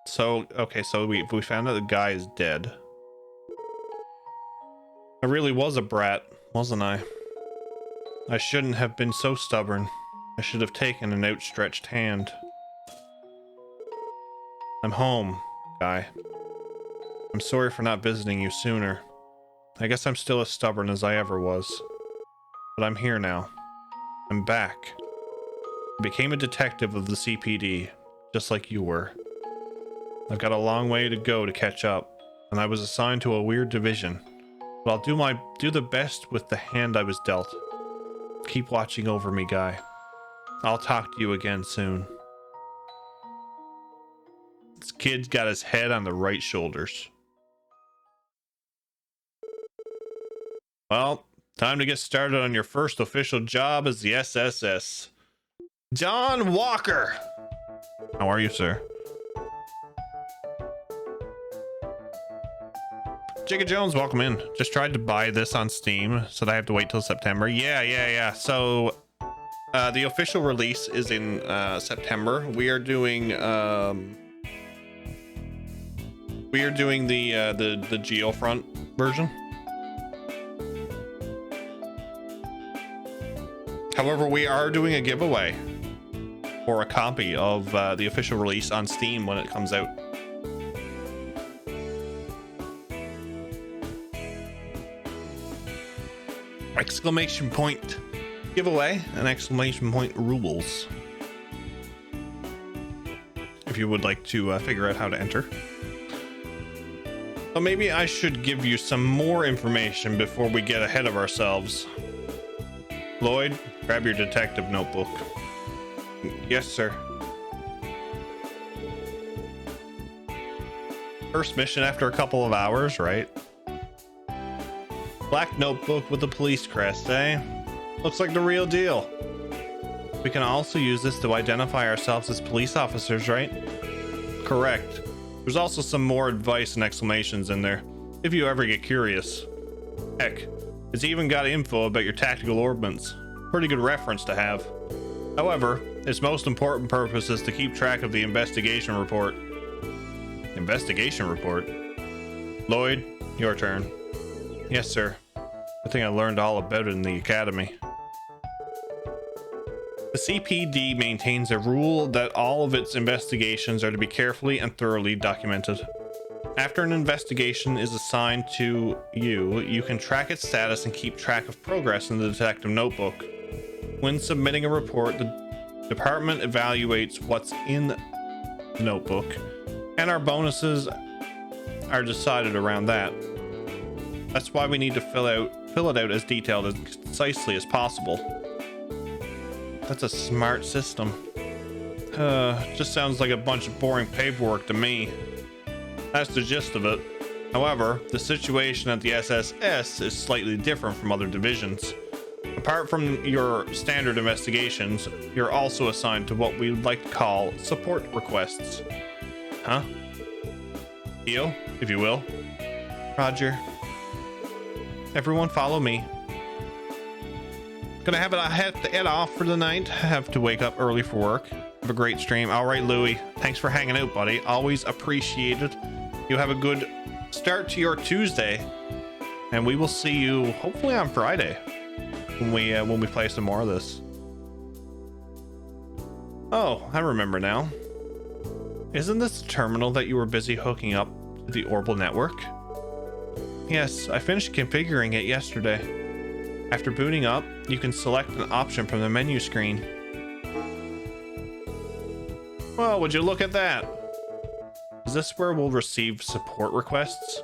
So, okay, so we found out the guy is dead. I really was a brat, wasn't I? I shouldn't have been so stubborn. I should have taken an outstretched hand. I'm home, Guy. I'm sorry for not visiting you sooner. I guess I'm still as stubborn as I ever was. But I'm here now. I'm back. I became a detective of the CPD, just like you were. I've got a long way to go to catch up, and I was assigned to a weird division. But I'll do the best with the hand I was dealt. Keep watching over me, Guy. I'll talk to you again soon. This kid's got his head on the right shoulders. Well, time to get started on your first official job as the SSS. John Walker! How are you, sir? Jacob Jones, welcome in. Just tried to buy this on Steam, so I have to wait till September. Yeah. So, the official release is in September. We are doing the Geofront version. However, we are doing a giveaway for a copy of the official release on Steam when it comes out. Exclamation point giveaway and exclamation point rules. If you would like to figure out how to enter. So maybe I should give you some more information before we get ahead of ourselves. Lloyd, grab your detective notebook. Yes, sir. First mission after a couple of hours, right? Black notebook with the police crest, eh? Looks like the real deal. We can also use this to identify ourselves as police officers, right? Correct. There's also some more advice and exclamations in there, if you ever get curious. Heck, it's even got info about your tactical ordnance. Pretty good reference to have. However, its most important purpose is to keep track of the investigation report. Investigation report? Lloyd, your turn. Yes, sir. I think I learned all about it in the academy. The CPD maintains a rule that all of its investigations are to be carefully and thoroughly documented. After an investigation is assigned to you, you can track its status and keep track of progress in the detective notebook. When submitting a report, the department evaluates what's in the notebook, and our bonuses are decided around that. That's why we need to fill it out as detailed and concisely as possible. That's a smart system. Just sounds like a bunch of boring paperwork to me. That's the gist of it. However, the situation at the SSS is slightly different from other divisions. Apart from your standard investigations, you're also assigned to what we would like to call support requests. Huh? Theo, if you will. Roger. Everyone follow me. Gonna have to head off for the night. Have to wake up early for work. Have a great stream. All right, Louie. Thanks for hanging out, buddy. Always appreciated. You have a good start to your Tuesday, and we will see you hopefully on Friday when we play some more of this. Oh, I remember now. Isn't this the terminal that you were busy hooking up to the Orbital network? Yes, I finished configuring it yesterday. After booting up, you can select an option from the menu screen. Well, would you look at that? Is this where we'll receive support requests?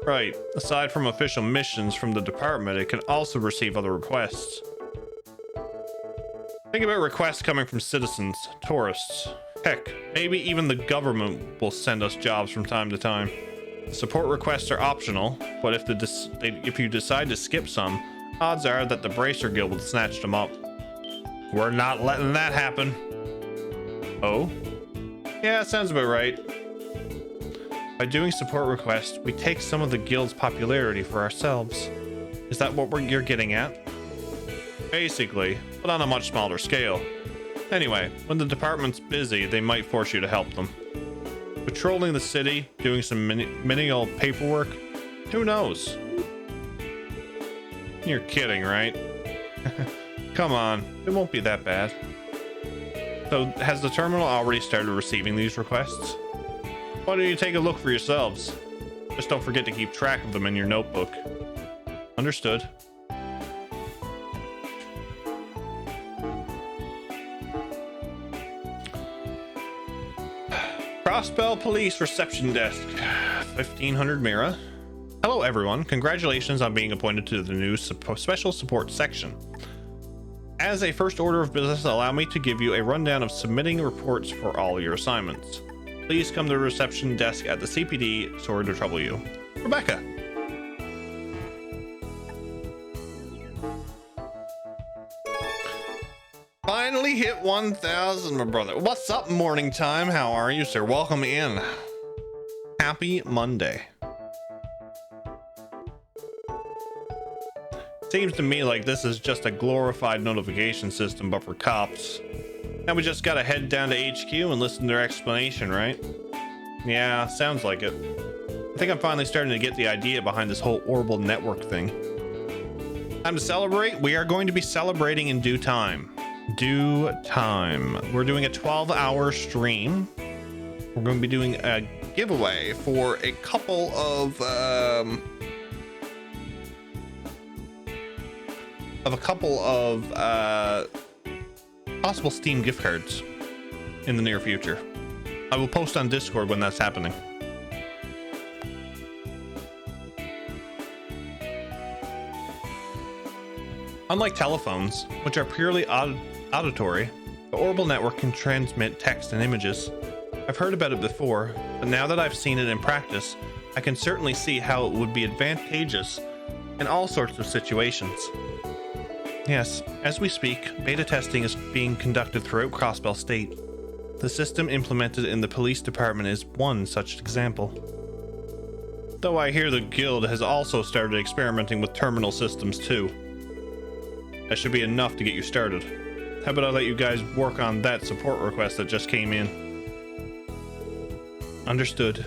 Right, aside from official missions from the department, it can also receive other requests. Think about requests coming from citizens, tourists. Heck, maybe even the government will send us jobs from time to time. Support requests are optional, but if you decide to skip some, odds are that the Bracer Guild will snatch them up. We're not letting that happen. Oh? Yeah, sounds about right. By doing support requests, we take some of the guild's popularity for ourselves. Is that what you're getting at? Basically, but on a much smaller scale. Anyway, when the department's busy, they might force you to help them. Patrolling the city, doing some menial paperwork, who knows? You're kidding, right? Come on, it won't be that bad. So, has the terminal already started receiving these requests? Why don't you take a look for yourselves? Just don't forget to keep track of them in your notebook. Understood. Crossbell Police Reception Desk, 1500 Mira. Hello everyone, congratulations on being appointed to the new special support section. As a first order of business, allow me to give you a rundown of submitting reports for all your assignments. Please come to the reception desk at the CPD. Sorry to trouble you. Rebecca. Finally hit 1,000, my brother. What's up, morning time? How are you, sir? Welcome in. Happy Monday. Seems to me like this is just a glorified notification system, but for cops. Now we just gotta head down to HQ and listen to their explanation, right? Yeah, sounds like it. I think I'm finally starting to get the idea behind this whole Orbital network thing. Time to celebrate? We are going to be celebrating in due time. Due time. We're doing a 12-hour stream. We're going to be doing a giveaway for a couple of possible Steam gift cards in the near future. I will post on Discord when that's happening. Unlike telephones, which are purely auditory, the Orbital network can transmit text and images. I've heard about it before, but now that I've seen it in practice, I can certainly see how it would be advantageous in all sorts of situations. Yes, as we speak, beta testing is being conducted throughout Crossbell State. The system implemented in the police department is one such example. Though I hear the guild has also started experimenting with terminal systems too. That should be enough to get you started. How about I let you guys work on that support request that just came in? Understood.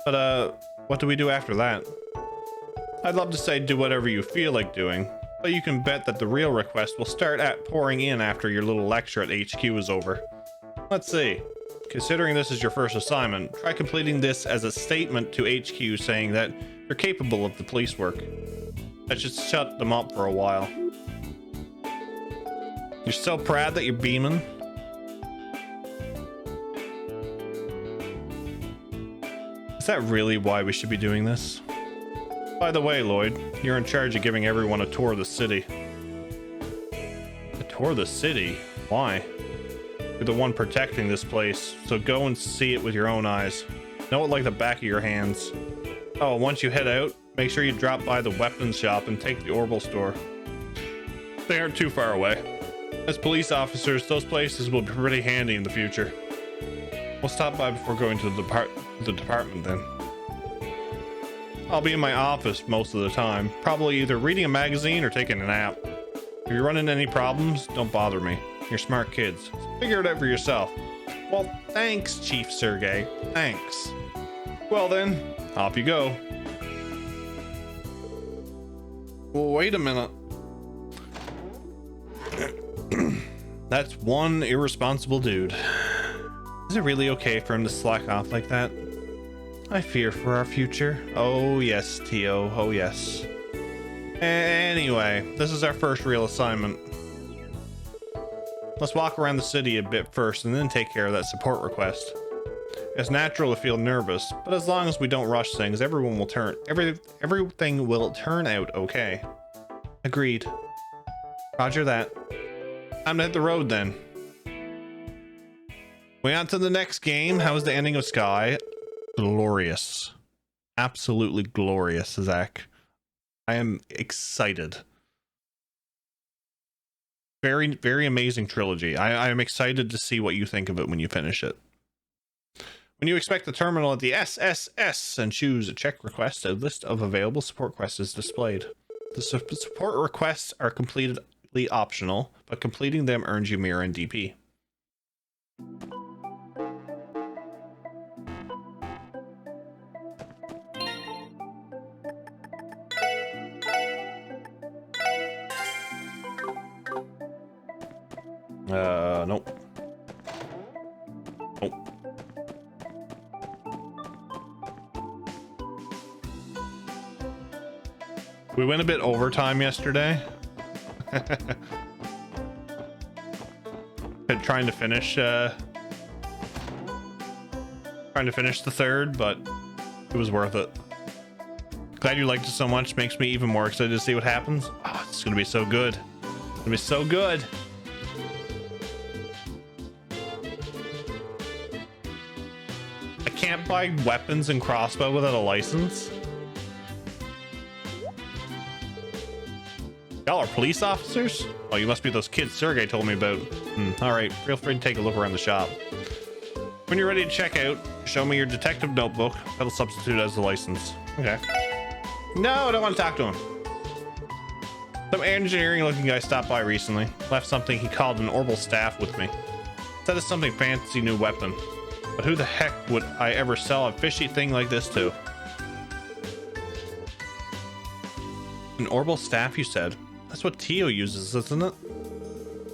But what do we do after that? I'd love to say do whatever you feel like doing, but you can bet that the real request will start at pouring in after your little lecture at HQ is over. Let's see. Considering this is your first assignment, try completing this as a statement to HQ saying that you're capable of the police work. That should shut them up for a while. You're so proud that you're beaming. Is that really why we should be doing this? By the way, Lloyd, you're in charge of giving everyone a tour of the city. A tour of the city? Why? You're the one protecting this place, so go and see it with your own eyes. Know it like the back of your hands. Oh, once you head out, make sure you drop by the weapons shop and take the Orbital store. They aren't too far away. As police officers, those places will be pretty handy in the future. We'll stop by before going to the department then. I'll be in my office most of the time, probably either reading a magazine or taking a nap. If you run into any problems, don't bother me. You're smart kids. So figure it out for yourself. Well, thanks, Chief Sergey. Thanks. Well then, off you go. Wait a minute. That's one irresponsible dude. Is it really okay for him to slack off like that? I fear for our future. Oh yes, Tio. Oh yes. Anyway, this is our first real assignment. Let's walk around the city a bit first and then take care of that support request. It's natural to feel nervous, but as long as we don't rush things, everything will turn out okay. Agreed. Roger that. Time to hit the road then. We on to the next game. How was the ending of Sky? Glorious. Absolutely glorious, Zach. I am excited. Very, very amazing trilogy. I am excited to see what you think of it when you finish it. When you expect the terminal at the SSS and choose a check request, a list of available support requests is displayed. The support requests are completely optional, but completing them earns you mirror and DP. Nope. Nope. We went a bit overtime yesterday. Trying to finish the third, but it was worth it. Glad you liked it so much. Makes me even more excited to see what happens. Oh, it's gonna be so good. It's gonna be so good. I can't buy weapons and crossbow without a license. Y'all are police officers? Oh, you must be those kids Sergey told me about. All right, feel free to take a look around the shop. When you're ready to check out, show me your detective notebook. That'll substitute as the license. Okay. No, I don't want to talk to him. Some engineering looking guy stopped by recently. Left something he called an orbital staff with me. Said it's something fancy new weapon. But who the heck would I ever sell a fishy thing like this to? An orbital staff, you said? That's what Tio uses, isn't it?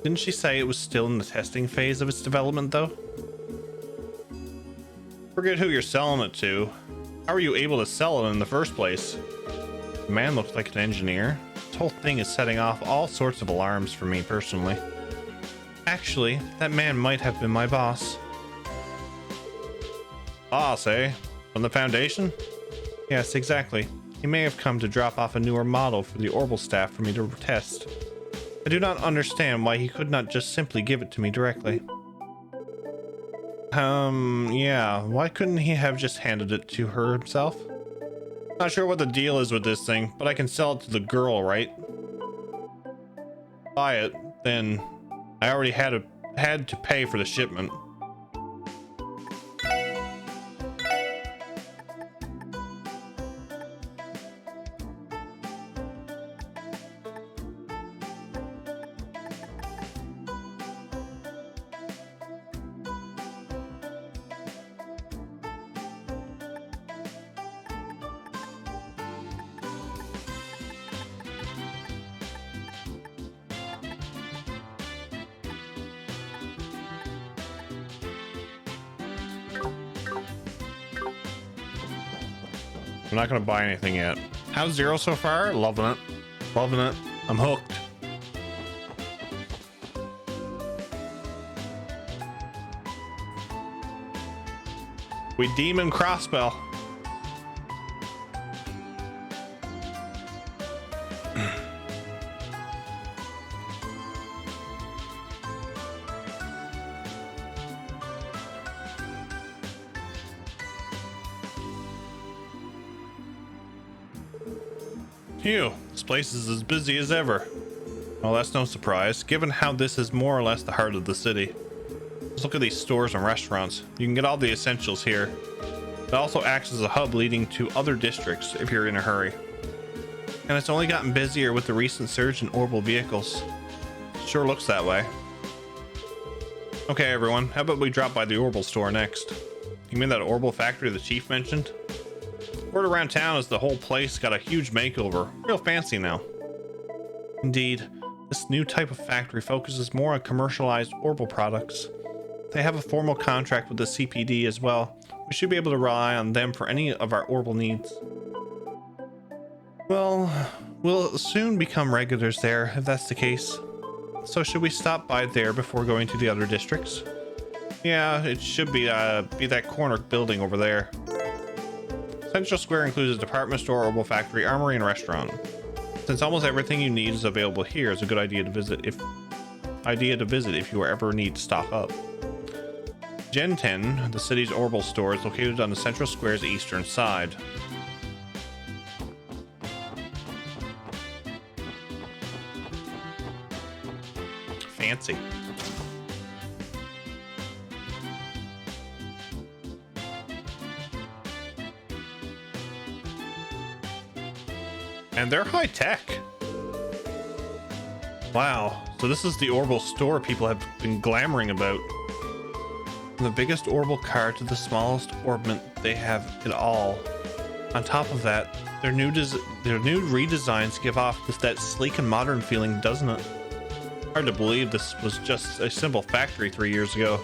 Didn't she say it was still in the testing phase of its development, though? Forget who you're selling it to. How are you able to sell it in the first place? The man looks like an engineer. This whole thing is setting off all sorts of alarms for me personally. Actually, that man might have been my boss. Boss, eh? From the Foundation? Yes, exactly. He may have come to drop off a newer model for the orbital staff for me to test. I do not understand why he could not just simply give it to me directly. Yeah, why couldn't he have just handed it to her himself? Not sure what the deal is with this thing, but I can sell it to the girl, right? buy it, then I already had to pay for the shipment. I'm not gonna buy anything yet. How's Zero so far? Loving it. Loving it. I'm hooked. We demon Crossbell. Phew, this place is as busy as ever. Well, that's no surprise, given how this is more or less the heart of the city. Just look at these stores and restaurants. You can get all the essentials here. It also acts as a hub leading to other districts if you're in a hurry. And it's only gotten busier with the recent surge in orbital vehicles. Sure looks that way. Okay, everyone, how about we drop by the orbital store next? You mean that orbital factory the chief mentioned? Word around town is the whole place got a huge makeover. Real fancy now. Indeed, this new type of factory focuses more on commercialized orbital products. They have a formal contract with the CPD as well. We should be able to rely on them for any of our orbital needs. Well, we'll soon become regulars there if that's the case. So should we stop by there before going to the other districts? Yeah, it should be that corner building over there. Central Square includes a department store, orbital factory, armory, and restaurant. Since almost everything you need is available here, it's a good idea to visit if you ever need to stock up. Gen 10, the city's orbital store, is located on the Central Square's eastern side. Fancy. And they're high tech. Wow, so this is the orbital store people have been glamoring about. From the biggest orbital car to the smallest orbment, they have it all. On top of that, their new redesigns give off that sleek and modern feeling, doesn't it? Hard to believe this was just a simple factory 3 years ago.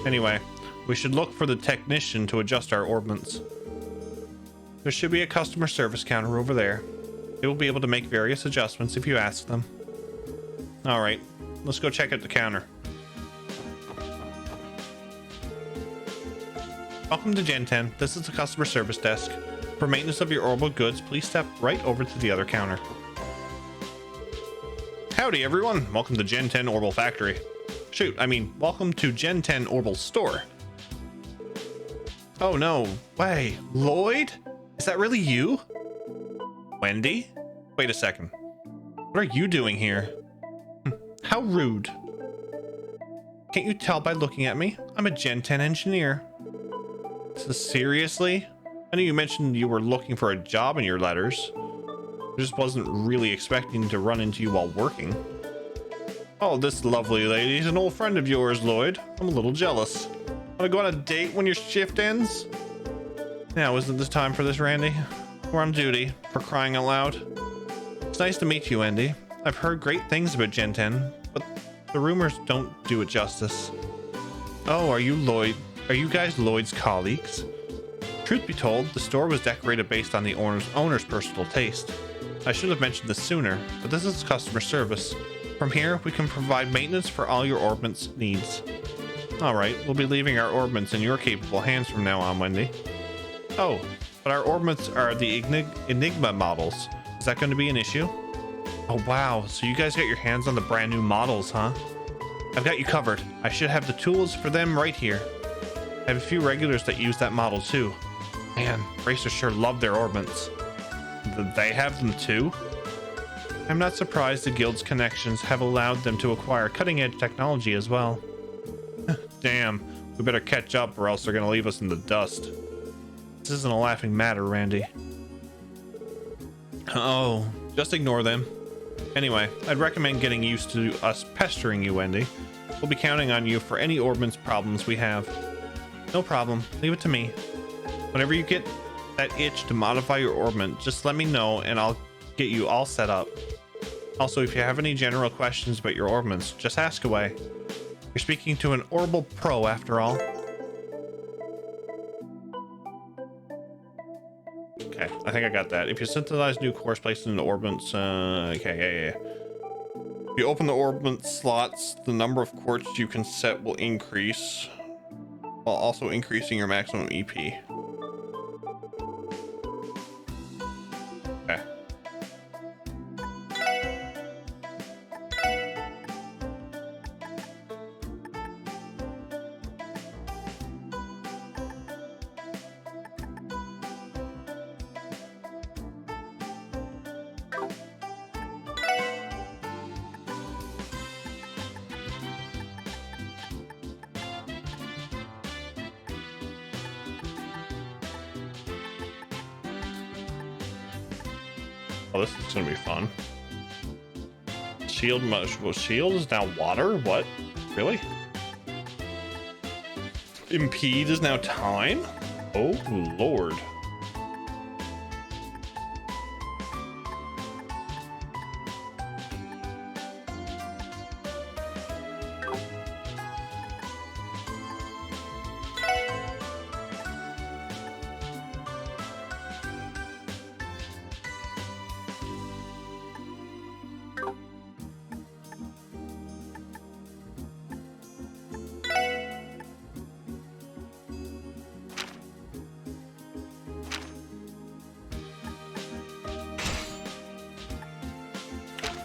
Anyway, we should look for the technician to adjust our orbments. There should be a customer service counter over there. They will be able to make various adjustments if you ask them. Alright, let's go check out the counter. Welcome to Gen 10. This is the customer service desk. For maintenance of your orbital goods, please step right over to the other counter. Howdy everyone, welcome to Gen 10 Orbital Factory. Shoot, I mean, welcome to Gen 10 Orbital Store. Oh no, wait, Lloyd? Is that really you? Wendy? Wait a second. What are you doing here? How rude. Can't you tell by looking at me? I'm a Gen 10 engineer. So seriously? I know you mentioned you were looking for a job in your letters. I just wasn't really expecting to run into you while working. Oh, this lovely lady is an old friend of yours, Lloyd. I'm a little jealous. Wanna go on a date when your shift ends? Now, isn't this time for this, Randy? We're on duty, for crying out loud. It's nice to meet you, Andy. I've heard great things about Gen 10, but the rumors don't do it justice. Oh, are you guys Lloyd's colleagues? Truth be told, the store was decorated based on the owner's personal taste. I should have mentioned this sooner, but this is customer service. From here, we can provide maintenance for all your orbments needs. Alright, we'll be leaving our orbments in your capable hands from now on, Wendy. Oh, but our orbments are the Enigma models. Is that going to be an issue? Oh wow, so you guys got your hands on the brand new models, huh? I've got you covered. I should have the tools for them right here. I have a few regulars that use that model too. Man, racers sure love their orbments. They have them too? I'm not surprised the guild's connections have allowed them to acquire cutting-edge technology as well. Damn, we better catch up or else they're gonna leave us in the dust. This isn't a laughing matter, Randy. Oh, just ignore them. Anyway, I'd recommend getting used to us pestering you, Wendy. We'll be counting on you for any ordnance problems we have. No problem, leave it to me. Whenever you get that itch to modify your orbment, just let me know and I'll get you all set up. Also, if you have any general questions about your orbments, just ask away. You're speaking to an Orbital Pro after all. Okay, I think I got that. If you synthesize new cores placed in the orbments, okay, yeah. If you open the orbment slots, the number of quartz you can set will increase, while also increasing your maximum EP. Okay. Oh, this is gonna be fun. Shield well, shield is now water? What? Really? Impede is now time? Oh lord.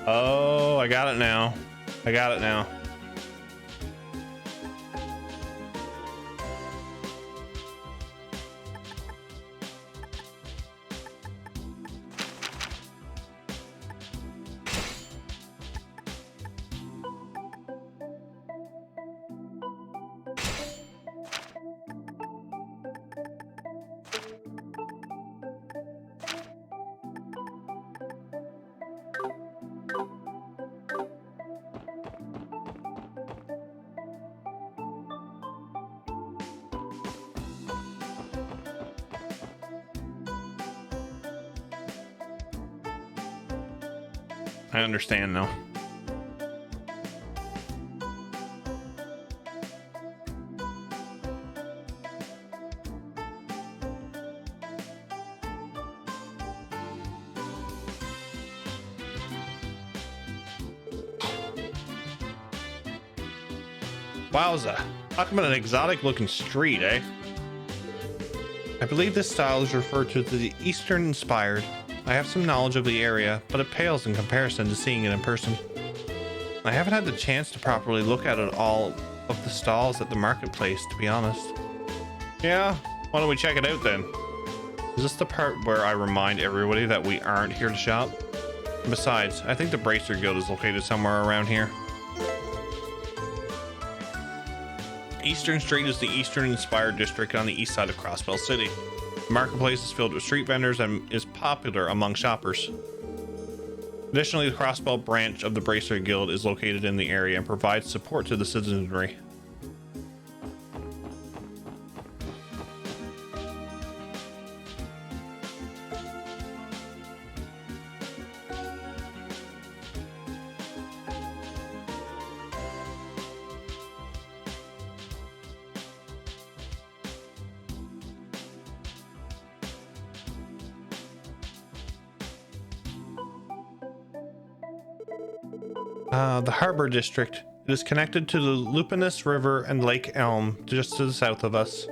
Oh, I got it now. I got it now. I understand now. Wowza. Talk about an exotic looking street, eh? I believe this style is referred to as the Eastern Inspired. I have some knowledge of the area, but it pales in comparison to seeing it in person. I haven't had the chance to properly look at all of the stalls at the marketplace, to be honest. Yeah, why don't we check it out then? Is this the part where I remind everybody that we aren't here to shop? And besides, I think the Bracer Guild is located somewhere around here. Eastern Street is the Eastern Inspired district on the east side of Crossbell City. The marketplace is filled with street vendors and is popular among shoppers. Additionally, the Crossbell branch of the Bracer Guild is located in the area and provides support to the citizenry. The Harbor District. It is connected to the Lupinus River and Lake Elm just to the south of us.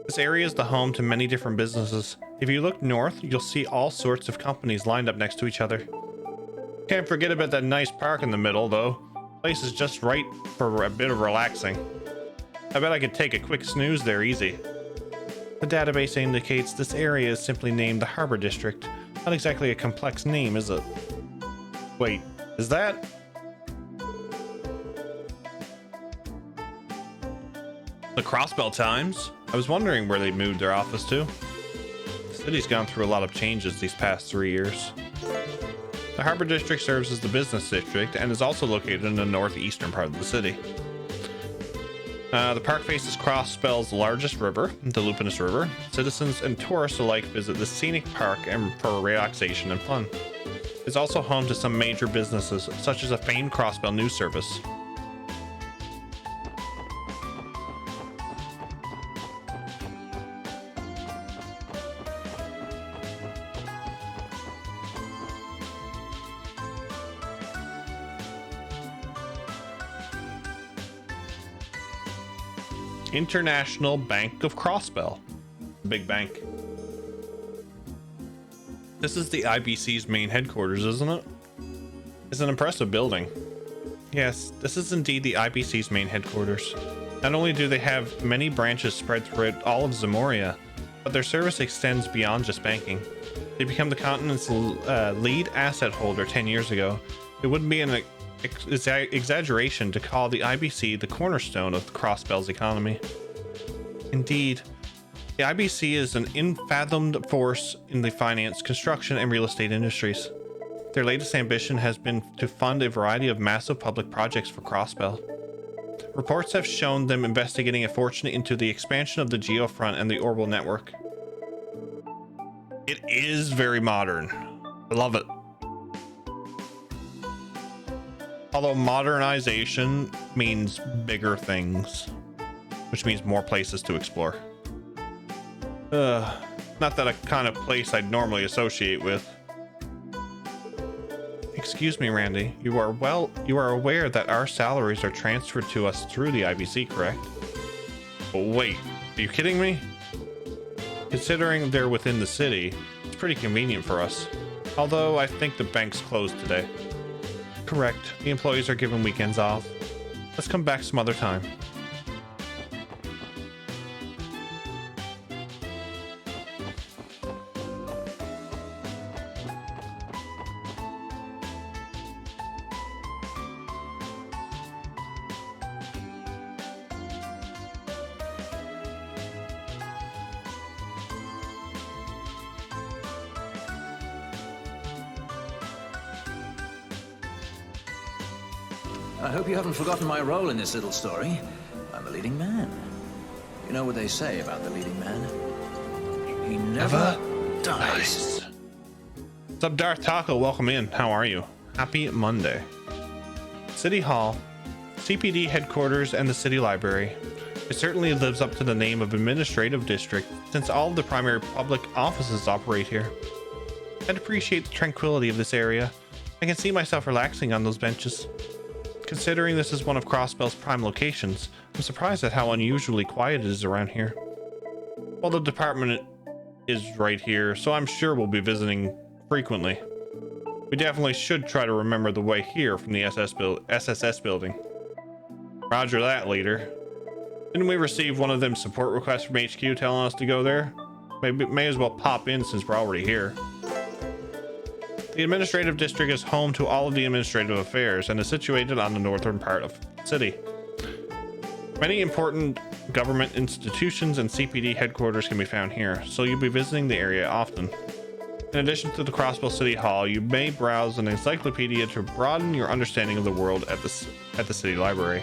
This area is the home to many different businesses. If you look north, you'll see all sorts of companies lined up next to each other. Can't forget about that nice park in the middle, though. Place is just right for a bit of relaxing. I bet I could take a quick snooze there easy. The database indicates this area is simply named the Harbor District. Not exactly a complex name, is it? Wait, is that? The Crossbell Times? I was wondering where they moved their office to. The city's gone through a lot of changes these past 3 years. The Harbor District serves as the business district and is also located in the northeastern part of the city. The park faces Crossbell's largest river, the Lupinus River. Citizens and tourists alike visit the scenic park and for relaxation and fun. It's also home to some major businesses, such as a famed Crossbell news service. International Bank of Crossbell. Big bank. This is the IBC's main headquarters, isn't it? It's an impressive building. Yes, this is indeed the IBC's main headquarters. Not only do they have many branches spread throughout all of Zamoria, but their service extends beyond just banking. They became the continent's lead asset holder 10 years ago. It wouldn't be an exaggeration to call the IBC the cornerstone of Crossbell's economy. Indeed, the IBC is an unfathomed force in the finance, construction, and real estate industries. Their latest ambition has been to fund a variety of massive public projects for Crossbell. Reports have shown them investigating a fortune into the expansion of the Geofront and the Orbital network. It is very modern. I love it. Although modernization means bigger things, which means more places to explore. Not that a kind of place I'd normally associate with. Excuse me, Randy. You are aware that our salaries are transferred to us through the IBC, correct? But wait, are you kidding me? Considering they're within the city, it's pretty convenient for us. Although I think the bank's closed today. Correct. The employees are given weekends off. Let's come back some other time. I hope you haven't forgotten my role in this little story. I'm a leading man. You know what they say about the leading man? He never dies. What's up, Darth Taco? Welcome in. How are you? Happy Monday. City Hall, CPD headquarters, and the city library. It certainly lives up to the name of administrative district, since all of the primary public offices operate here. I'd appreciate the tranquility of this area. I can see myself relaxing on those benches. Considering this is one of Crossbell's prime locations, I'm surprised at how unusually quiet it is around here. Well, the department is right here, so I'm sure we'll be visiting frequently. We definitely should try to remember the way here from the SSS building. Roger that, leader. Didn't we receive one of them support requests from HQ telling us to go there? May as well pop in since we're already here. The administrative district is home to all of the administrative affairs and is situated on the northern part of the city. Many important government institutions and CPD headquarters can be found here, so you'll be visiting the area often. In addition to the Crossbell City Hall, you may browse an encyclopedia to broaden your understanding of the world at the city library.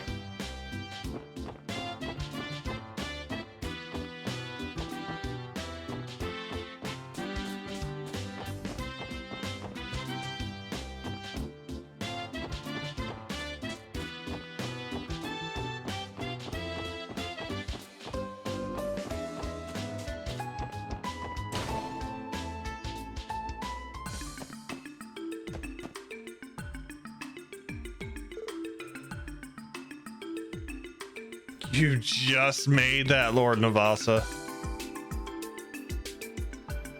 You just made that, Lord Navasa.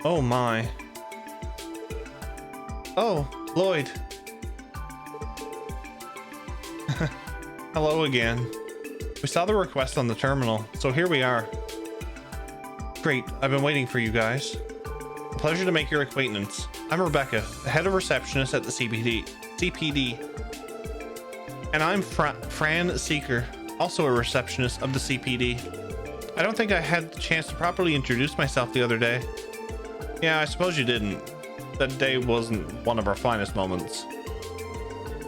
Oh my. Oh, Lloyd. Hello again. We saw the request on the terminal, so here we are. Great, I've been waiting for you guys. A pleasure to make your acquaintance. I'm Rebecca, the head of receptionist at the CPD. And I'm Fran Seeker, also a receptionist of the CPD. I don't think I had the chance to properly introduce myself the other day. Yeah, I suppose you didn't. That day wasn't one of our finest moments.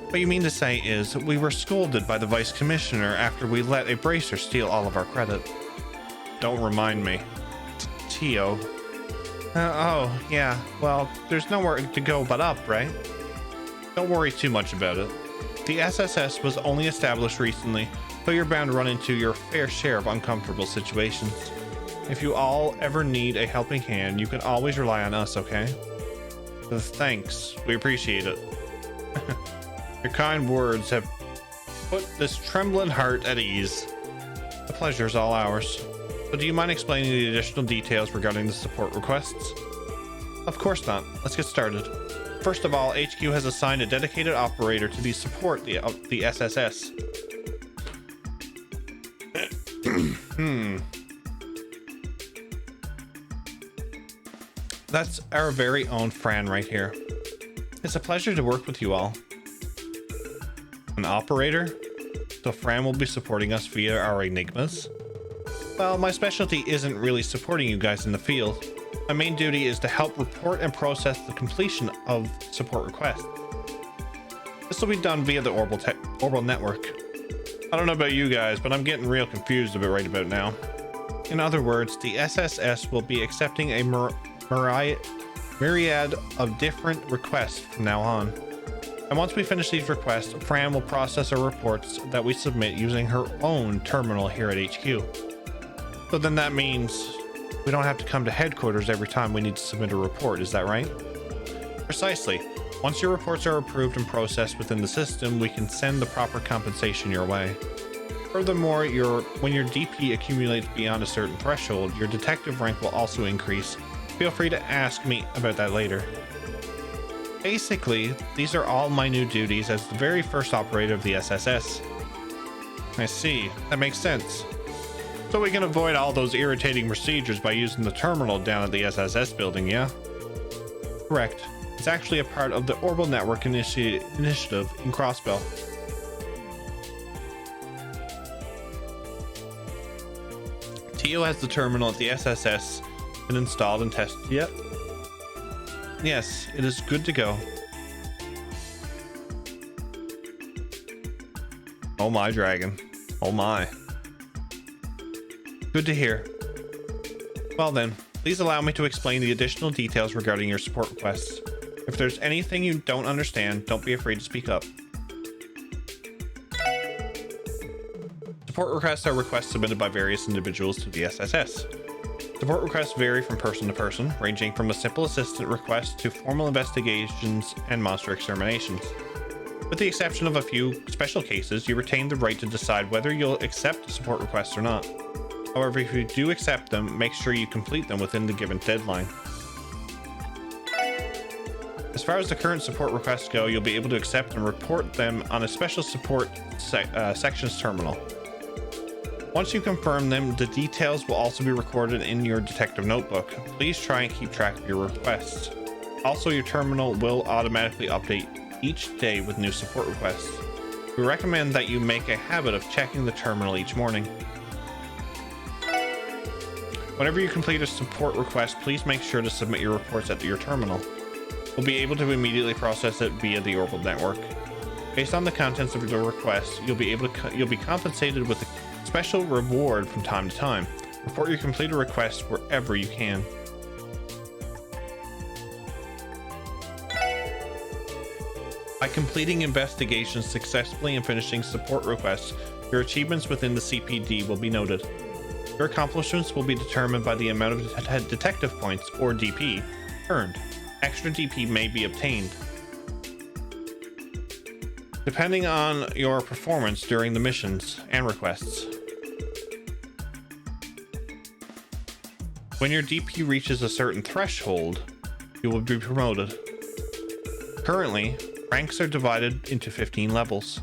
What you mean to say is, we were scolded by the Vice Commissioner after we let a bracer steal all of our credit. Don't remind me. Tio. Oh, yeah. Well, there's nowhere to go but up, right? Don't worry too much about it. The SSS was only established recently, so you're bound to run into your fair share of uncomfortable situations. If you all ever need a helping hand, you can always rely on us, okay? Thanks. We appreciate it. Your kind words have put this trembling heart at ease. The pleasure is all ours. So do you mind explaining the additional details regarding the support requests? Of course not. Let's get started. First of all, HQ has assigned a dedicated operator to support the SSS. That's our very own Fran right here. It's a pleasure to work with you all. An operator? So Fran will be supporting us via our enigmas? Well, my specialty isn't really supporting you guys in the field. My main duty is to help report and process the completion of support requests. This will be done via the Orbital network. I don't know about you guys, but I'm getting real confused right about now. In other words, the SSS will be accepting a myriad of different requests from now on. And once we finish these requests, Fran will process our reports that we submit using her own terminal here at HQ. So then that means we don't have to come to headquarters every time we need to submit a report, is that right? Precisely. Once your reports are approved and processed within the system, we can send the proper compensation your way. Furthermore, when your DP accumulates beyond a certain threshold, your detective rank will also increase. Feel free to ask me about that later. Basically, these are all my new duties as the very first operator of the SSS. I see. That makes sense. So we can avoid all those irritating procedures by using the terminal down at the SSS building, yeah? Correct. It's actually a part of the Orbital Network initiative in Crossbell. Tio has the terminal at the SSS been installed and tested yet? Yes, it is good to go. Oh my dragon. Oh my. Good to hear. Well then, please allow me to explain the additional details regarding your support requests. If there's anything you don't understand, don't be afraid to speak up. Support requests are requests submitted by various individuals to the SSS. Support requests vary from person to person, ranging from a simple assistant request to formal investigations and monster exterminations. With the exception of a few special cases, you retain the right to decide whether you'll accept support requests or not. However, if you do accept them, make sure you complete them within the given deadline. As far as the current support requests go, you'll be able to accept and report them on a special support sections terminal. Once you confirm them, the details will also be recorded in your detective notebook. Please try and keep track of your requests. Also, your terminal will automatically update each day with new support requests. We recommend that you make a habit of checking the terminal each morning. Whenever you complete a support request, please make sure to submit your reports at your terminal. We'll be able to immediately process it via the Orbital network. Based on the contents of the request, you'll be compensated with a special reward from time to time. Report your completed request wherever you can. By completing investigations successfully and finishing support requests, your achievements within the CPD will be noted. Your accomplishments will be determined by the amount of detective points, or DP, earned. Extra DP may be obtained, depending on your performance during the missions and requests. When your DP reaches a certain threshold, you will be promoted. Currently, ranks are divided into 15 levels.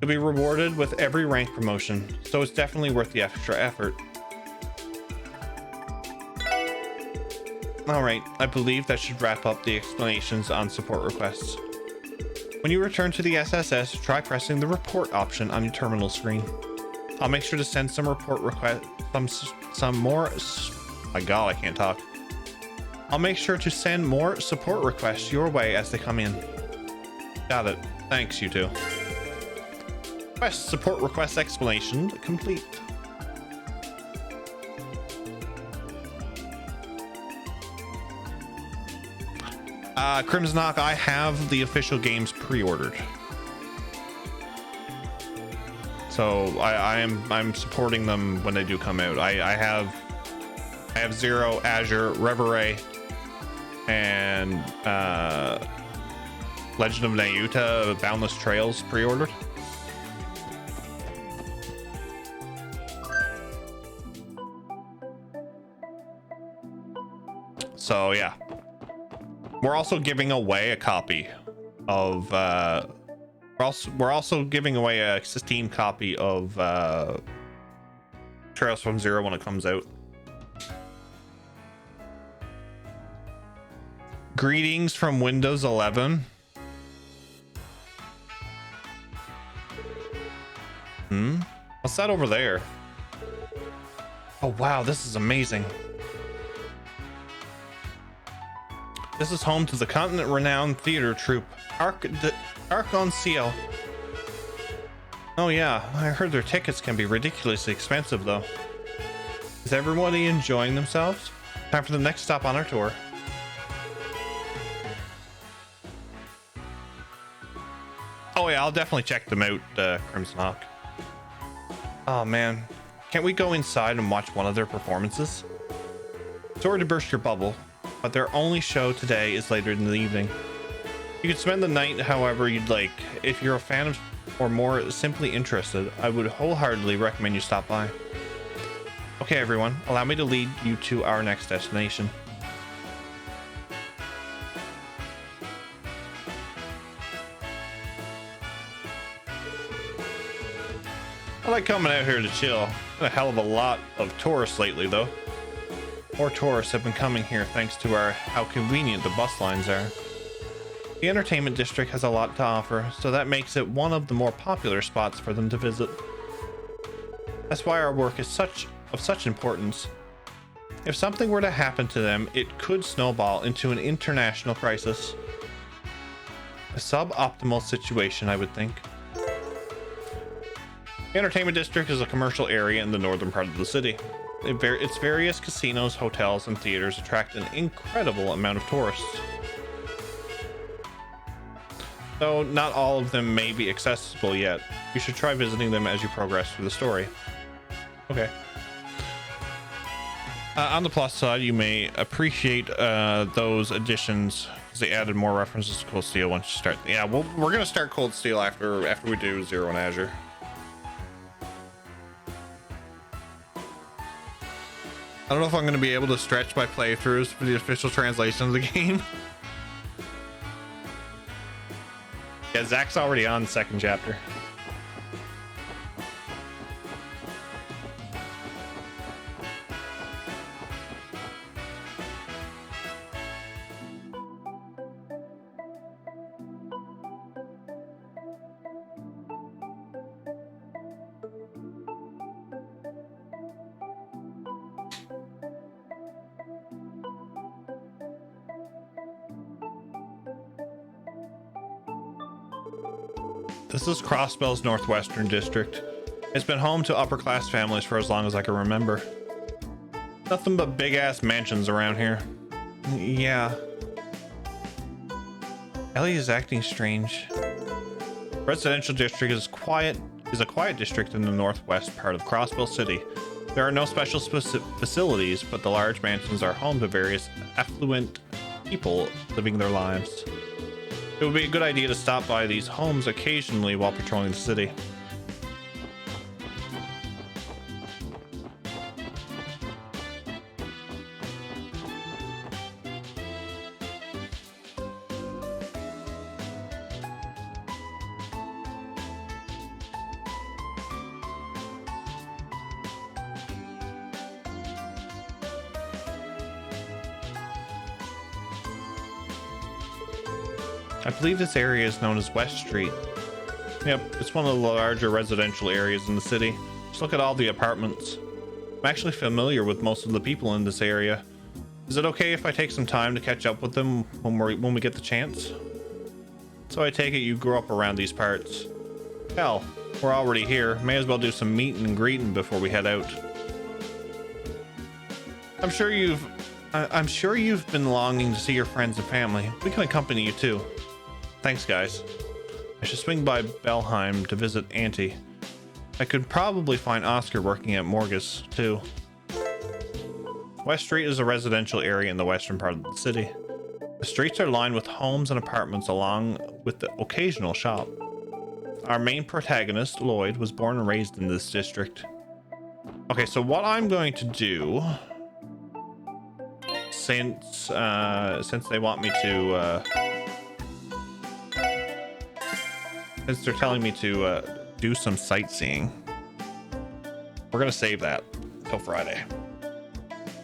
You'll be rewarded with every rank promotion, so it's definitely worth the extra effort. Alright, I believe that should wrap up the explanations on support requests. When you return to the SSS, try pressing the report option on your terminal screen. I'll make sure to send some report request, some more. My God, I can't talk. I'll make sure to send more support requests your way as they come in. Got it. Thanks, you two. Quest support request explanation complete. Crimson Knock, I have the official games pre-ordered. So I'm supporting them when they do come out. I have Zero, Azure, Reverie, and Legend of Nayuta Boundless Trails pre-ordered. So yeah, we're also giving away a copy of we're also giving away a Steam copy of Trails from Zero when it comes out. Greetings from Windows 11. What's that over there? Oh wow, this is amazing. This is home to the continent-renowned theater troupe, Arc-en-Ciel. Oh yeah, I heard their tickets can be ridiculously expensive though. Is everybody enjoying themselves? Time for the next stop on our tour. Oh yeah, I'll definitely check them out, Crimson Hawk. Oh man, can't we go inside and watch one of their performances? Sorry to burst your bubble, but their only show today is later in the evening. You could spend the night however you'd like. If you're a fan of or more simply interested, I would wholeheartedly recommend you stop by. Okay everyone, allow me to lead you to our next destination. I like coming out here to chill. Been a hell of a lot of tourists lately though. More tourists have been coming here thanks to how convenient the bus lines are. The entertainment district has a lot to offer, so that makes it one of the more popular spots for them to visit. That's why our work is of such importance. If something were to happen to them, it could snowball into an international crisis. A suboptimal situation, I would think. The entertainment district is a commercial area in the northern part of the city. Its various casinos, hotels, and theaters attract an incredible amount of tourists. Though not all of them may be accessible yet, you should try visiting them as you progress through the story. Okay. On the plus side, you may appreciate those additions because they added more references to Cold Steel once you start. Yeah, we're gonna start Cold Steel after we do Zero and Azure. I don't know if I'm going to be able to stretch my playthroughs for the official translation of the game. Yeah, Zach's already on the second chapter. This is Crossbell's northwestern district. It's been home to upper class families for as long as I can remember. Nothing but big ass mansions around here. Yeah. Ellie is acting strange. Residential district is a quiet district in the northwest part of Crossbell City. There are no special facilities, but the large mansions are home to various affluent people living their lives. It would be a good idea to stop by these homes occasionally while patrolling the city. I believe this area is known as West Street. Yep, it's one of the larger residential areas in the city. Just look at all the apartments. I'm actually familiar with most of the people in this area. Is it okay if I take some time to catch up with them when we get the chance? So I take it you grew up around these parts. Hell, we're already here. May as well do some meeting and greeting before we head out. I'm sure you've been longing to see your friends and family. We can accompany you too. Thanks, guys. I should swing by Belheim to visit Auntie. I could probably find Oscar working at Morgus too. West Street is a residential area in the western part of the city. The streets are lined with homes and apartments along with the occasional shop. Our main protagonist, Lloyd, was born and raised in this district. Okay, so what I'm going to do, since they want me to, since they're telling me to do some sightseeing, we're gonna save that till Friday.